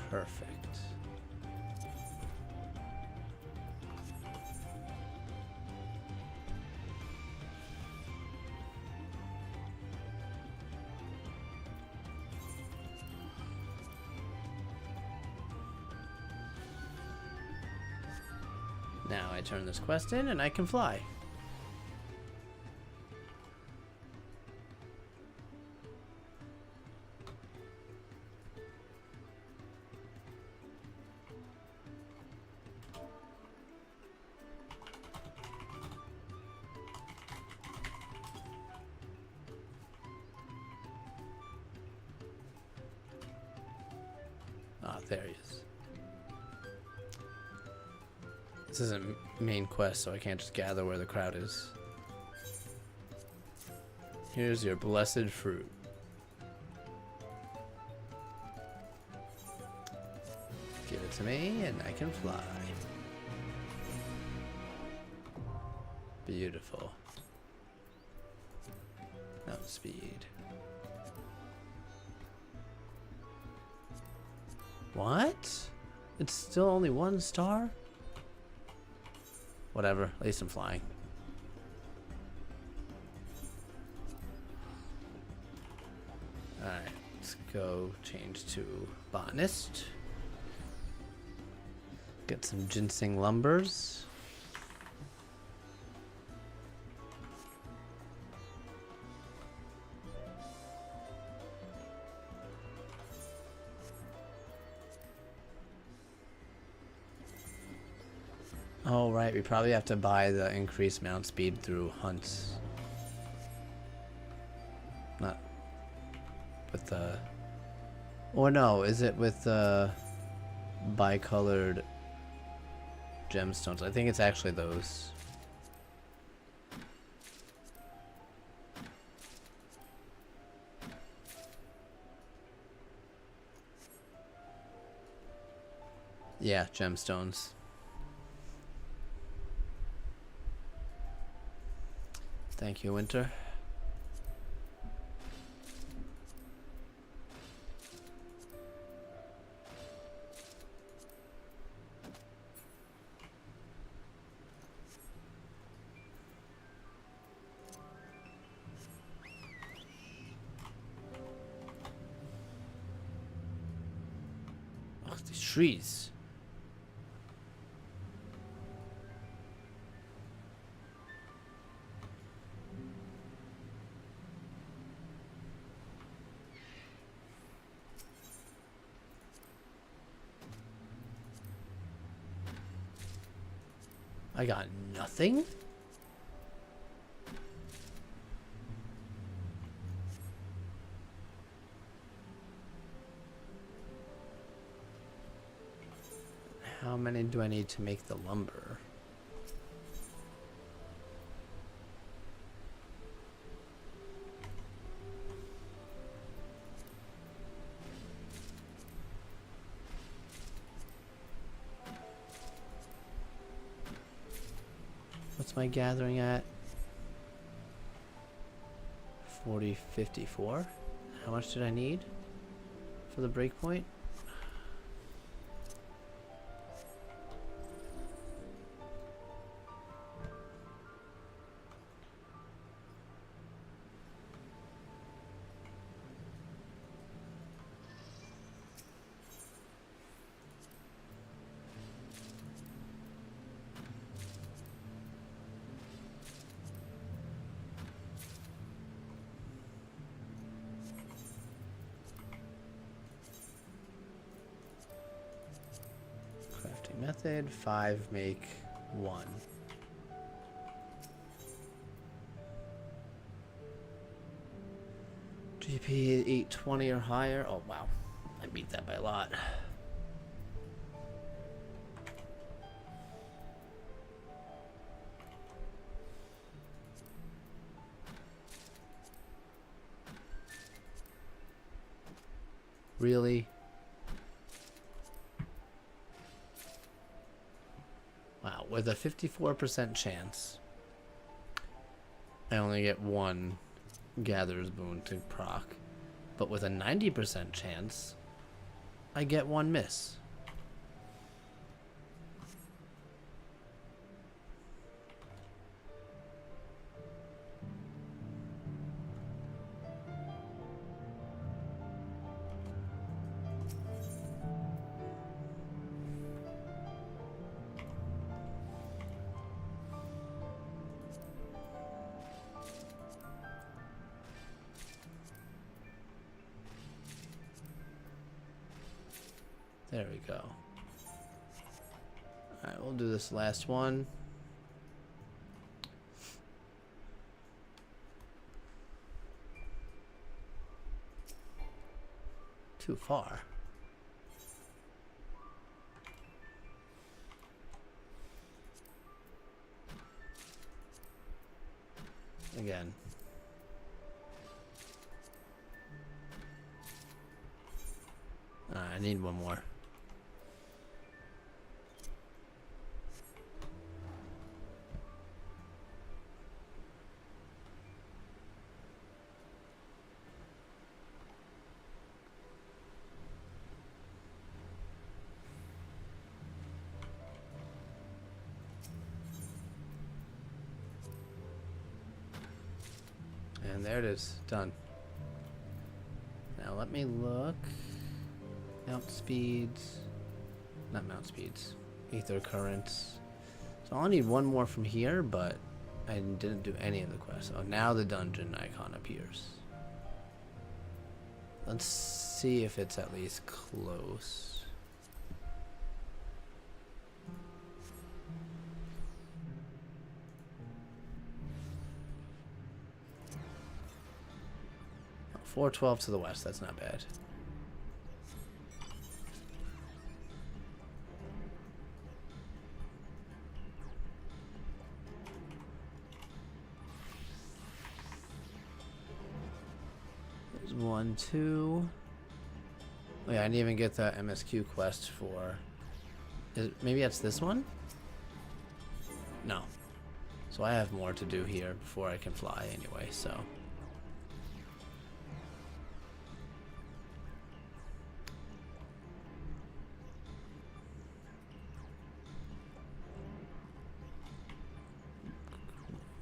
Perfect. Now I turn this quest in and I can fly. Ah, there he is. This isn't main quest, so I can't just gather where the crowd is. Here's your blessed fruit. Give it to me and I can fly. Beautiful. Now speed. What? It's still only 1 star? Whatever, at least I'm flying. Alright, let's go change to botanist. Get some ginseng lumbers. Oh, right. We probably have to buy the increased mount speed through hunts. Not with the... Or no, is it with the bicolored gemstones? I think it's actually those. Yeah, gemstones. Thank you, Winter. Oh, these trees. I got nothing? How many do I need to make the lumber? What's my gathering at? 40, 54. How much did I need for the breakpoint? Method 5 make 1. GP 820 or higher. Oh wow, I beat that by a lot. Really? Wow, with a 54% chance, I only get 1 Gatherer's Boon to proc. But with a 90% chance, I get 1 miss. There we go. Alright, we'll do this last one. Too far. Again. I need one more. And there it is, done. Now let me look. Mount speeds, not mount speeds, ether currents. So I'll need one more from here, but I didn't do any of the quests. Oh, now the dungeon icon appears. Let's see if it's at least close. Oh, 412 to the west, that's not bad. There's 1, 2. Oh yeah, I didn't even get the MSQ quest for... maybe that's this one? No. So I have more to do here before I can fly anyway, so...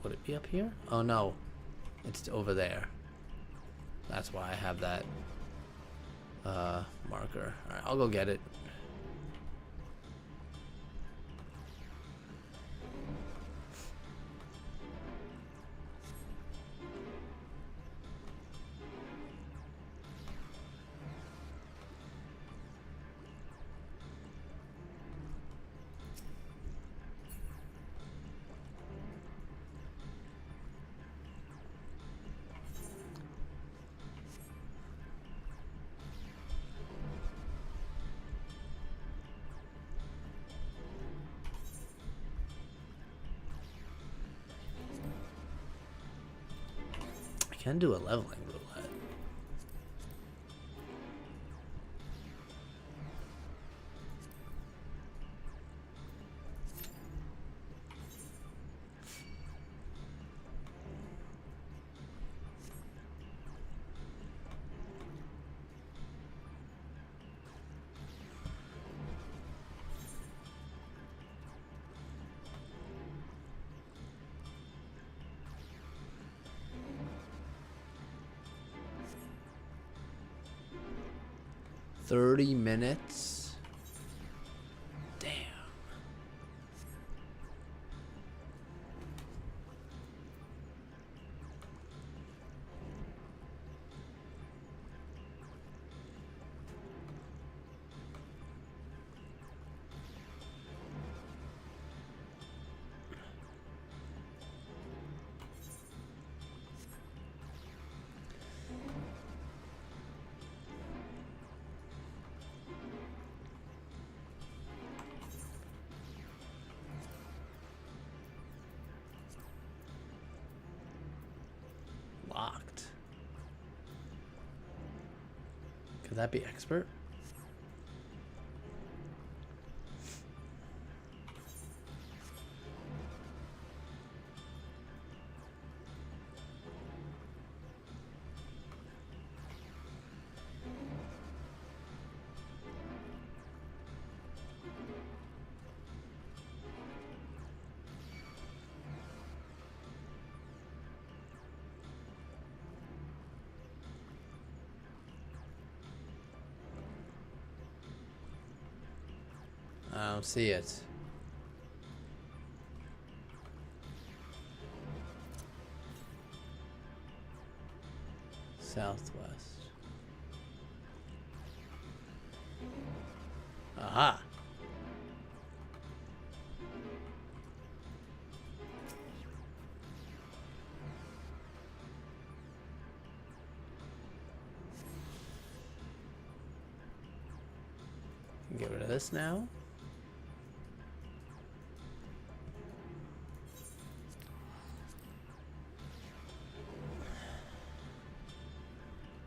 Would it be up here? Oh no, it's over there. That's why I have that marker. Alright, I'll go get it. Can do a leveling roulette. 30 minutes? Damn. Locked. Could that be expert? I don't see it. Southwest. Aha. Get rid of this now.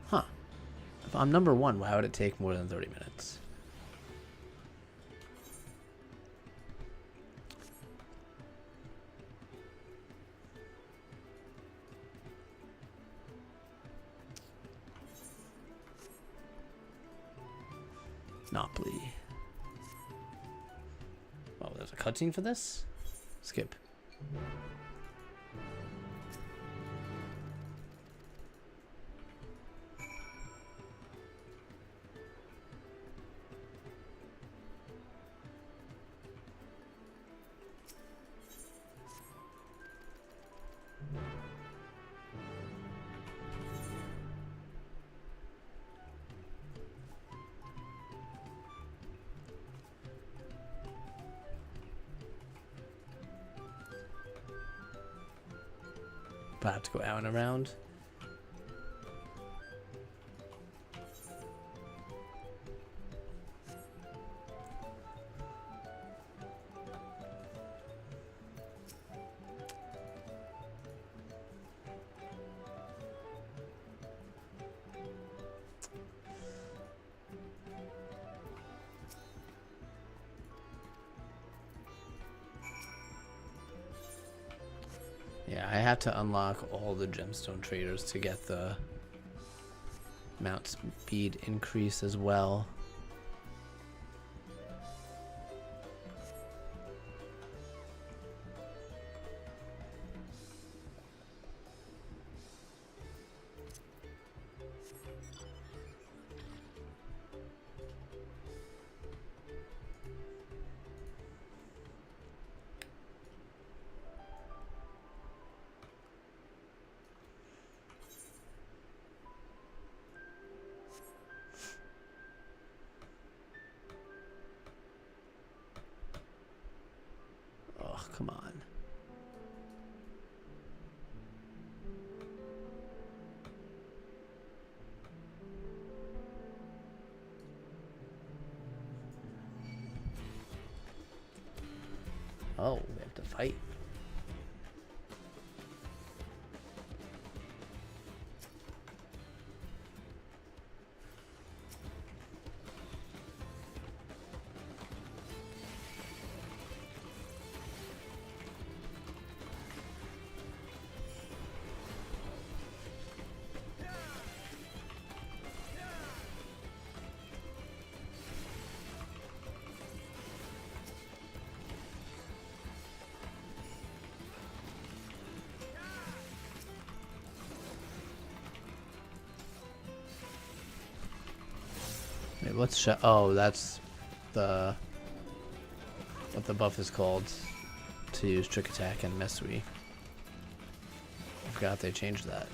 Huh. If I'm number one, why would it take more than 30 minutes? Monopoly. Oh, there's a cutscene for this? Skip. But I have to go out and around. Yeah, I have to unlock all the gemstone traders to get the mount speed increase as well. Oh, come on. Oh, we have to fight. Wait, what's oh, that's the what the buff is called to use trick attack and Mesui. I forgot they changed that.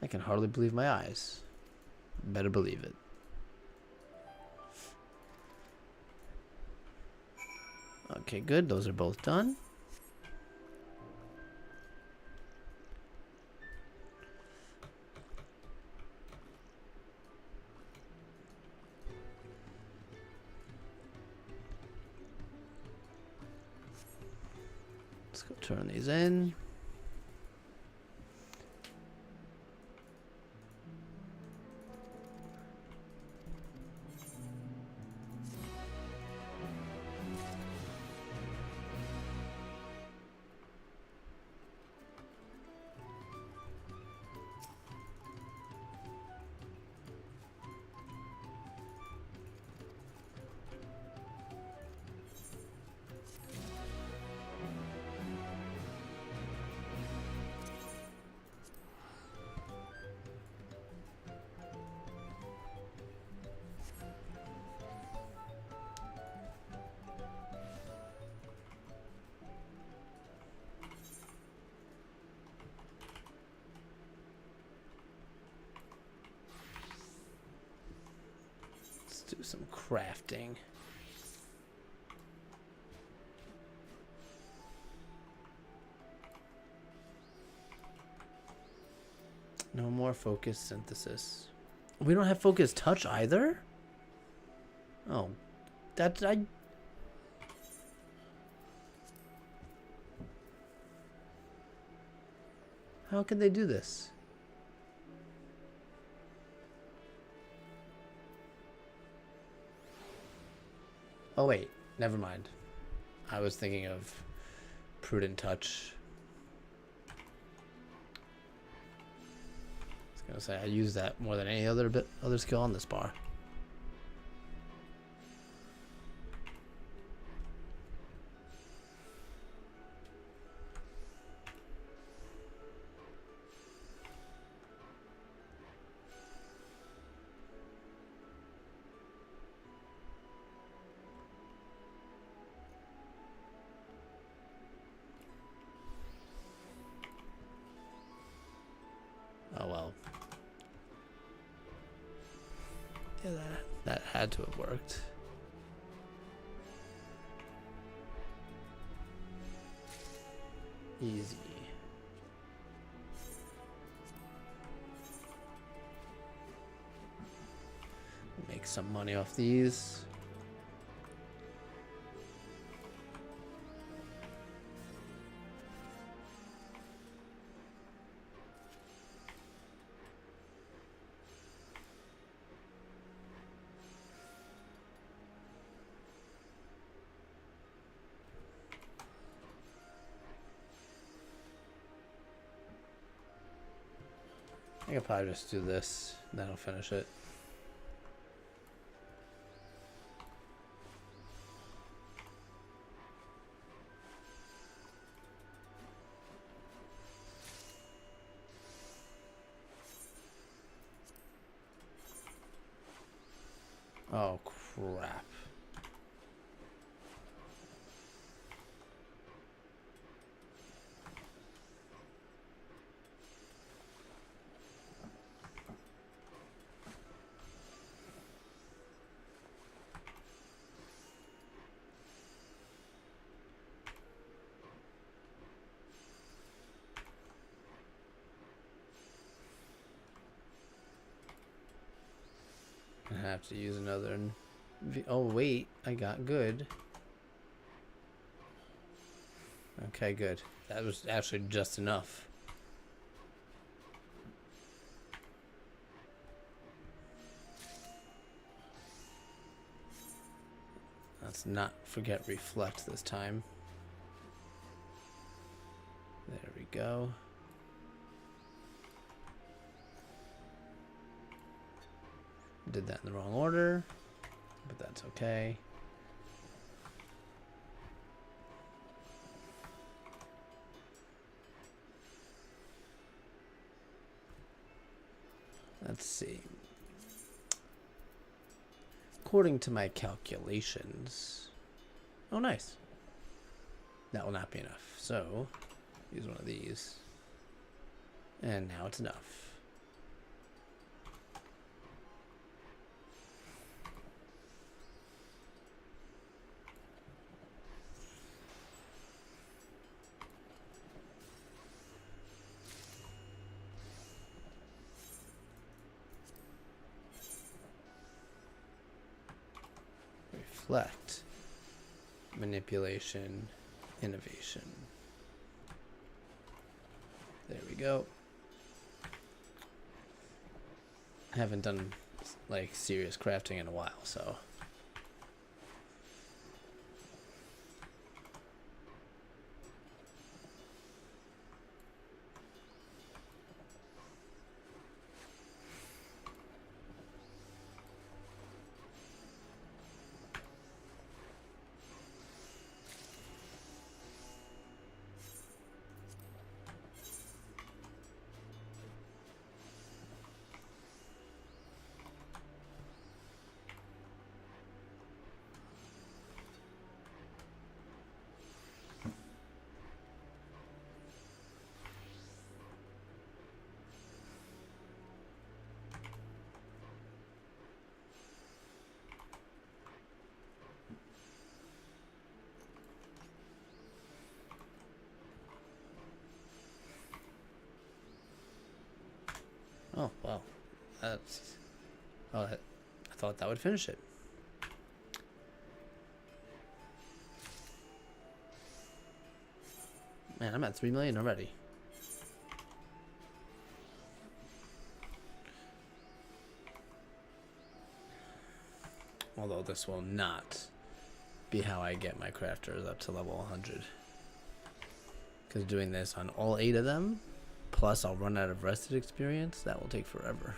I can hardly believe my eyes. Better believe it. Okay, good. Those are both done. Let's go turn these in. Do some crafting. No more focus synthesis. We don't have focus touch either? Oh, that's How can they do this? Oh wait, never mind. I was thinking of Prudent Touch. I was gonna say I use that more than any other skill on this bar. Oh well. Yeah, that had to have worked. Easy. Make some money off these. I could probably just do this, and that'll finish it. Oh, crap. I have to use another. Oh wait, I got good. Okay, good. That was actually just enough. Let's not forget reflect this time. There we go. Did that in the wrong order, but that's okay. Let's see. According to my calculations... Oh, nice. That will not be enough. So, use one of these. And now it's enough. Reflect, manipulation, innovation. There we go. I haven't done like serious crafting in a while, so. Oh, well, that's... Oh, I thought that would finish it. Man, I'm at 3 million already. Although this will not be how I get my crafters up to level 100. Because doing this on all 8 of them, plus I'll run out of rested experience, that will take forever.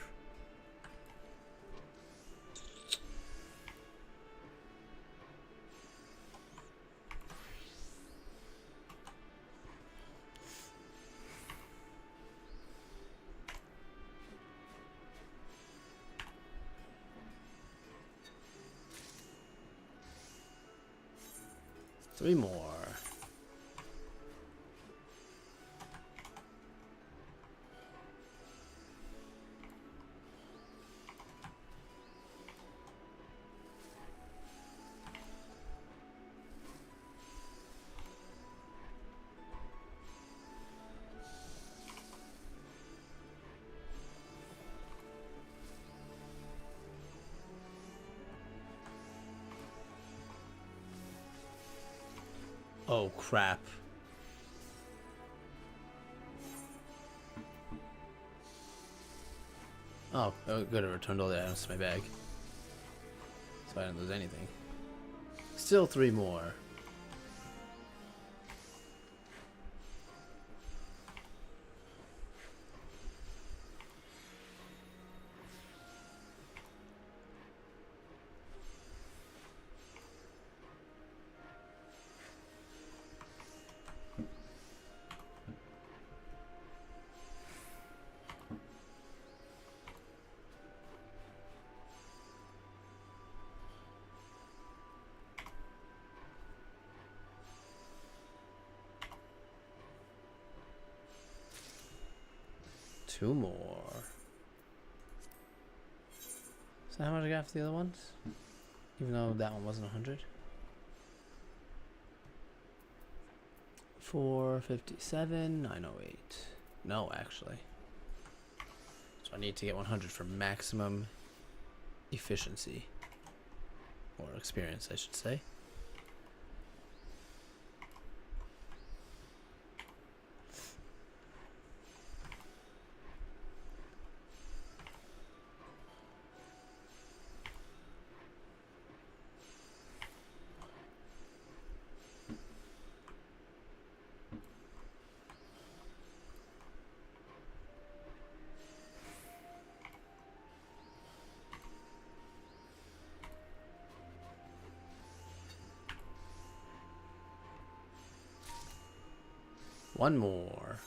Three more. Oh, crap. Oh, good. I returned all the items to my bag. So I didn't lose anything. Still 3 more. Two more. So how much I got for the other ones? Even though that one wasn't 100. 457, 908. No, actually. So I need to get 100 for maximum efficiency. Or experience, I should say. One more.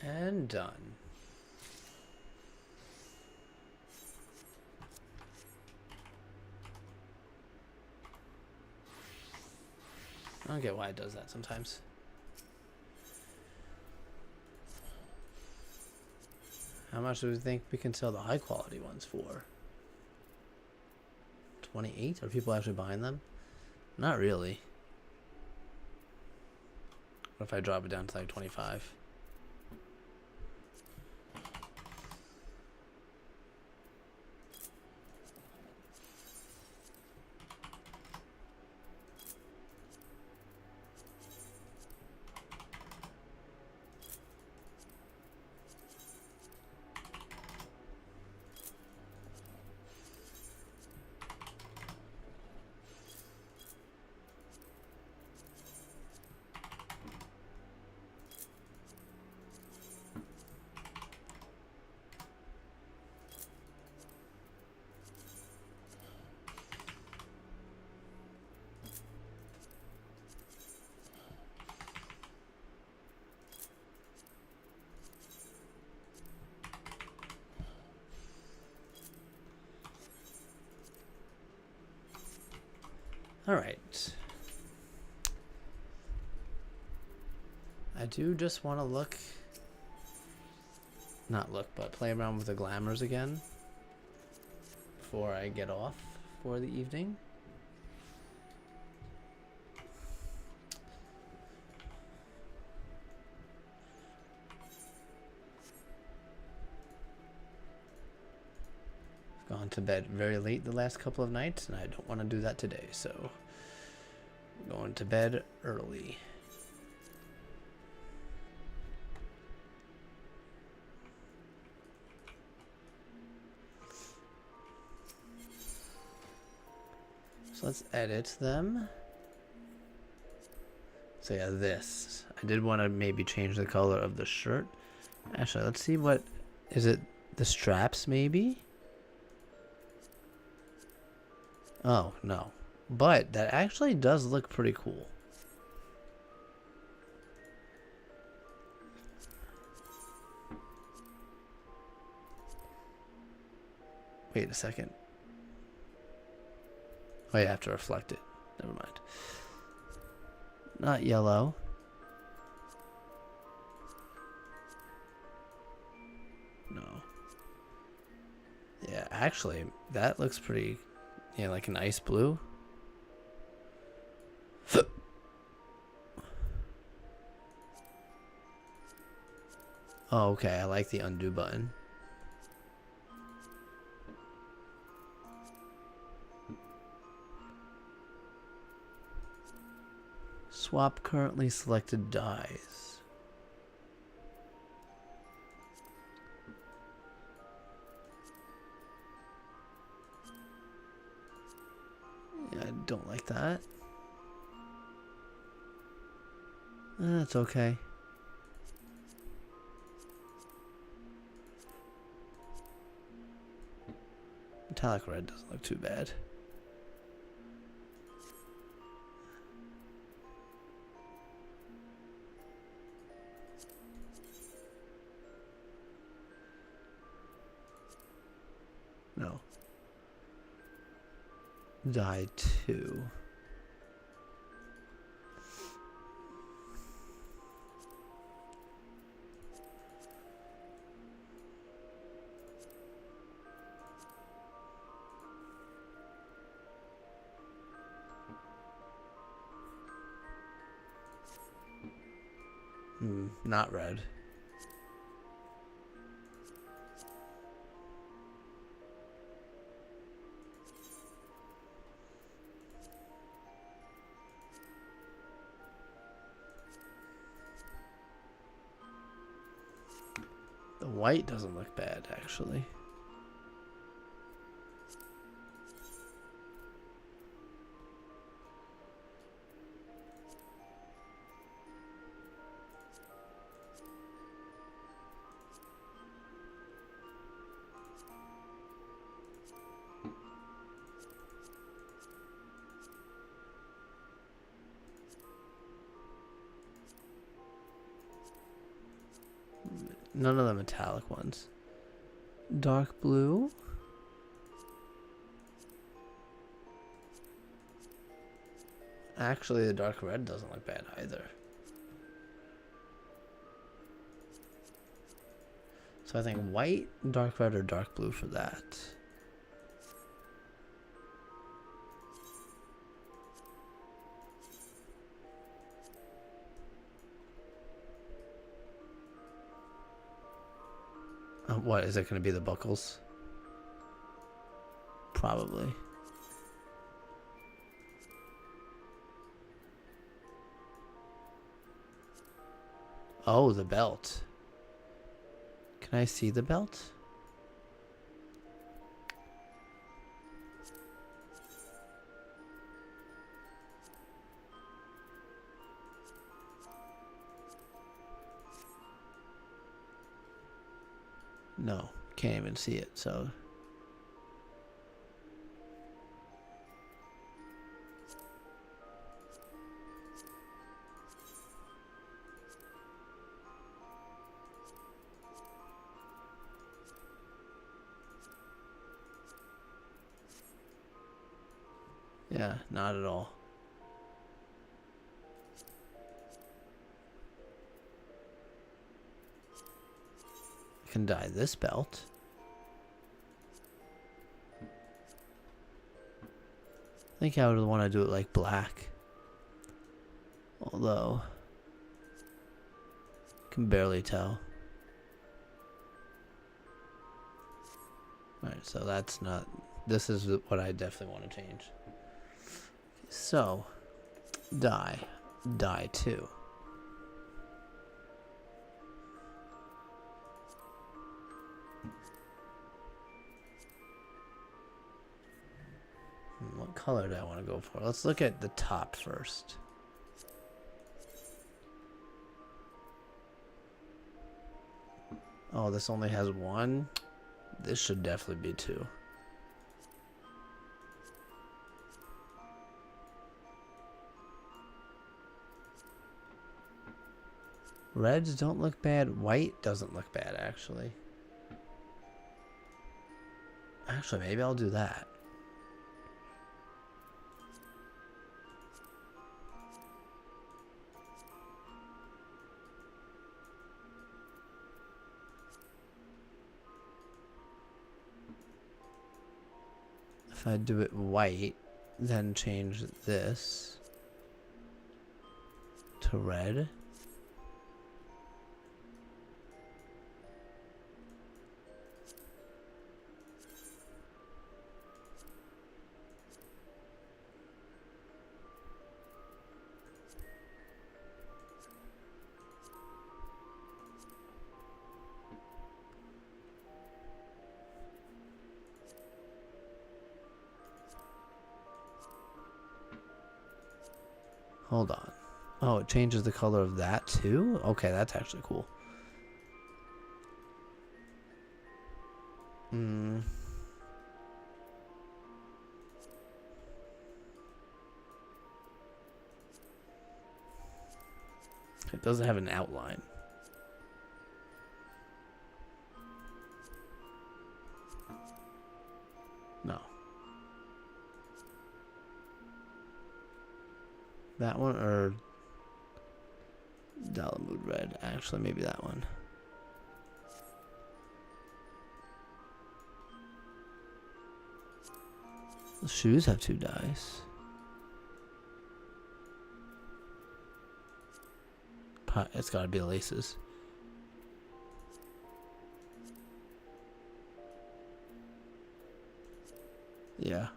And done. I don't get why it does that sometimes. How much do we think we can sell the high quality ones for? 28? Are people actually buying them? Not really. What if I drop it down to like 25? All right. I do just want to but play around with the glamours again before I get off for the evening. Gone to bed very late the last couple of nights, and I don't want to do that today, so I'm going to bed early. So let's edit them. So yeah, this. I did want to maybe change the color of the shirt. Actually, let's see what... Is it the straps, maybe? Oh, no. But that actually does look pretty cool. Wait a second. Oh, you have to reflect it. Never mind. Not yellow. No. Yeah, actually, that looks pretty... Yeah, like an ice blue. Oh, okay. I like the undo button. Swap currently selected dyes. Yeah, I don't like that. That's okay. Metallic red doesn't look too bad. No. Dye 2. Not red. White doesn't look bad, actually. None of the metallic ones. Dark blue. Actually, the dark red doesn't look bad either. So I think white, dark red, or dark blue for that. What, is it going to be the buckles? Probably. Oh, the belt. Can I see the belt? No, can't even see it, so. Yeah, not at all. I can dye this belt. I think I would want to do it like black. Although, I can barely tell. Alright, so that's not... This is what I definitely want to change. So, dye. Dye 2. What color do I want to go for? Let's look at the top first. Oh, this only has 1. This should definitely be 2. Reds don't look bad. White doesn't look bad, actually. Actually, maybe I'll do that. If I do it white, then change this to red. Hold on. Oh, it changes the color of that too? Okay, that's actually cool. It doesn't have an outline. No. That one or Dalamud Red? Actually, maybe that one. The shoes have 2 dyes. It's gotta be the laces. Yeah.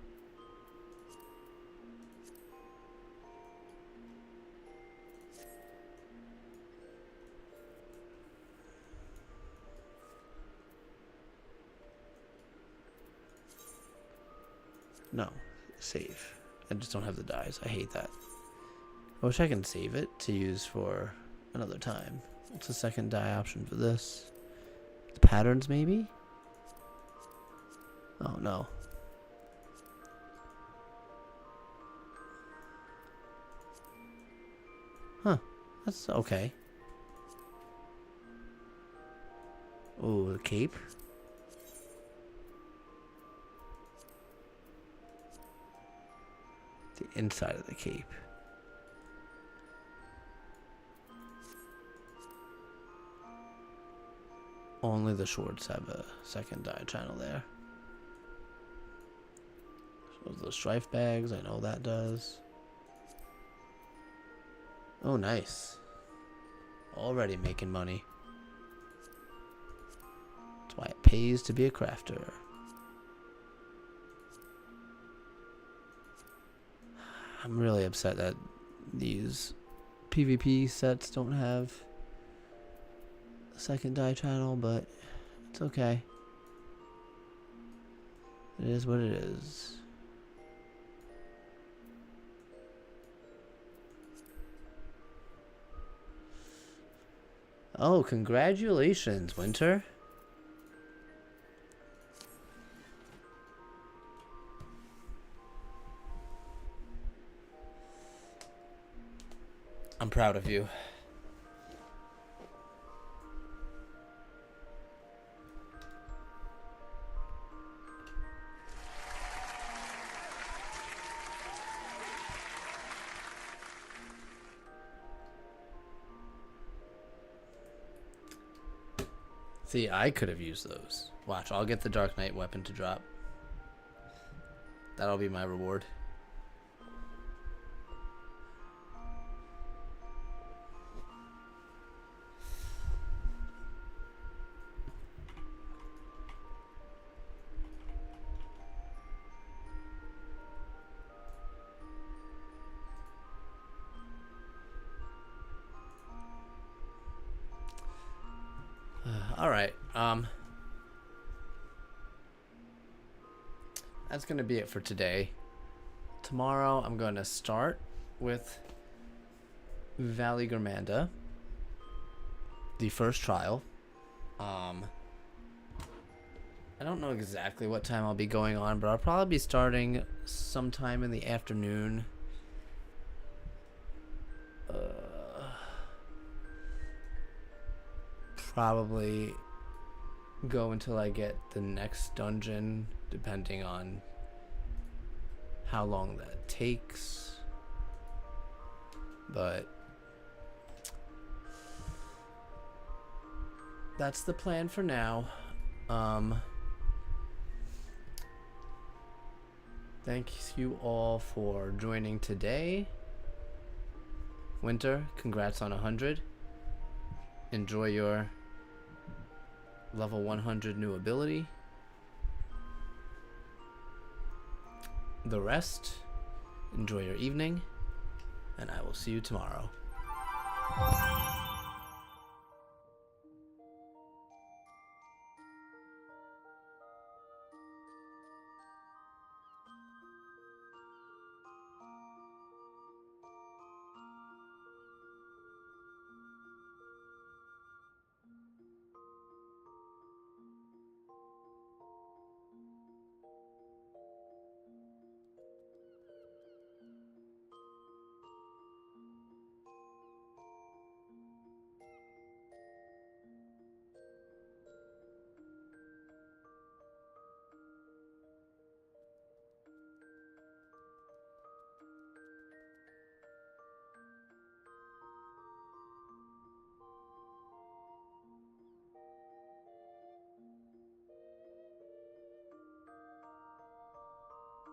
No. Save. I just don't have the dies. I hate that. I wish I can save it to use for another time. What's the second die option for this? The patterns, maybe? Oh, no. Huh. That's okay. Oh, the cape. The inside of the cape. Only the shorts have a second die channel there. So the strife bags, I know that does. Oh, nice. Already making money. That's why it pays to be a crafter. I'm really upset that these PvP sets don't have a second die channel, but it's okay. It is what it is. Oh, congratulations, Winter. I'm proud of you. See, I could have used those. Watch, I'll get the Dark Knight weapon to drop. That'll be my reward. Alright, that's gonna be it for today. Tomorrow I'm gonna start with Valley Germanda, the first trial. I don't know exactly what time I'll be going on, but I'll probably be starting sometime in the afternoon. Probably go until I get the next dungeon, depending on how long that takes. But that's the plan for now. Thank you all for joining today. Winter, congrats on 100. Enjoy your level 100 new ability. The rest, enjoy your evening, and I will see you tomorrow.